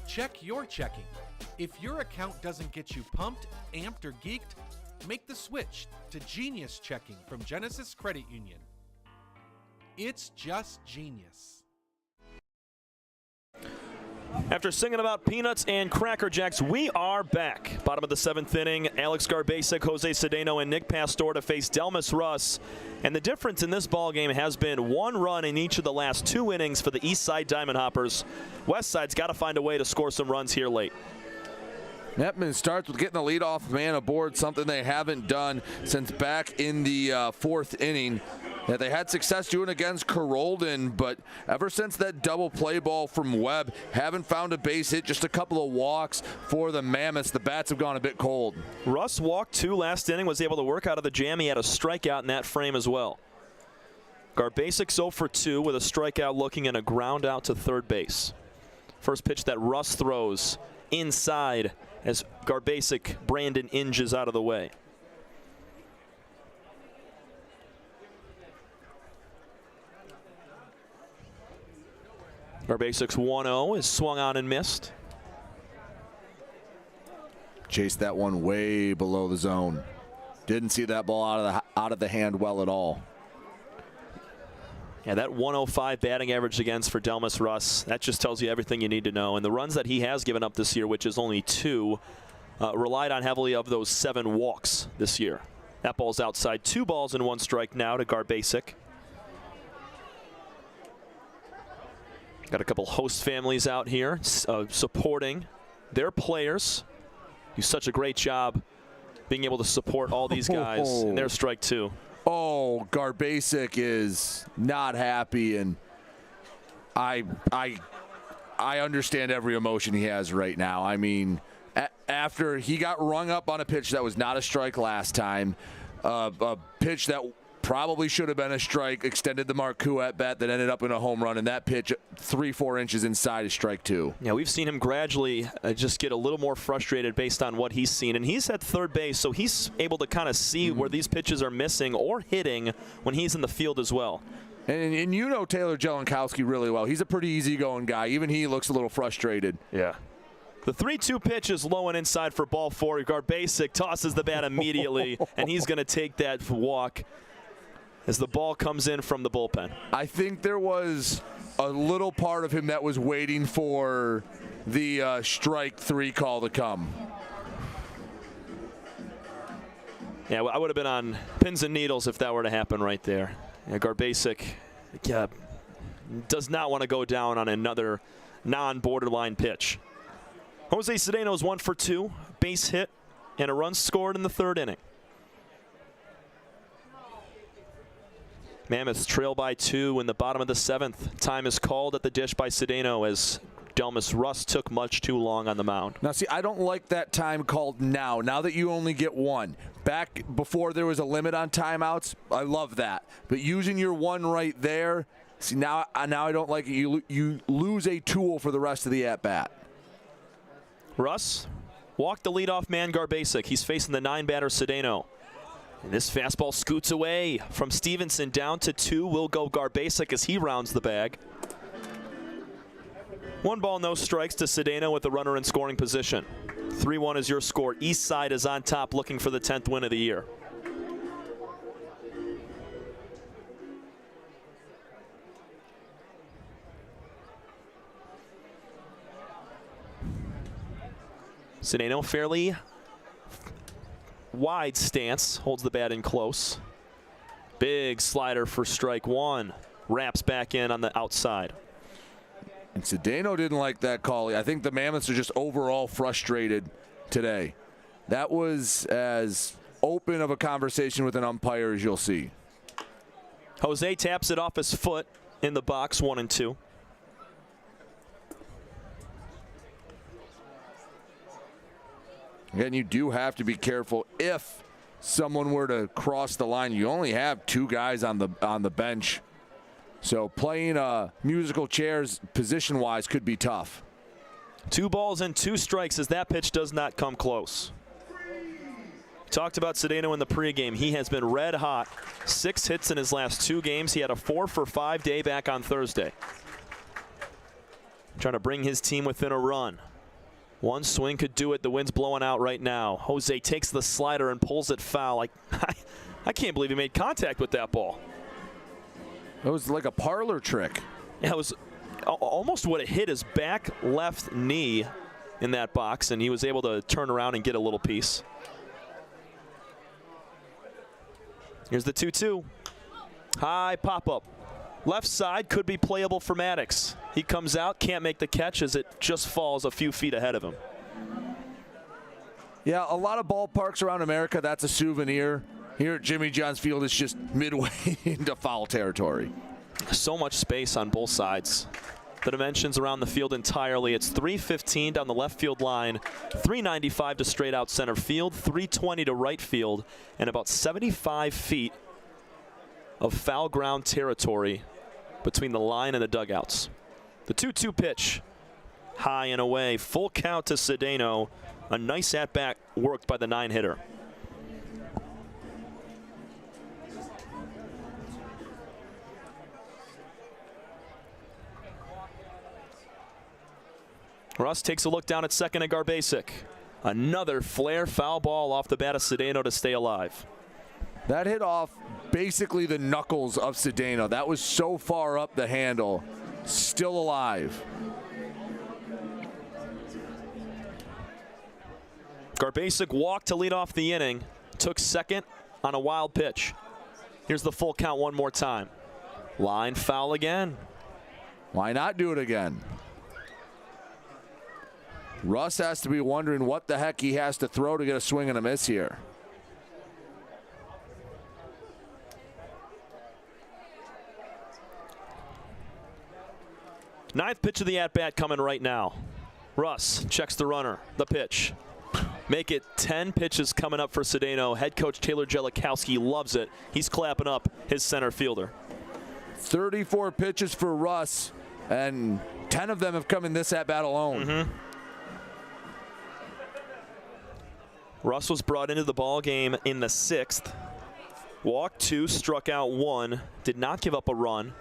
Check your checking. If your account doesn't get you pumped, amped, or geeked, make the switch to Genius Checking from Genesis Credit Union. It's just genius. After singing about peanuts and Cracker Jacks, we are back. Bottom of the 7th inning, Alex Garbasic, Jose Cedeno, and Nick Pastor to face Delmas Russ. And the difference in this ballgame has been 1 run in each of the last 2 innings for the Eastside Diamond Hoppers. Westside's got to find a way to score some runs here late. Netman starts with getting the leadoff man aboard, something they haven't done since back in the 4th inning. That they had success doing against Carolden, but ever since that double play ball from Webb, haven't found a base hit, just a couple of walks for the Mammoths. The bats have gone a bit cold. Russ walked 2 last inning, was able to work out of the jam. He had a strikeout in that frame as well. Garbasic 0 for 2 with a strikeout looking and a ground out to third base. First pitch that Russ throws inside as Garbasic Brandon inches out of the way. Garbasic's 1-0 is swung on and missed. Chased that one way below the zone. Didn't see that ball out of the hand well at all. Yeah, that 105 batting average against for Delmas Russ, that just tells you everything you need to know. And the runs that he has given up this year, which is only 2, relied on heavily of those 7 walks this year. That ball's outside. 2 balls and 1 strike now to Garbasic. Got a couple host families out here supporting their players. Do such a great job being able to support all these guys in their strike 2. Oh, Garbasic is not happy, and I understand every emotion he has right now. I mean, after he got rung up on a pitch that was not a strike last time, a pitch that probably should have been a strike, extended the Maru at bat that ended up in a home run, and that pitch 3-4 inches inside is strike 2. Yeah, we've seen him gradually just get a little more frustrated based on what he's seen, and he's at third base, so he's able to kind of see where these pitches are missing or hitting when he's in the field as well. And you know Taylor Jelenkowski really well. He's a pretty easygoing guy. Even he looks a little frustrated. Yeah. The 3-2 pitch is low and inside for ball 4. Garbasic tosses the bat immediately, and he's going to take that walk as the ball comes in from the bullpen. I think there was a little part of him that was waiting for the strike 3 call to come. Yeah, I would have been on pins and needles if that were to happen right there. Yeah, Garbasic does not want to go down on another non-borderline pitch. Jose Cedeno's 1 for 2, base hit, and a run scored in the 3rd inning. Mammoths trail by 2 in the bottom of the 7th. Time is called at the dish by Cedeno as Delmas Russ took much too long on the mound. Now, see, I don't like that time called now that you only get 1. Back before there was a limit on timeouts, I love that. But using your 1 right there, see, now I don't like it. You lose a tool for the rest of the at-bat. Russ walked the leadoff man Garbasic. He's facing the 9-batter Cedeno. And this fastball scoots away from Stevenson down to 2. Will go Garbasic as he rounds the bag. 1 ball, no strikes to Cedeno with the runner in scoring position. 3-1 is your score. Eastside is on top looking for the 10th win of the year. Cedeno fairly wide stance, holds the bat in close. Big slider for strike 1. Wraps back in on the outside. And Cedeno didn't like that call. I think the Mammoths are just overall frustrated today. That was as open of a conversation with an umpire as you'll see. Jose taps it off his foot in the box, 1-2. Again, you do have to be careful if someone were to cross the line. You only have 2 guys on the bench. So playing musical chairs position-wise could be tough. 2 balls and 2 strikes as that pitch does not come close. Talked about Cedeno in the pregame. He has been red hot. 6 hits in his last 2 games. He had a 4-for-5 day back on Thursday. Trying to bring his team within a run. 1 swing could do it. The wind's blowing out right now. Jose takes the slider and pulls it foul. I can't believe he made contact with that ball. It was like a parlor trick. Yeah, it was almost would have hit his back left knee in that box, and he was able to turn around and get a little piece. Here's the 2-2. High pop-up. Left side could be playable for Maddox. He comes out, can't make the catch as it just falls a few feet ahead of him. Yeah, a lot of ballparks around America, that's a souvenir. Here at Jimmy John's Field, it's just midway into foul territory. So much space on both sides. The dimensions around the field entirely. It's 315 down the left field line, 395 to straight out center field, 320 to right field, and about 75 feet of foul ground territory between the line and the dugouts. The 2-2 pitch, high and away, full count to Cedeno. A nice at-bat worked by the 9-hitter. Russ takes a look down at second at Garbasic. Another flare foul ball off the bat of Cedeno to stay alive. That hit off basically the knuckles of Cedeno. That was so far up the handle. Still alive. Garbasic walked to lead off the inning. Took second on a wild pitch. Here's the full count one more time. Line foul again. Why not do it again? Russ has to be wondering what the heck he has to throw to get a swing and a miss here. Ninth pitch of the at-bat coming right now. Russ checks the runner. The pitch. Make it 10 pitches coming up for Cedeno. Head coach Taylor Jellikowski loves it. He's clapping up his center fielder. 34 pitches for Russ, and 10 of them have come in this at-bat alone. Russ was brought into the ball game in the 6th. Walked 2, struck out 1, did not give up a run.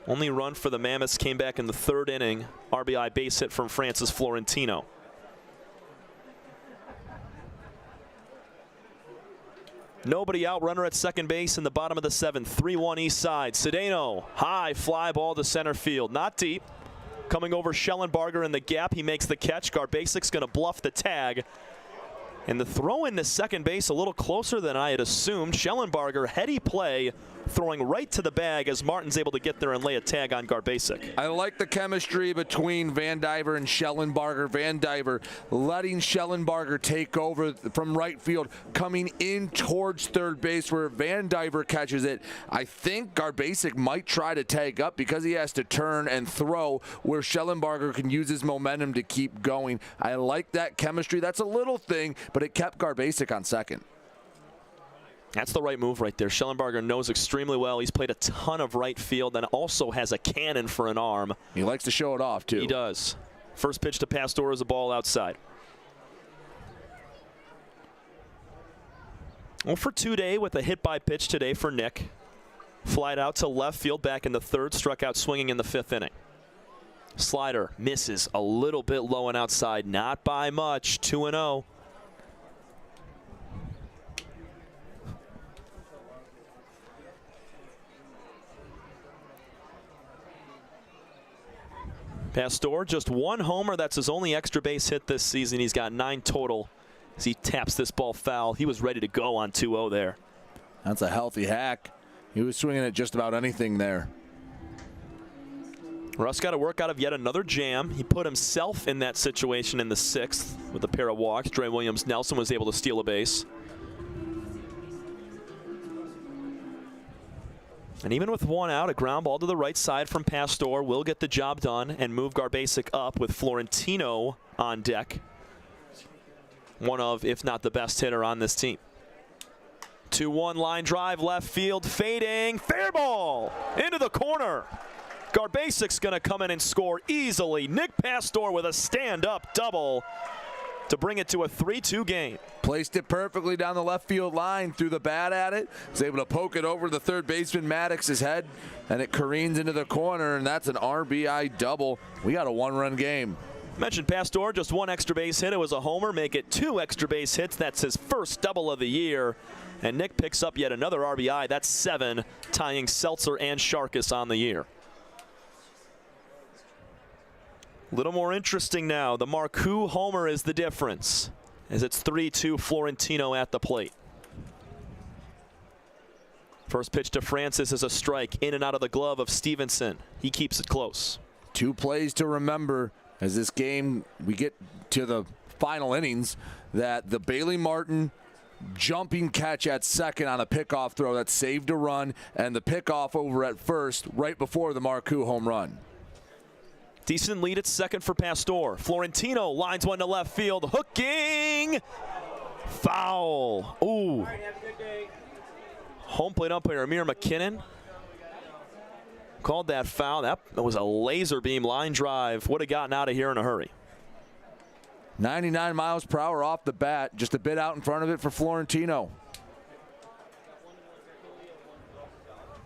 Only run for the Mammoths came back in the 3rd inning. RBI base hit from Francis Florentino. Nobody out, runner at second base in the bottom of the 7th. 3-1 Eastside. Cedeno, high fly ball to center field. Not deep. Coming over Schellenbarger in the gap. He makes the catch. Garbasic's going to bluff the tag. And the throw into second base a little closer than I had assumed. Schellenbarger, heady play, throwing right to the bag as Martin's able to get there and lay a tag on Garbasic. I like the chemistry between Van Diver and Schellenbarger. Van Diver letting Schellenbarger take over from right field, coming in towards third base where Van Diver catches it. I think Garbasic might try to tag up because he has to turn and throw, where Schellenbarger can use his momentum to keep going. I like that chemistry. That's a little thing, but it kept Garbasic on second. That's the right move right there. Schellenbarger knows extremely well. He's played a ton of right field and also has a cannon for an arm. He likes to show it off, too. He does. First pitch to Pastor is a ball outside. 0 for 2 day with a hit by pitch today for Nick. Flied out to left field back in the 3rd, struck out swinging in the 5th inning. Slider misses a little bit low and outside, not by much. 2-0. Pastor, just 1 homer. That's his only extra base hit this season. He's got 9 total as he taps this ball foul. He was ready to go on 2-0 there. That's a healthy hack. He was swinging at just about anything there. Russ got to work out of yet another jam. He put himself in that situation in the 6th with a pair of walks. Dre Williams-Nelson was able to steal a base. And even with 1 out, a ground ball to the right side from Pastor will get the job done and move Garbasic up with Florentino on deck. One of, if not the best hitter on this team. 2-1 line drive, left field, fading, fair ball into the corner. Garbasic's going to come in and score easily. Nick Pastor with a stand-up double to bring it to a 3-2 game. Placed it perfectly down the left field line, threw the bat at it, was able to poke it over the third baseman Maddox's head, and it careens into the corner, and that's an RBI double. We got a 1-run game. Mentioned Pastor, just 1 extra base hit. It was a homer, make it 2 extra base hits. That's his first double of the year. And Nick picks up yet another RBI. That's 7, tying Seltzer and Sharkus on the year. A little more interesting now. The Maru homer is the difference, as it's 3-2 Florentino at the plate. First pitch to Francis is a strike in and out of the glove of Stevenson. He keeps it close. 2 plays to remember as this game, we get to the final innings, that the Bailey Martin jumping catch at second on a pickoff throw that saved a run, and the pickoff over at first right before the Maru home run. Decent lead at second for Pastor. Florentino lines one to left field. Hooking. Foul. Ooh. Home plate umpire Amir McKinnon called that foul. That was a laser beam line drive. Would have gotten out of here in a hurry. 99 miles per hour off the bat. Just a bit out in front of it for Florentino.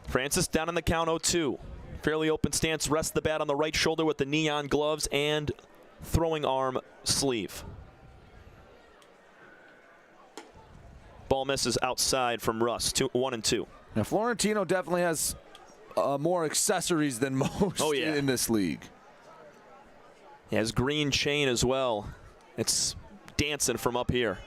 Francis down on the count 0-2. Fairly open stance, rests the bat on the right shoulder with the neon gloves and throwing arm sleeve. Ball misses outside from Russ, 1-2. Now Florentino definitely has more accessories than most in this league. He has green chain as well. It's dancing from up here.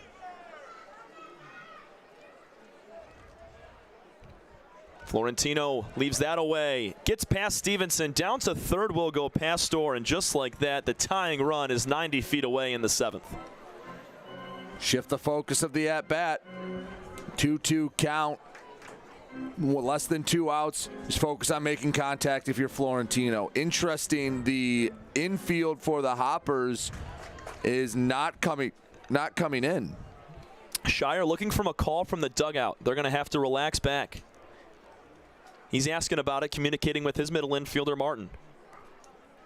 Florentino leaves that away, gets past Stevenson, down to third will go Pastor, and just like that, the tying run is 90 feet away in the 7th. Shift the focus of the at-bat. 2-2 count. Less than 2 outs. Just focus on making contact if you're Florentino. Interesting, the infield for the Hoppers is not coming not coming in. Shire looking from a call from the dugout. They're going to have to relax back. He's asking about it, communicating with his middle infielder, Martin.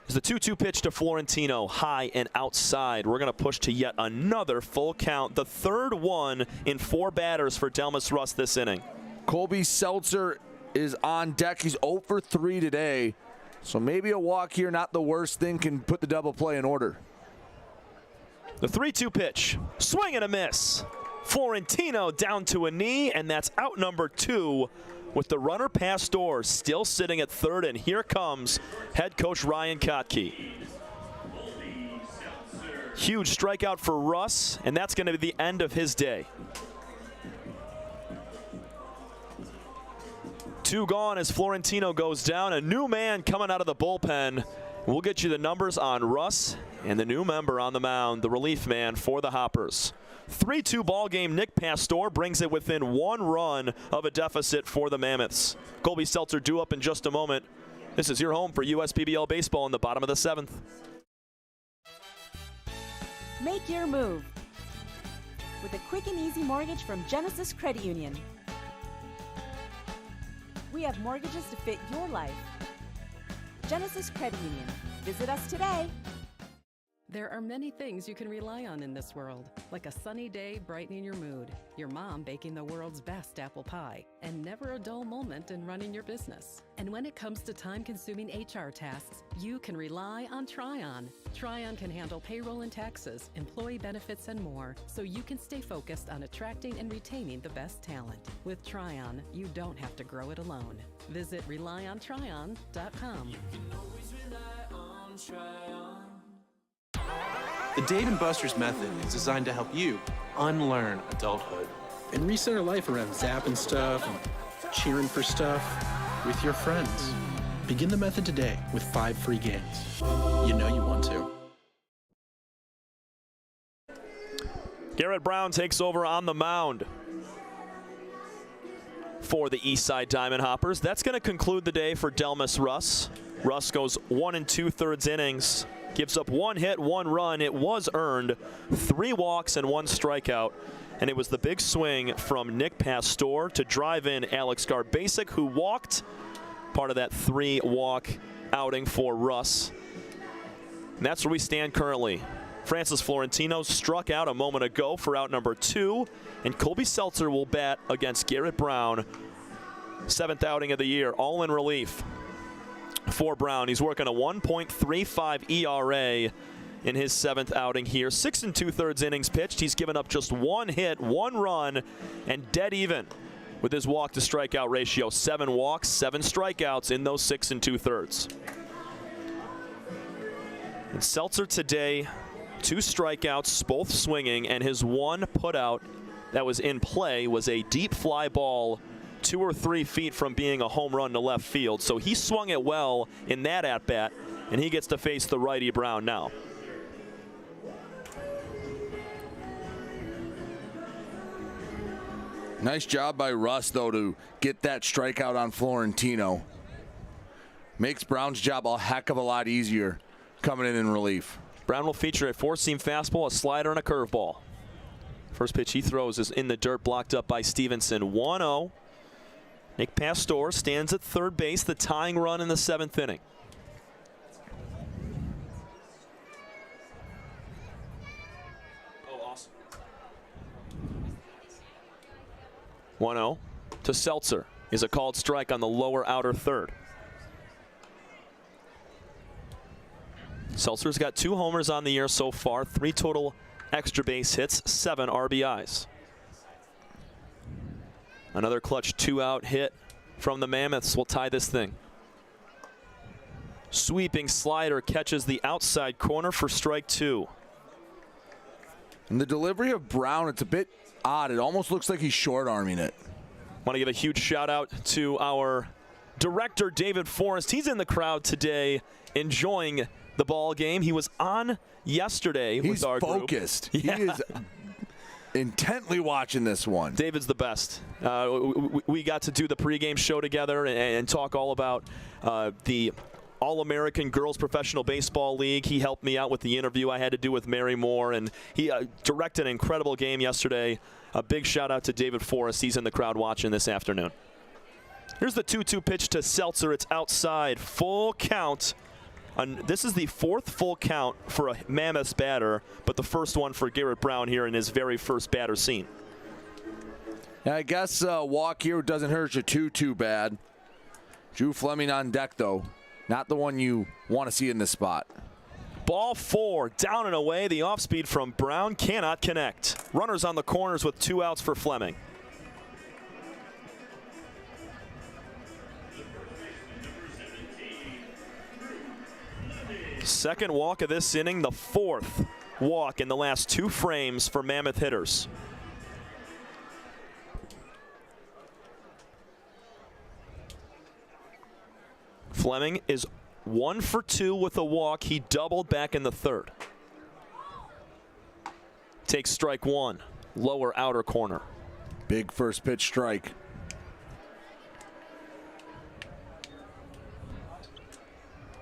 As the 2-2 pitch to Florentino, high and outside. We're going to push to yet another full count. The third one in 4 batters for Delmas Russ this inning. Colby Seltzer is on deck. He's 0 for 3 today. So maybe a walk here, not the worst thing, can put the double play in order. The 3-2 pitch, swing and a miss. Florentino down to a knee, and that's out number 2 with the runner Pastor still sitting at third, and here comes head coach Ryan Kotke. Huge strikeout for Russ, and that's going to be the end of his day. 2 gone as Florentino goes down. A new man coming out of the bullpen. We'll get you the numbers on Russ and the new member on the mound, the relief man for the Hoppers. 3-2 ball game. Nick Pastor brings it within 1 run of a deficit for the Mammoths. Colby Seltzer due up in just a moment. This is your home for USPBL baseball in the bottom of the 7th. Make your move with a quick and easy mortgage from Genesis Credit Union. We have mortgages to fit your life. Genesis Credit Union. Visit us today. There are many things you can rely on in this world, like a sunny day brightening your mood, your mom baking the world's best apple pie, and never a dull moment in running your business. And when it comes to time-consuming HR tasks, you can rely on Tryon. Tryon can handle payroll and taxes, employee benefits, and more, so you can stay focused on attracting and retaining the best talent. With Tryon, you don't have to grow it alone. Visit RelyOnTryon.com. The Dave & Buster's method is designed to help you unlearn adulthood and reset our life around zapping stuff and cheering for stuff with your friends. Begin the method today with 5 free games. You know you want to. Garrett Brown takes over on the mound for the Eastside Diamond Hoppers. That's going to conclude the day for Delmas Russ. Russ goes 1 2/3 innings. Gives up 1 hit, 1 run. It was earned, 3 walks and 1 strikeout. And it was the big swing from Nick Pastor to drive in Alex Garbasic, who walked, part of that 3-walk outing for Russ. And that's where we stand currently. Francis Florentino struck out a moment ago for out number 2. And Colby Seltzer will bat against Garrett Brown. 7th outing of the year, all in relief for Brown. He's working a 1.35 ERA in his 7th outing here. 6 2/3 innings pitched. He's given up just 1 hit, 1 run, and dead even with his walk to strikeout ratio. 7 walks, 7 strikeouts in those 6 2/3. And Seltzer today, 2 strikeouts, both swinging, and his 1 putout that was in play was a deep fly ball 2 or 3 feet from being a home run to left field. So he swung it well in that at-bat, and he gets to face the righty Brown now. Nice job by Russ, though, to get that strikeout on Florentino. Makes Brown's job a heck of a lot easier coming in relief. Brown will feature a 4-seam fastball, a slider, and a curveball. First pitch he throws is in the dirt, blocked up by Stevenson. 1-0. Nick Pastor stands at third base, the tying run in the 7th inning. Oh, awesome. 1-0 to Seltzer is a called strike on the lower outer third. Seltzer's got 2 homers on the year so far, 3 total extra base hits, 7 RBIs. Another clutch 2-out hit from the Mammoths will tie this thing. Sweeping slider catches the outside corner for strike 2. And the delivery of Brown, it's a bit odd. It almost looks like he's short-arming it. Want to give a huge shout-out to our director, David Forrest. He's in the crowd today enjoying the ball game. He was on yesterday with our group. He's focused. Yeah. He is intently watching this one. David's the best. We got to do the pregame show together and talk all about the All-American Girls Professional Baseball League. He helped me out with the interview I had to do with Mary Moore, and he directed an incredible game yesterday. A big shout-out to David Forrest. He's in the crowd watching this afternoon. Here's the 2-2 pitch to Seltzer. It's outside. Full count. This is the 4th full count for a Mammoths batter, but the first one for Garrett Brown here in his very first batter scene. Yeah, I guess walk here doesn't hurt you too bad. Drew Fleming on deck, though. Not the one you want to see in this spot. Ball 4, down and away. The off-speed from Brown cannot connect. Runners on the corners with 2 outs for Fleming. Second walk of this inning, the 4th walk in the last 2 frames for Mammoth hitters. Fleming is 1 for 2 with a walk. He doubled back in the 3rd. Takes strike 1, lower outer corner. Big first pitch strike.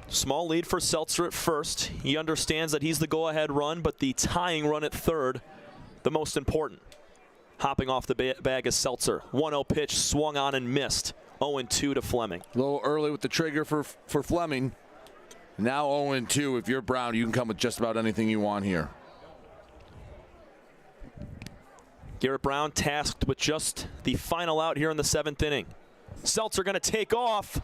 Small lead for Seltzer at first. He understands that he's the go-ahead run, but the tying run at 3rd, the most important. Hopping off the bag is Seltzer. 1-0 pitch, swung on and missed. 0-2 to Fleming. A little early with the trigger for Fleming. Now 0-2. If you're Brown, you can come with just about anything you want here. Garrett Brown tasked with just the final out here in the 7th inning. Seltzer going to take off.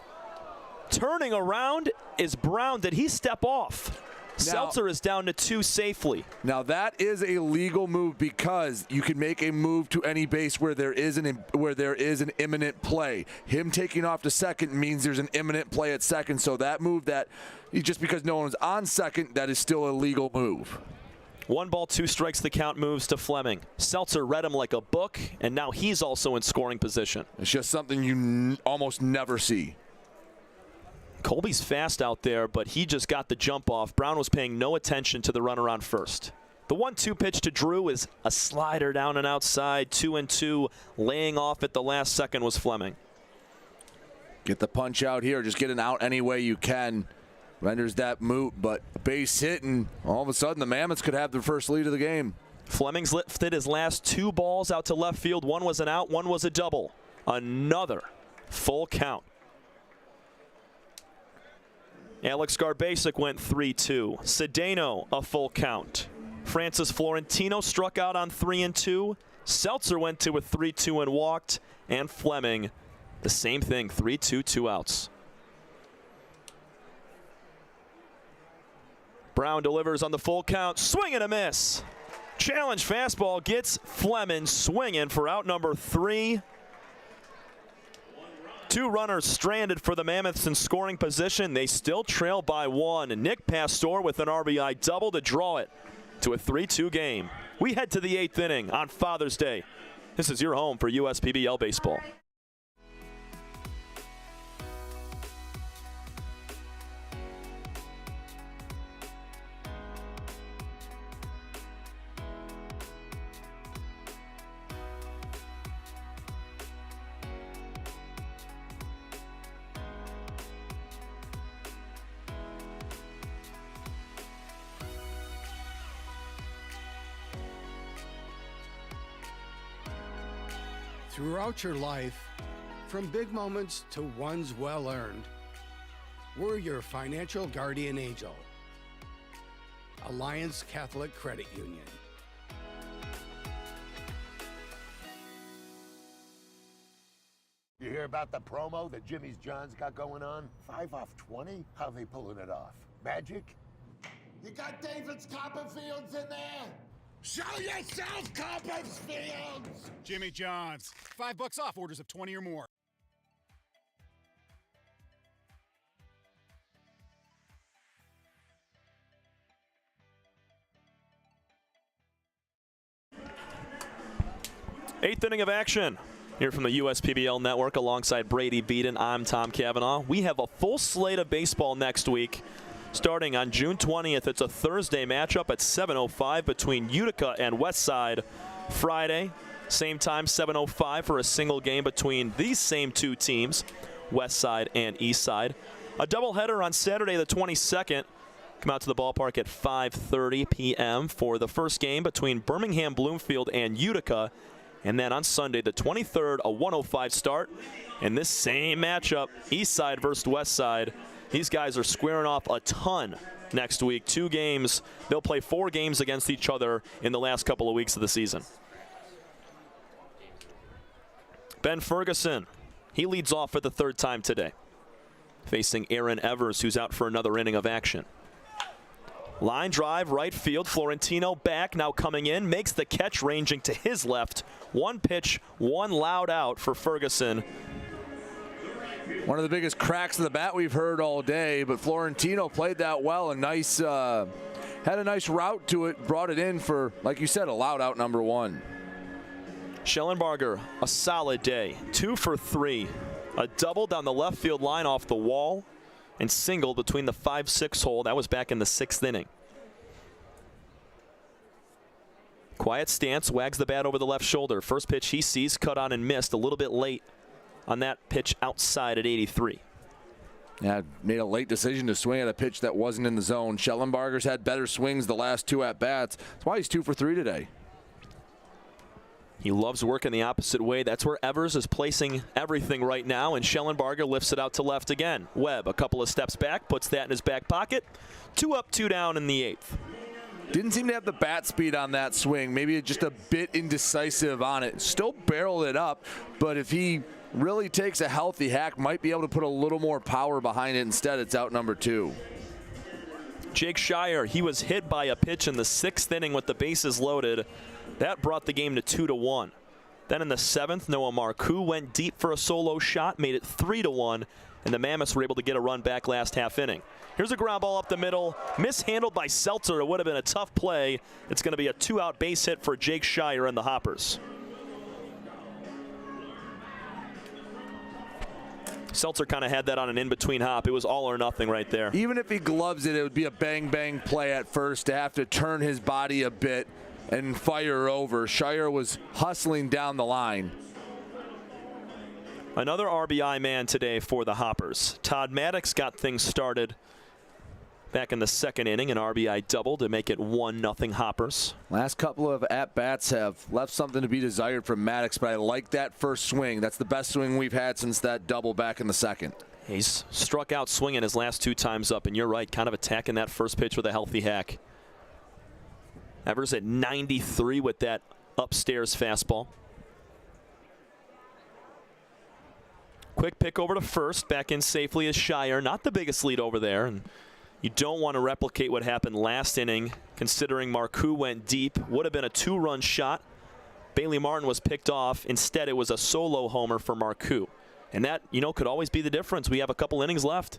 Turning around is Brown. Did he step off? Now, Seltzer is down to 2 safely. Now that is a legal move because you can make a move to any base where there is an imminent play. Him taking off to second means there's an imminent play at second. So that move that just because no one's on second, that is still a legal move. 1 ball, 2 strikes. The count moves to Fleming. Seltzer read him like a book, and now he's also in scoring position. It's just something you almost never see. Colby's fast out there, but he just got the jump off. Brown was paying no attention to the runner on first. The 1-2 pitch to Drew is a slider down and outside. 2-2. Laying off at the last second was Fleming. Get the punch out here. Just get an out any way you can. Renders that moot, but base hit, and all of a sudden the Mammoths could have their first lead of the game. Fleming's lifted his last 2 balls out to left field. 1 was an out, 1 was a double. Another full count. Alex Garbasic went 3-2. Cedeno, a full count. Francis Florentino struck out on 3-2. Seltzer went to a 3-2 and walked. And Fleming, the same thing, 3-2, 2 outs. Brown delivers on the full count. Swing and a miss. Challenge fastball gets Fleming swinging for out number 3. 2 runners stranded for the Mammoths in scoring position. They still trail by 1. Nick Pastor with an RBI double to draw it to a 3-2 game. We head to the 8th inning on Father's Day. This is your home for USPBL baseball. Throughout your life, from big moments to ones well-earned, we're your financial guardian angel. Alliance Catholic Credit Union. You hear about the promo that Jimmy's John's got going on? 5 off 20? How they pulling it off? Magic? You got David's Copperfields in there? Show yourself, Copperfields! Jimmy John's. $5 off orders of 20 or more. Eighth inning of action here from the USPBL Network alongside Brady Beaton. I'm Tom Cavanaugh. We have a full slate of baseball next week. Starting on June 20th, it's a Thursday matchup at 7:05 between Utica and Westside. Friday, same time, 7:05 for a single game between these same 2 teams, Westside and Eastside. A doubleheader on Saturday the 22nd. Come out to the ballpark at 5:30 p.m. for the first game between Birmingham Bloomfield and Utica. And then on Sunday the 23rd, a 1:05 start. And this same matchup, Eastside versus Westside. These guys are squaring off a ton next week. 2 games. They'll play 4 games against each other in the last couple of weeks of the season. Ben Ferguson, he leads off for the 3rd time today, facing Aaron Evers, who's out for another inning of action. Line drive, right field. Florentino back, now coming in, makes the catch, ranging to his left. 1 pitch, 1 loud out for Ferguson. One of the biggest cracks of the bat we've heard all day, but Florentino played that well. Had a nice route to it, brought it in for, like you said, a loud out number 1. Schellenbarger, a solid day. 2 for 3. A double down the left field line off the wall, and single between the 5-6 hole. That was back in the 6th inning. Quiet stance, wags the bat over the left shoulder. First pitch he sees, cut on and missed a little bit late on that pitch outside at 83. Yeah, made a late decision to swing at a pitch that wasn't in the zone. Schellenbarger's had better swings the last 2 at-bats. That's why he's 2 for 3 today. He loves working the opposite way. That's where Evers is placing everything right now, and Schellenbarger lifts it out to left again. Webb, a couple of steps back, puts that in his back pocket. 2 up, 2 down in the 8th. Didn't seem to have the bat speed on that swing. Maybe just a bit indecisive on it. Still barreled it up, but if he really takes a healthy hack, might be able to put a little more power behind it. Instead, it's out number 2. Jake Shire, he was hit by a pitch in the 6th inning with the bases loaded. That brought the game to 2-1. Then in the 7th, Noah Maru went deep for a solo shot, made it 3-1, and the Mammoths were able to get a run back last half inning. Here's a ground ball up the middle, mishandled by Seltzer. It would have been a tough play. It's going to be a 2-out base hit for Jake Shire and the Hoppers. Seltzer kind of had that on an in-between hop. It was all or nothing right there. Even if he gloves it, it would be a bang-bang play at first to have to turn his body a bit and fire over. Shire was hustling down the line. Another RBI man today for the Hoppers. Todd Maddox got things started back in the 2nd inning, an RBI double to make it 1-0 Hoppers. Last couple of at-bats have left something to be desired from Maddox, but I like that first swing. That's the best swing we've had since that double back in the 2nd. He's struck out swinging his last 2 times up, and you're right, kind of attacking that first pitch with a healthy hack. Evers at 93 with that upstairs fastball. Quick pick over to first. Back in safely is Shire. Not the biggest lead over there. And you don't want to replicate what happened last inning, considering Maru went deep. Would have been a 2-run shot. Bailey Martin was picked off. Instead, it was a solo homer for Maru. And that, could always be the difference. We have a couple innings left.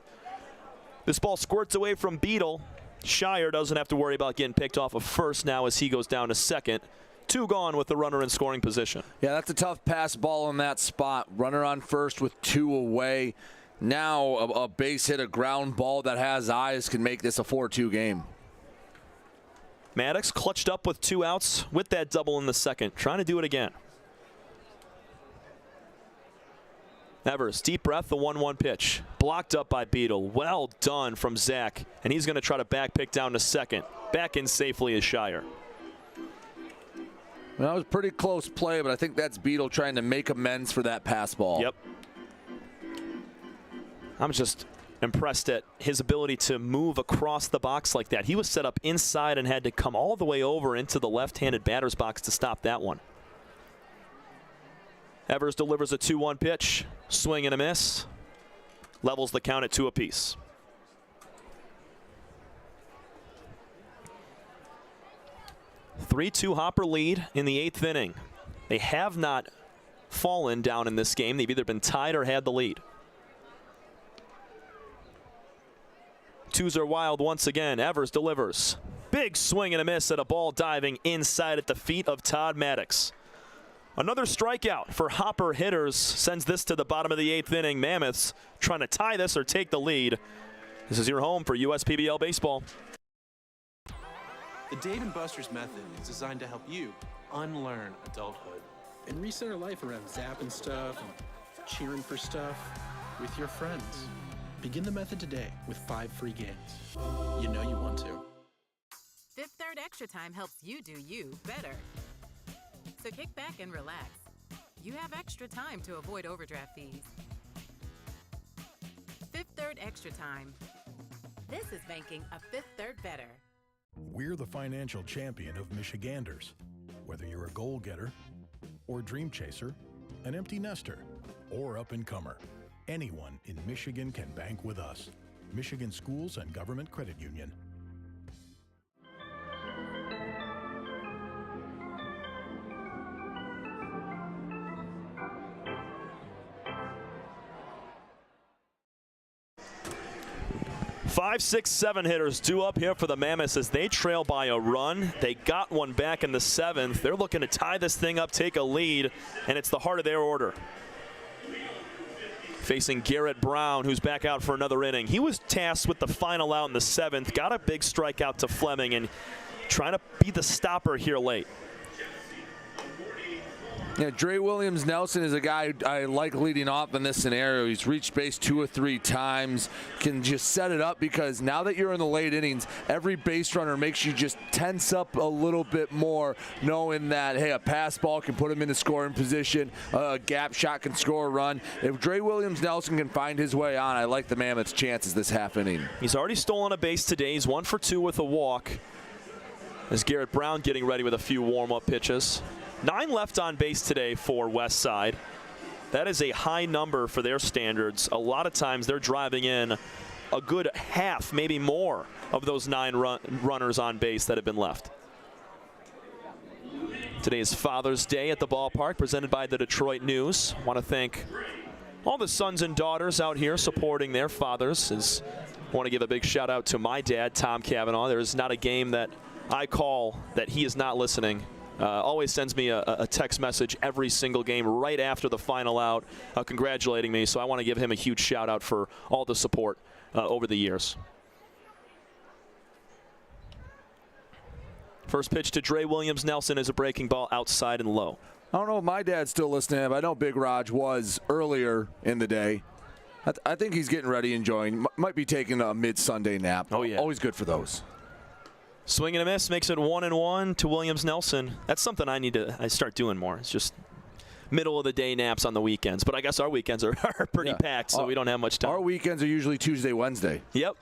This ball squirts away from Beadle. Shire doesn't have to worry about getting picked off of first now as he goes down to 2nd. 2 gone with the runner in scoring position. Yeah, that's a tough pass ball in that spot. Runner on first with 2 away. Now a base hit, a ground ball that has eyes can make this a 4-2 game. Maddox clutched up with 2 outs with that double in the 2nd. Trying to do it again. Evers, deep breath, the 1-1 pitch. Blocked up by Beadle. Well done from Zach. And he's going to try to back pick down to 2nd. Back in safely is Shire. Well, that was a pretty close play, but I think that's Beadle trying to make amends for that pass ball. Yep. I'm just impressed at his ability to move across the box like that. He was set up inside and had to come all the way over into the left-handed batter's box to stop that one. Evers delivers a 2-1 pitch. Swing and a miss. Levels the count at 2 apiece. A 3-2 Hopper lead in the 8th inning. They have not fallen down in this game. They've either been tied or had the lead. 2s are wild once again. Evers delivers. Big swing and a miss at a ball diving inside at the feet of Todd Maddox. Another strikeout for Hopper hitters sends this to the bottom of the 8th inning. Mammoths trying to tie this or take the lead. This is your home for USPBL baseball. The Dave & Buster's method is designed to help you unlearn adulthood and reset our life around zapping stuff and cheering for stuff with your friends. Begin the method today with 5 free games. You know you want to. Fifth Third Extra Time helps you do you better. So kick back and relax. You have extra time to avoid overdraft fees. Fifth Third Extra Time. This is banking a Fifth Third better. We're the financial champion of Michiganders. Whether you're a goal-getter or dream chaser, an empty nester, or up-and-comer, anyone in Michigan can bank with us. Michigan Schools and Government Credit Union. Five, 6, 7 hitters due up here for the Mammoths as they trail by a run. They got one back in the 7th. They're looking to tie this thing up, take a lead, and it's the heart of their order. Facing Garrett Brown, who's back out for another inning. He was tasked with the final out in the 7th, got a big strikeout to Fleming, and trying to be the stopper here late. Yeah, Dre Williams Nelson is a guy I like leading off in this scenario. He's reached base 2 or 3 times, can just set it up because now that you're in the late innings, every base runner makes you just tense up a little bit more, knowing that, hey, a pass ball can put him in the scoring position, a gap shot can score a run. If Dre Williams Nelson can find his way on, I like the Mammoths' chances this half inning. He's already stolen a base today. He's 1 for 2 with a walk. As Garrett Brown getting ready with a few warm-up pitches. 9 left on base today for Westside. That is a high number for their standards. A lot of times they're driving in a good half, maybe more, of those 9 runners on base that have been left. Today is Father's Day at the ballpark, presented by the Detroit News. I want to thank all the sons and daughters out here supporting their fathers. I want to give a big shout out to my dad, Tom Cavanaugh. There is not a game that I call that he is not listening. Always sends me a text message every single game right after the final out, congratulating me. So I want to give him a huge shout out for all the support over the years. First pitch to Dre Williams Nelson is a breaking ball outside and low. I don't know if my dad's still listening, but I know Big Raj was earlier in the day. I think he's getting ready, enjoying. Might be taking a mid-Sunday nap. Oh, yeah. Always good for those. Swing and a miss makes it 1-1 to Williams Nelson. That's something I start doing more. It's just middle of the day naps on the weekends. But I guess our weekends are pretty packed, so we don't have much time. Our weekends are usually Tuesday, Wednesday. Yep.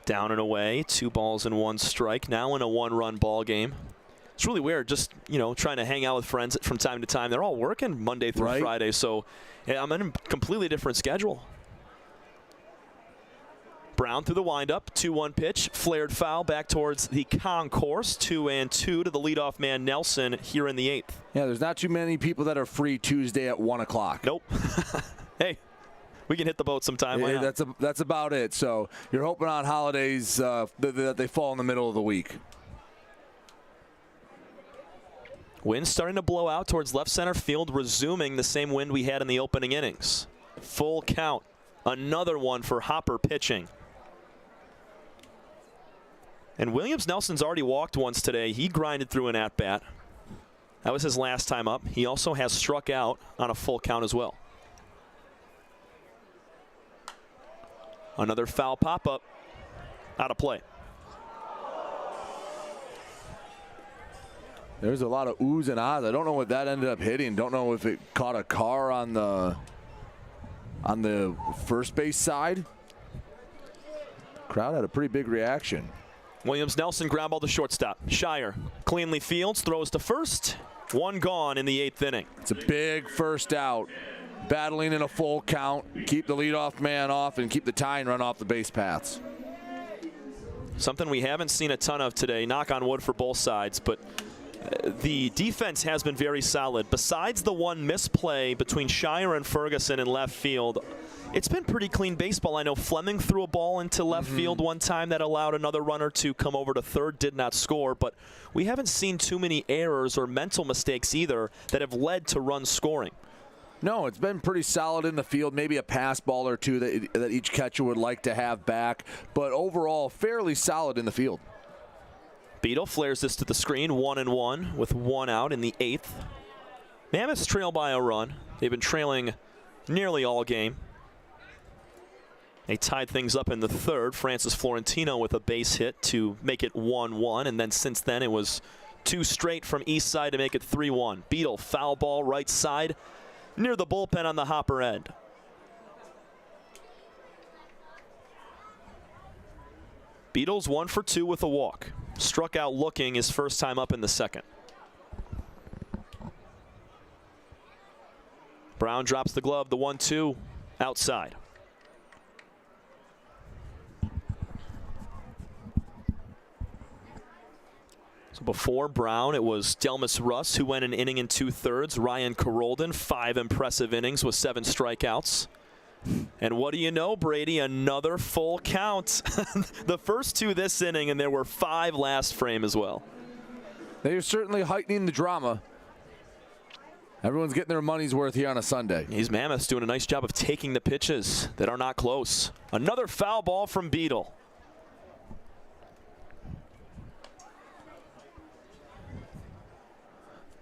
Down and away, 2 balls and 1 strike. Now in a 1-run ball game. It's really weird, just trying to hang out with friends from time to time. They're all working Monday through Friday, so I'm in a completely different schedule. Brown through the windup, 2-1 pitch, flared foul back towards the concourse, 2-2 to the leadoff man Nelson here in the 8th. Yeah, there's not too many people that are free Tuesday at 1 o'clock. Nope. Hey, we can hit the boat sometime. Yeah, that's about it. So you're hoping on holidays that they fall in the middle of the week. Wind starting to blow out towards left center field, resuming the same wind we had in the opening innings. Full count. Another one for Hopper pitching. And Williams Nelson's already walked once today. He grinded through an at-bat. That was his last time up. He also has struck out on a full count as well. Another foul pop-up. Out of play. There's a lot of oohs and ahs. I don't know what that ended up hitting. Don't know if it caught a car on the first base side. Crowd had a pretty big reaction. Williams Nelson ground ball to shortstop. Shire cleanly fields, throws to first. 1 gone in the 8th inning. It's a big first out. Battling in a full count. Keep the leadoff man off and keep the tying run off the base paths. Something we haven't seen a ton of today. Knock on wood for both sides, but the defense has been very solid. Besides the one misplay between Shire and Ferguson in left field, it's been pretty clean baseball. I know Fleming threw a ball into left field one time that allowed another runner to come over to third, did not score, but we haven't seen too many errors or mental mistakes either that have led to run scoring. No, it's been pretty solid in the field. Maybe a pass ball or two that each catcher would like to have back, but overall fairly solid in the field. Beetle flares this to the screen, 1-1 with 1 out in the 8th. Mammoths trail by a run. They've been trailing nearly all game. They tied things up in the third. Francis Florentino with a base hit to make it 1-1, and then since then it was 2 straight from Eastside to make it 3-1. Beetle, foul ball right side near the bullpen on the Hopper end. Beetle's 1 for 2 with a walk. Struck out looking his first time up in the second. Brown drops the glove, the 1-2 outside. So before Brown, it was Delmas Russ who went an inning and 2/3. Ryan Carolden, 5 impressive innings with 7 strikeouts. And what do you know, Brady? Another full count. The first 2 this inning, and there were 5 last frame as well. They're certainly heightening the drama. Everyone's getting their money's worth here on a Sunday. These Mammoths doing a nice job of taking the pitches that are not close. Another foul ball from Beetle.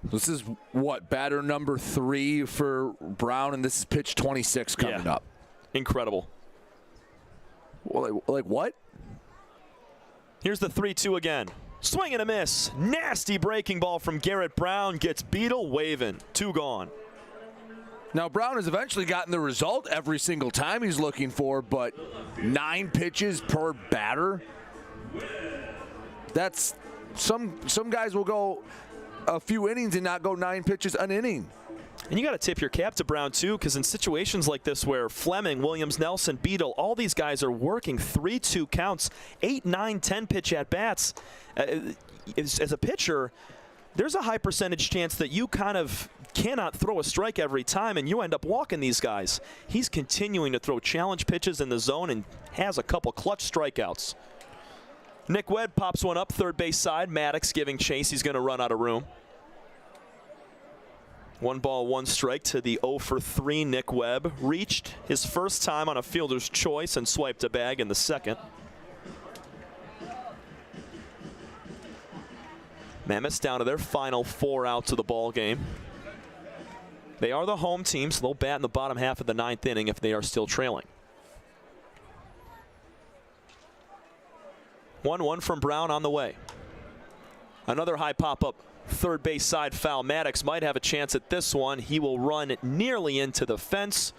This is what, batter number 3 for Brown, and this is pitch 26 coming up. Incredible. Well, like what? Here's the 3-2 again. Swing and a miss. Nasty breaking ball from Garrett Brown gets Beetle waving. 2 gone. Now, Brown has eventually gotten the result every single time he's looking for, but 9 pitches per batter? That's some guys will go a few innings and not go 9 pitches an inning. And you got to tip your cap to Brown, too, because in situations like this where Fleming, Williams, Nelson, Beetle, all these guys are working 3-2 counts, 8, 9, 10 pitch at-bats. As a pitcher, there's a high percentage chance that you kind of cannot throw a strike every time, and you end up walking these guys. He's continuing to throw challenge pitches in the zone and has a couple clutch strikeouts. Nick Webb pops one up third base side. Maddox giving chase. He's going to run out of room. 1 ball, 1 strike to the 0 for 3 Nick Webb. Reached his first time on a fielder's choice and swiped a bag in the second. Mammoths down to their final 4 outs of the ball game. They are the home team, so they'll bat in the bottom half of the 9th inning if they are still trailing. 1-1 from Brown on the way. Another high pop-up third base side foul. Maddox might have a chance at this one. He will run nearly into the fence,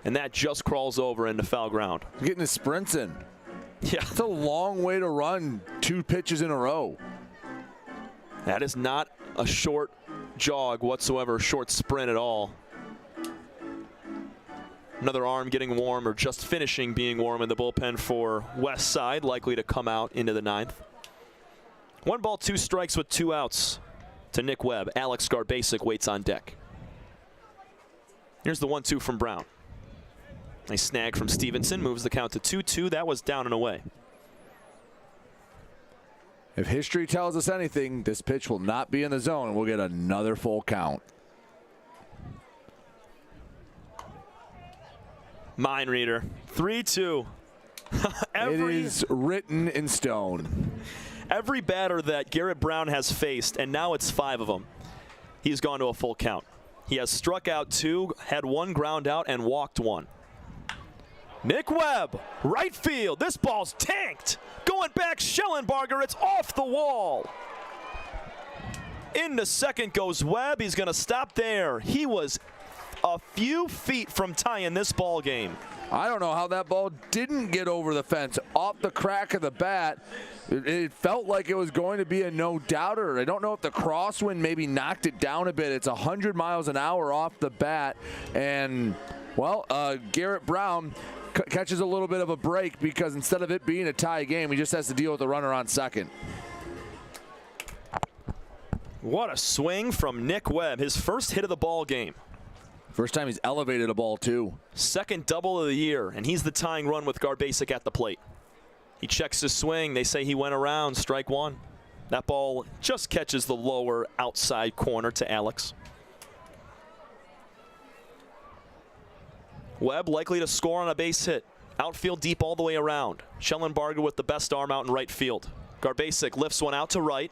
and that just crawls over into foul ground. Getting his sprints in. Yeah. It's a long way to run 2 pitches in a row. That is not a short jog whatsoever, short sprint at all. Another arm getting warm or just finishing being warm in the bullpen for Westside, likely to come out into the 9th. 1 ball, 2 strikes with 2 outs to Nick Webb. Alex Garbasic waits on deck. Here's the 1-2 from Brown. Nice snag from Stevenson, moves the count to 2-2. That was down and away. If history tells us anything, this pitch will not be in the zone, and we'll get another full count. Mind reader. 3-2. It is written in stone. Every batter that Garrett Brown has faced, and now it's 5 of them, he's gone to a full count. He has struck out 2, had 1 ground out, and walked 1. Nick Webb, right field. This ball's tanked. Going back, Schellenbarger. It's off the wall. Into second goes Webb. He's going to stop there. He was a few feet from tying this ball game. I don't know how that ball didn't get over the fence. Off the crack of the bat, it felt like it was going to be a no-doubter. I don't know if the crosswind maybe knocked it down a bit. It's 100 miles an hour off the bat. And, well, Garrett Brown catches a little bit of a break because instead of it being a tie game, he just has to deal with the runner on second. What a swing from Nick Webb. His first hit of the ball game. First time he's elevated a ball, too. Second double of the year, and he's the tying run with Garbasic at the plate. He checks his swing. They say he went around, strike 1. That ball just catches the lower outside corner to Alex. Webb likely to score on a base hit. Outfield deep all the way around. Schellenbarger with the best arm out in right field. Garbasic lifts one out to right.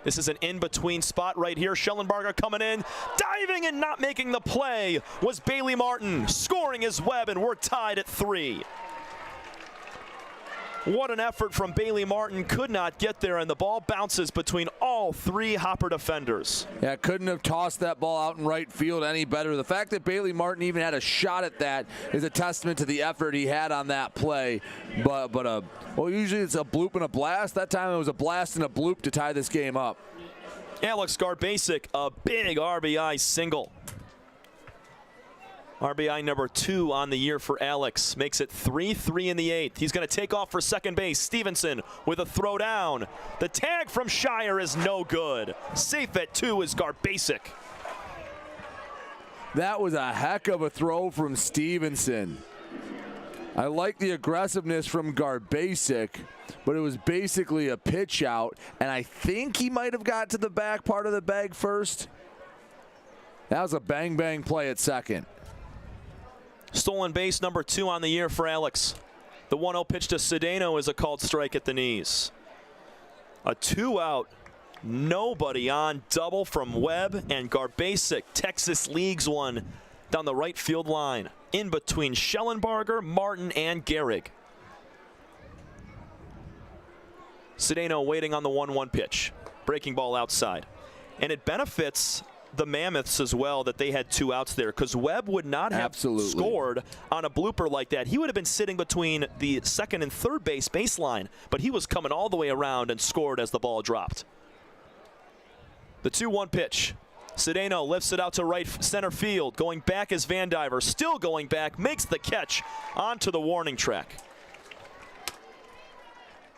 This is an in-between spot right here. Schellenberger coming in, diving and not making the play was Bailey Martin, scoring his Webb, and we're tied at 3. What an effort from Bailey Martin. Could not get there, and the ball bounces between all 3 Hopper defenders. Yeah, couldn't have tossed that ball out in right field any better. The fact that Bailey Martin even had a shot at that is a testament to the effort he had on that play. But well, usually it's a bloop and a blast. That time it was a blast and a bloop to tie this game up. Alex Garbasic, a big RBI single. RBI number 2 on the year for Alex. Makes it 3-3 in the 8th. He's going to take off for second base. Stevenson with a throw down. The tag from Shire is no good. Safe at 2 is Garbasic. That was a heck of a throw from Stevenson. I like the aggressiveness from Garbasic, but it was basically a pitch out, and I think he might have got to the back part of the bag first. That was a bang-bang play at second. Stolen base number 2 on the year for Alex. The 1-0 pitch to Cedeno is a called strike at the knees. A 2-out, nobody on double from Webb, and Garbasic, Texas leagues one down the right field line. In between Schellenberger, Martin, and Gehrig. Cedeno waiting on the 1-1 pitch. Breaking ball outside. And it benefits the Mammoths as well that they had 2 outs there, because Webb would not have scored on a blooper like that. He would have been sitting between the second and third baseline, but he was coming all the way around and scored as the ball dropped. The 2-1 pitch. Cedeno lifts it out to right center field. Going back is Van Diver. Still going back. Makes the catch onto the warning track.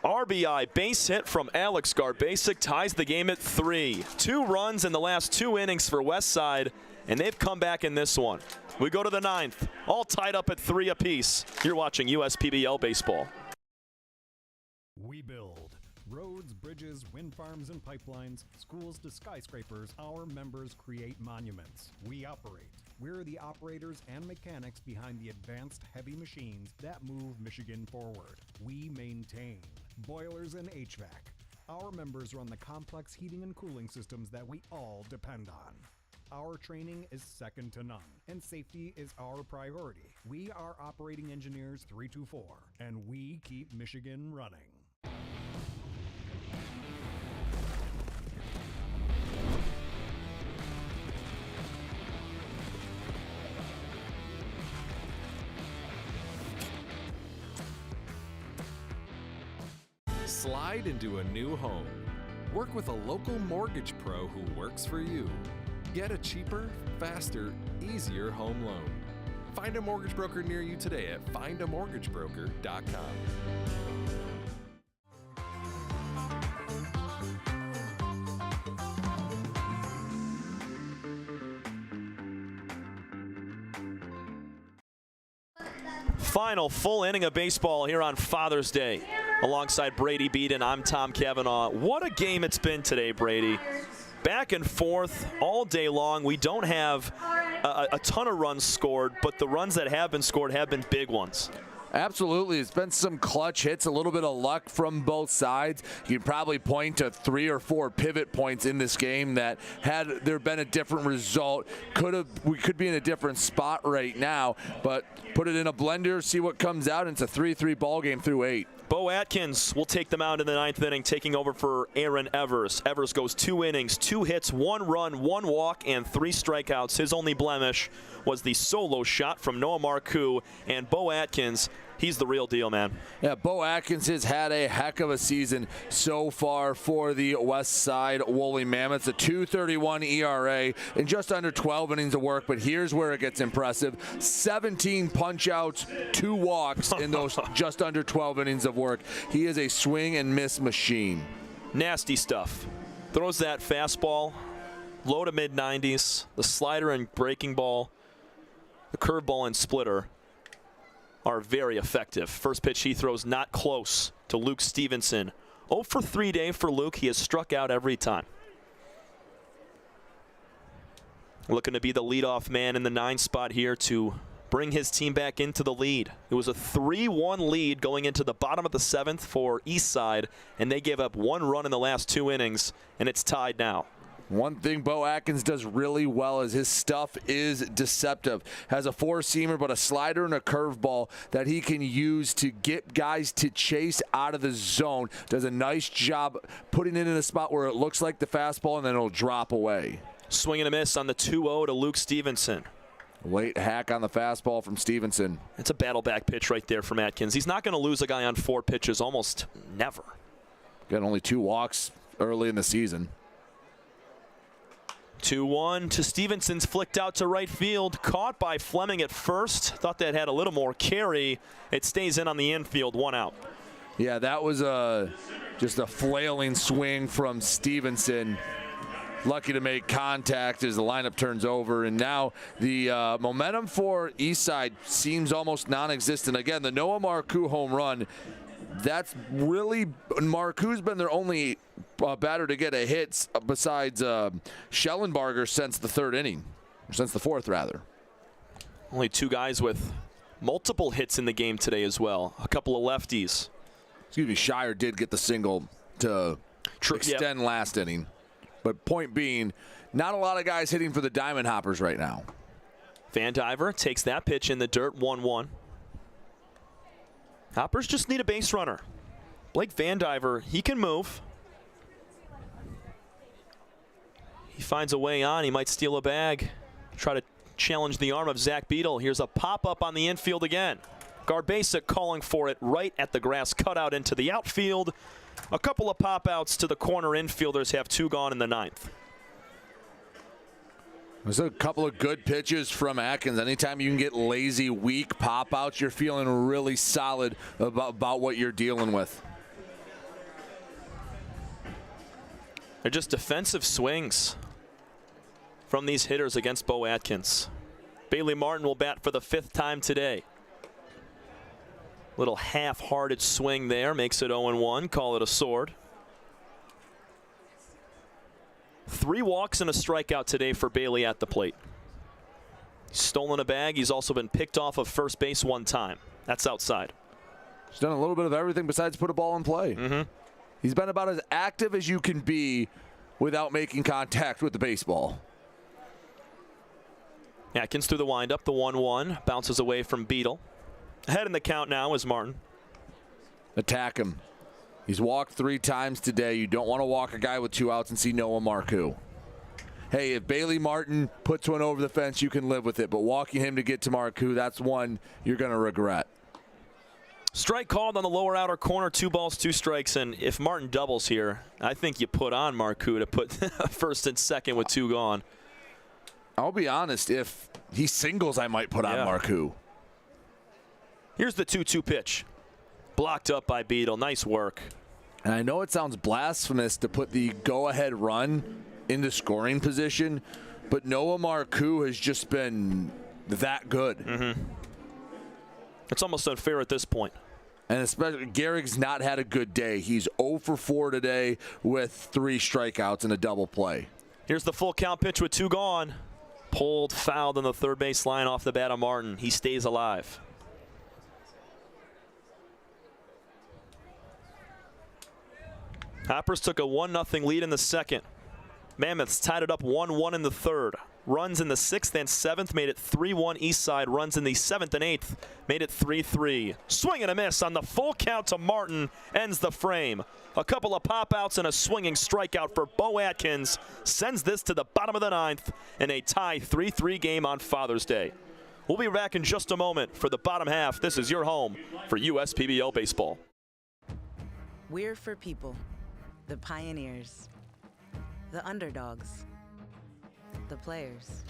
RBI base hit from Alex Garbasic ties the game at 3. 2 runs in the last 2 innings for Westside, and they've come back in this one. We go to the 9th, all tied up at 3 apiece. You're watching USPBL baseball. We build roads, bridges, wind farms and pipelines, schools to skyscrapers. Our members create monuments. We operate. We're the operators and mechanics behind the advanced heavy machines that move Michigan forward. We maintain boilers and HVAC. Our members run the complex heating and cooling systems that we all depend on. Our training is second to none, and safety is our priority. We are Operating Engineers 324, and we keep Michigan running. Slide into a new home. Work with a local mortgage pro who works for you. Get a cheaper, faster, easier home loan. Find a mortgage broker near you today at findamortgagebroker.com. Final full inning of baseball here on Father's Day. Alongside Brady Beaton, I'm Tom Cavanaugh. What a game it's been today, Brady. Back and forth all day long. We don't have a ton of runs scored, but the runs that have been scored have been big ones. Absolutely. It's been some clutch hits, a little bit of luck from both sides. You can probably point to 3 or 4 pivot points in this game that had there been a different result, we could be in a different spot right now, but put it in a blender, see what comes out, and it's a 3-3 ball game through 8. Bo Atkins will take them out in the 9th inning, taking over for Aaron Evers. Evers goes 2 innings, 2 hits, 1 run, 1 walk, and 3 strikeouts. His only blemish was the solo shot from Noah Marcoux, and Bo Atkins, he's the real deal, man. Yeah, Bo Atkins has had a heck of a season so far for the Westside Woolly Mammoths. A 2.31 ERA in just under 12 innings of work, but here's where it gets impressive. 17 punch-outs, 2 walks in those just under 12 innings of work. He is a swing and miss machine. Nasty stuff. Throws that fastball, low to mid-90s, the slider and breaking ball, the curveball and splitter are very effective. First pitch he throws not close to Luke Stevenson. 0 for 3 day for Luke. He has struck out every time. Looking to be the leadoff man in the 9 spot here to bring his team back into the lead. It was a 3-1 lead going into the bottom of the 7th for Eastside, and they gave up 1 run in the last 2 innings, and it's tied now. One thing Bo Atkins does really well is his stuff is deceptive. Has a 4-seamer, but a slider and a curveball that he can use to get guys to chase out of the zone. Does a nice job putting it in a spot where it looks like the fastball, and then it'll drop away. Swing and a miss on the 2-0 to Luke Stevenson. Late hack on the fastball from Stevenson. It's a battle back pitch right there from Atkins. He's not going to lose a guy on 4 pitches, almost never. Got only 2 walks early in the season. 2-1 to Stevenson's flicked out to right field. Caught by Fleming at first. Thought that had a little more carry. It stays in on the infield, 1 out. Yeah, that was just a flailing swing from Stevenson. Lucky to make contact as the lineup turns over. And now the momentum for Eastside seems almost non-existent. Again, the Noah Maru home run, that's really, Maru's been their only batter to get a hit besides Schellenbarger since the 3rd inning, or since the 4th rather. Only 2 guys with multiple hits in the game today as well. A couple of lefties. Excuse me, Shire did get the single to extend last inning. But point being, not a lot of guys hitting for the Diamond Hoppers right now. Van Diver takes that pitch in the dirt, 1-1. Hoppers just need a base runner. Blake Van Diver, he can move. He finds a way on. He might steal a bag. Try to challenge the arm of Zach Beadle. Here's a pop-up on the infield again. Garbasic calling for it right at the grass cutout into the outfield. A couple of pop-outs to the corner infielders have 2 gone in the 9th. There's a couple of good pitches from Atkins. Anytime you can get lazy, weak pop-outs, you're feeling really solid about what you're dealing with. They're just defensive swings from these hitters against Bo Atkins. Bailey Martin will bat for the 5th time today. Little half-hearted swing there, makes it 0-1, call it a sword. 3 walks and a strikeout today for Bailey at the plate. He's stolen a bag. He's also been picked off of first base 1 time. That's outside. He's done a little bit of everything besides put a ball in play. Mm-hmm. He's been about as active as you can be without making contact with the baseball. Atkins through the windup, the 1-1, bounces away from Beadle. Ahead in the count now is Martin. Attack him. He's walked 3 times today. You don't want to walk a guy with 2 outs and see Noah Maru. Hey, if Bailey Martin puts one over the fence, you can live with it. But walking him to get to Maru, that's one you're going to regret. Strike called on the lower outer corner, 2 balls, 2 strikes. And if Martin doubles here, I think you put on Maru to put first and second with 2 gone. I'll be honest, if he singles, I might put on Maru. Here's the 2-2 pitch. Blocked up by Beadle. Nice work. And I know it sounds blasphemous to put the go-ahead run into scoring position, but Noah Maru has just been that good. Mm-hmm. It's almost unfair at this point. And especially Gehrig's not had a good day. He's 0 for 4 today with 3 strikeouts and a double play. Here's the full count pitch with 2 gone. Pulled, fouled on the third base line off the bat of Martin. He stays alive. Hoppers took a 1-0 lead in the 2nd. Mammoths tied it up 1-1 in the 3rd. Runs in the 6th and 7th made it 3-1 Eastside. Runs in the 7th and 8th made it 3-3. Swing and a miss on the full count to Martin ends the frame. A couple of pop-outs and a swinging strikeout for Bo Atkins sends this to the bottom of the 9th in a tie 3-3 game on Father's Day. We'll be back in just a moment for the bottom half. This is your home for USPBL baseball. We're for people. The pioneers, the underdogs, the players,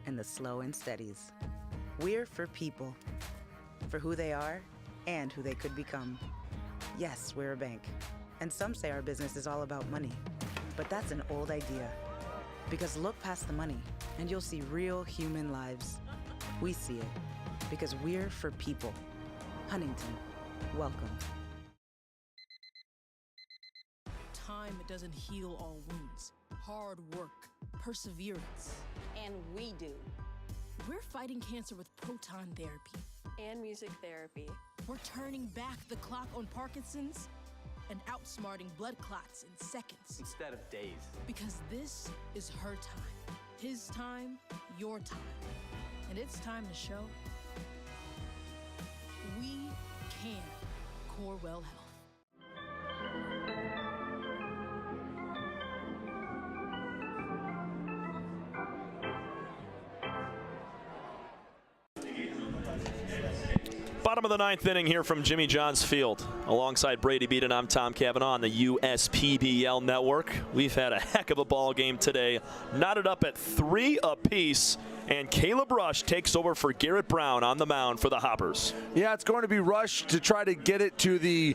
and the slow and steadies. We're for people, for who they are and who they could become. Yes, we're a bank, and some say our business is all about money, but that's an old idea. Because look past the money, and you'll see real human lives. We see it, because we're for people. Huntington, welcome. Time doesn't heal all wounds. Hard work, perseverance. And we do. We're fighting cancer with proton therapy. And music therapy. We're turning back the clock on Parkinson's and outsmarting blood clots in seconds. Instead of days. Because this is her time. His time, your time. And it's time to show we can. Corewell Health. Bottom of the ninth inning here from Jimmy John's Field. Alongside Brady Beaton, I'm Tom Cavanaugh on the USPBL Network. We've had a heck of a ball game today. Knotted up at 3 apiece. And Caleb Rush takes over for Garrett Brown on the mound for the Hoppers. Yeah, it's going to be Rush to try to get it to the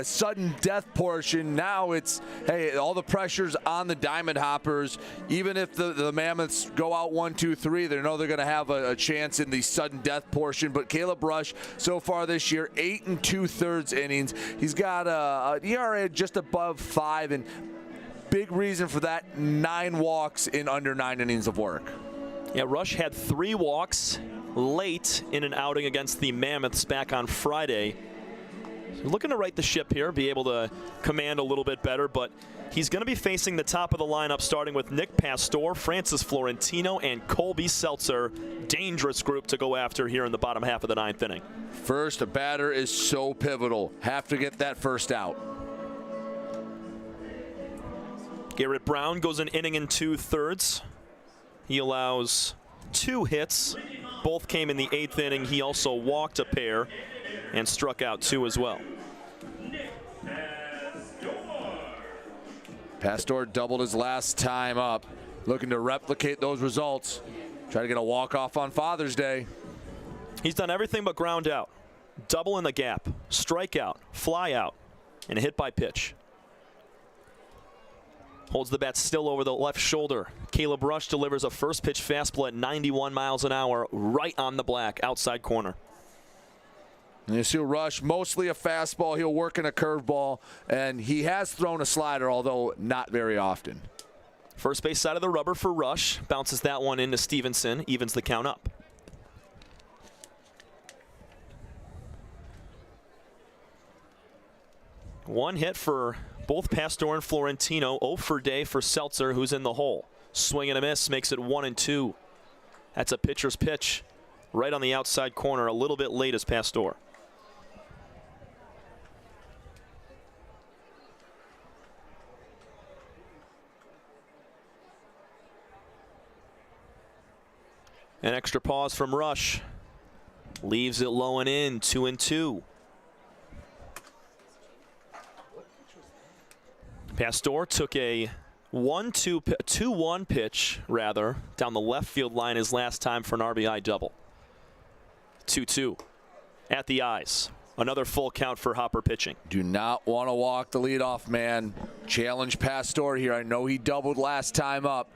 sudden death portion. Now it's, hey, all the pressure's on the Diamond Hoppers. Even if the Mammoths go out 1, 2, 3, they know they're going to have a chance in the sudden death portion. But Caleb Rush, so far this year, 8 2/3 innings. He's got an ERA just above 5, and big reason for that, 9 walks in under 9 innings of work. Yeah, Rush had 3 walks late in an outing against the Mammoths back on Friday. So looking to right the ship here, be able to command a little bit better, but he's going to be facing the top of the lineup, starting with Nick Pastor, Francis Florentino, and Colby Seltzer. Dangerous group to go after here in the bottom half of the ninth inning. First, a batter is so pivotal. Have to get that first out. Garrett Brown goes an inning and 2/3. He allows 2 hits. Both came in the 8th inning. He also walked a pair and struck out 2 as well. Pastor doubled his last time up, looking to replicate those results. Try to get a walk-off on Father's Day. He's done everything but ground out. Double in the gap, strikeout, fly out, and a hit by pitch. Holds the bat still over the left shoulder. Caleb Rush delivers a first pitch fastball at 91 miles an hour right on the black, outside corner. And you see Rush, mostly a fastball. He'll work in a curveball, and he has thrown a slider, although not very often. First base side of the rubber for Rush. Bounces that one into Stevenson, evens the count up. One hit for both Pastor and Florentino. 0 for day for Seltzer, who's in the hole. Swing and a miss makes it 1-2. That's a pitcher's pitch right on the outside corner, a little bit late as Pastor. An extra pause from Rush. Leaves it low and in, 2-2. Pastor took a 2-1 pitch, rather, down the left field line his last time for an RBI double. 2-2 at the eyes. Another full count for Hopper pitching. Do not want to walk the leadoff man. Challenge Pastor here. I know he doubled last time up.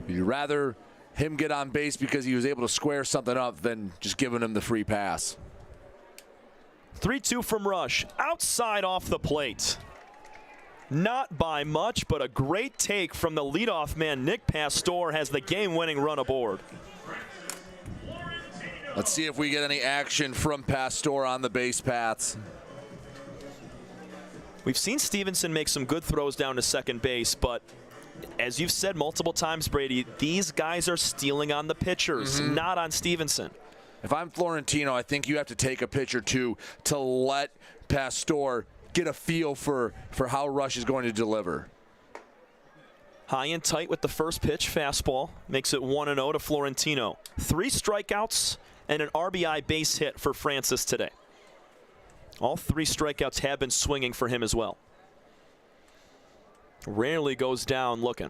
You'd rather him get on base because he was able to square something up than just giving him the free pass. 3-2 from Rush. Outside off the plate. Not by much, but a great take from the leadoff man. Nick Pastor has the game-winning run aboard. Let's see if we get any action from Pastor on the base paths. We've seen Stevenson make some good throws down to second base, but as you've said multiple times, Brady, these guys are stealing on the pitchers, not on Stevenson. If I'm Florentino, I think you have to take a pitch or two to let Pastor get a feel for how Rush is going to deliver. High and tight with the first pitch, fastball. Makes it 1-0 to Florentino. 3 strikeouts and an RBI base hit for Francis today. All 3 strikeouts have been swinging for him as well. Rarely goes down looking.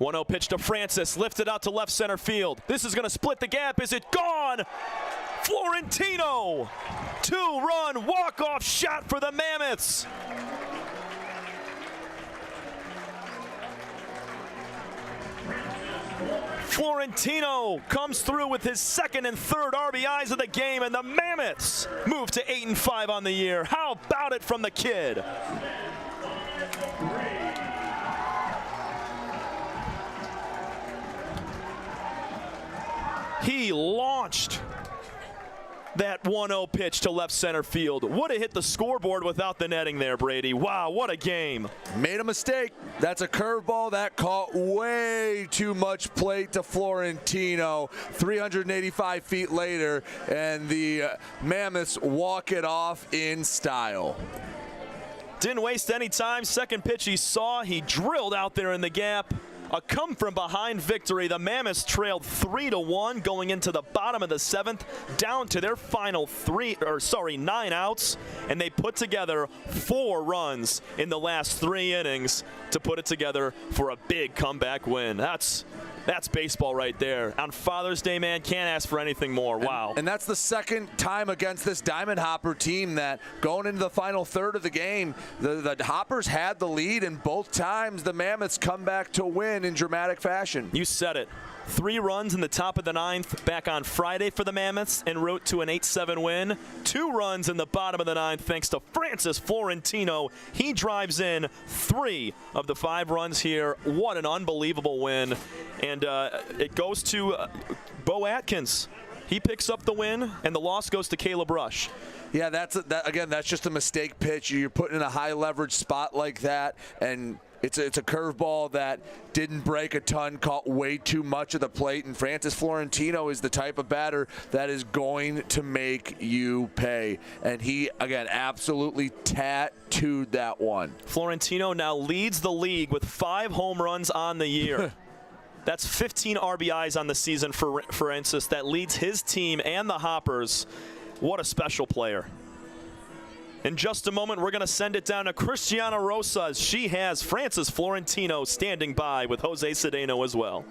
1-0 pitch to Francis, lifted out to left center field. This is going to split the gap. Is it gone? Florentino! 2-run walk-off shot for the Mammoths. Florentino comes through with his second and third RBIs of the game, and the Mammoths move to 8-5 on the year. How about it from the kid? He launched that 1-0 pitch to left center field. Would have hit the scoreboard without the netting there, Brady. Wow, what a game. Made a mistake. That's a curveball that caught way too much plate to Florentino. 385 feet later, and the Mammoths walk it off in style. Didn't waste any time. Second pitch he saw, he drilled out there in the gap. A come-from-behind victory. The Mammoths trailed 3-1 going into the bottom of the 7th, down to their final 9 outs, and they put together 4 runs in the last 3 innings to put it together for a big comeback win. That's baseball right there. On Father's Day, man, can't ask for anything more. Wow. And that's the second time against this Diamond Hopper team that going into the final third of the game, the Hoppers had the lead, and both times the Mammoths come back to win in dramatic fashion. You said it. 3 runs in the top of the 9th back on Friday for the Mammoths en route to an 8-7 win. 2 runs in the bottom of the 9th thanks to Francis Florentino. He drives in 3 of the 5 runs here. What an unbelievable win. And it goes to Bo Atkins. He picks up the win, and the loss goes to Caleb Rush. Yeah, that's just a mistake pitch. You're putting in a high leverage spot like that, and it's a curveball that didn't break a ton, caught way too much of the plate, and Francis Florentino is the type of batter that is going to make you pay. And he, again, absolutely tattooed that one. Florentino now leads the league with 5 home runs on the year. That's 15 RBIs on the season for Francis. That leads his team and the Hoppers. What a special player. In just a moment, we're going to send it down to Cristiana Rosas. She has Francis Florentino standing by with Jose Cedeno as well.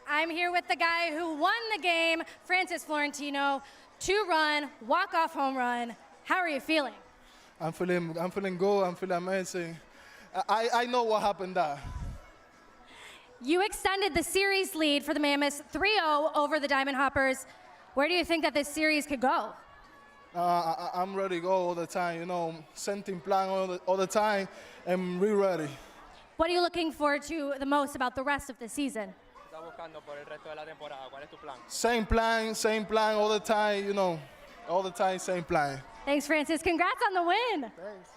I'm here with the guy who won the game, Francis Florentino, 2-run, walk-off home run. How are you feeling? I'm feeling good. I'm feeling amazing. I know what happened there. You extended the series lead for the Mammoths 3-0 over the Diamond Hoppers. Where do you think that this series could go? I'm ready to go all the time. You know, setting plan all the time, and we're ready. What are you looking forward to the most about the rest of the season? Same plan all the time, you know, all the time, same plan. Thanks, Francis. Congrats on the win. Thanks.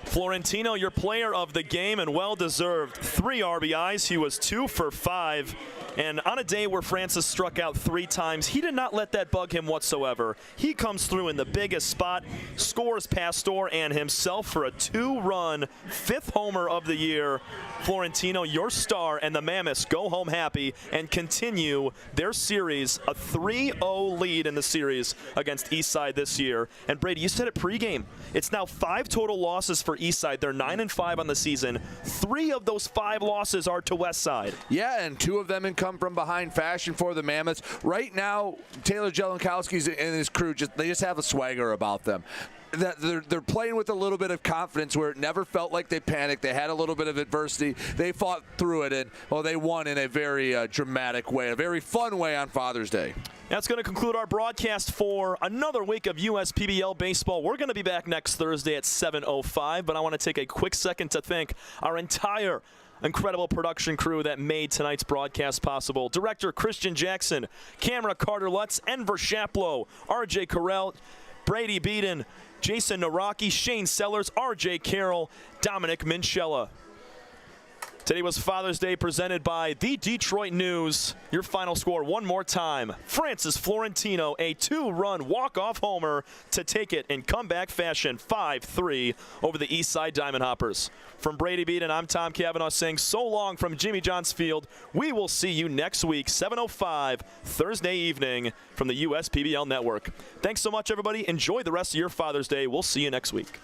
Florentino, your player of the game, and well-deserved. 3 RBIs. He was 2 for 5. And on a day where Francis struck out 3 times, he did not let that bug him whatsoever. He comes through in the biggest spot, scores Pastor and himself for a 2-run 5th homer of the year. Florentino, your star, and the Mammoths go home happy and continue their series, a 3-0 lead in the series against Eastside this year. And Brady, you said it pregame. It's now 5 total losses for Eastside. They're 9-5 on the season. 3 of those 5 losses are to Westside. Yeah, and 2 of them in come from behind fashion for the Mammoths. Right now, Taylor Jelenkowski's and his crew, they just have a swagger about them. They're playing with a little bit of confidence where it never felt like they panicked. They had a little bit of adversity. They fought through it, and they won in a very dramatic way, a very fun way on Father's Day. That's going to conclude our broadcast for another week of USPBL baseball. We're going to be back next Thursday at 7:05, but I want to take a quick second to thank our entire incredible production crew that made tonight's broadcast possible. Director Christian Jackson, camera Carter Lutz, Enver Shaplow, RJ Carell, Brady Beaton, Jason Naraki, Shane Sellers, RJ Carroll, Dominic Minchella. Today was Father's Day, presented by the Detroit News. Your final score one more time. Francis Florentino, a 2-run walk-off homer to take it in comeback fashion, 5-3 over the Eastside Diamond Hoppers. From Brady Beat, and I'm Tom Cavanaugh saying so long from Jimmy John's Field. We will see you next week, 7:05 Thursday evening from the USPBL Network. Thanks so much, everybody. Enjoy the rest of your Father's Day. We'll see you next week.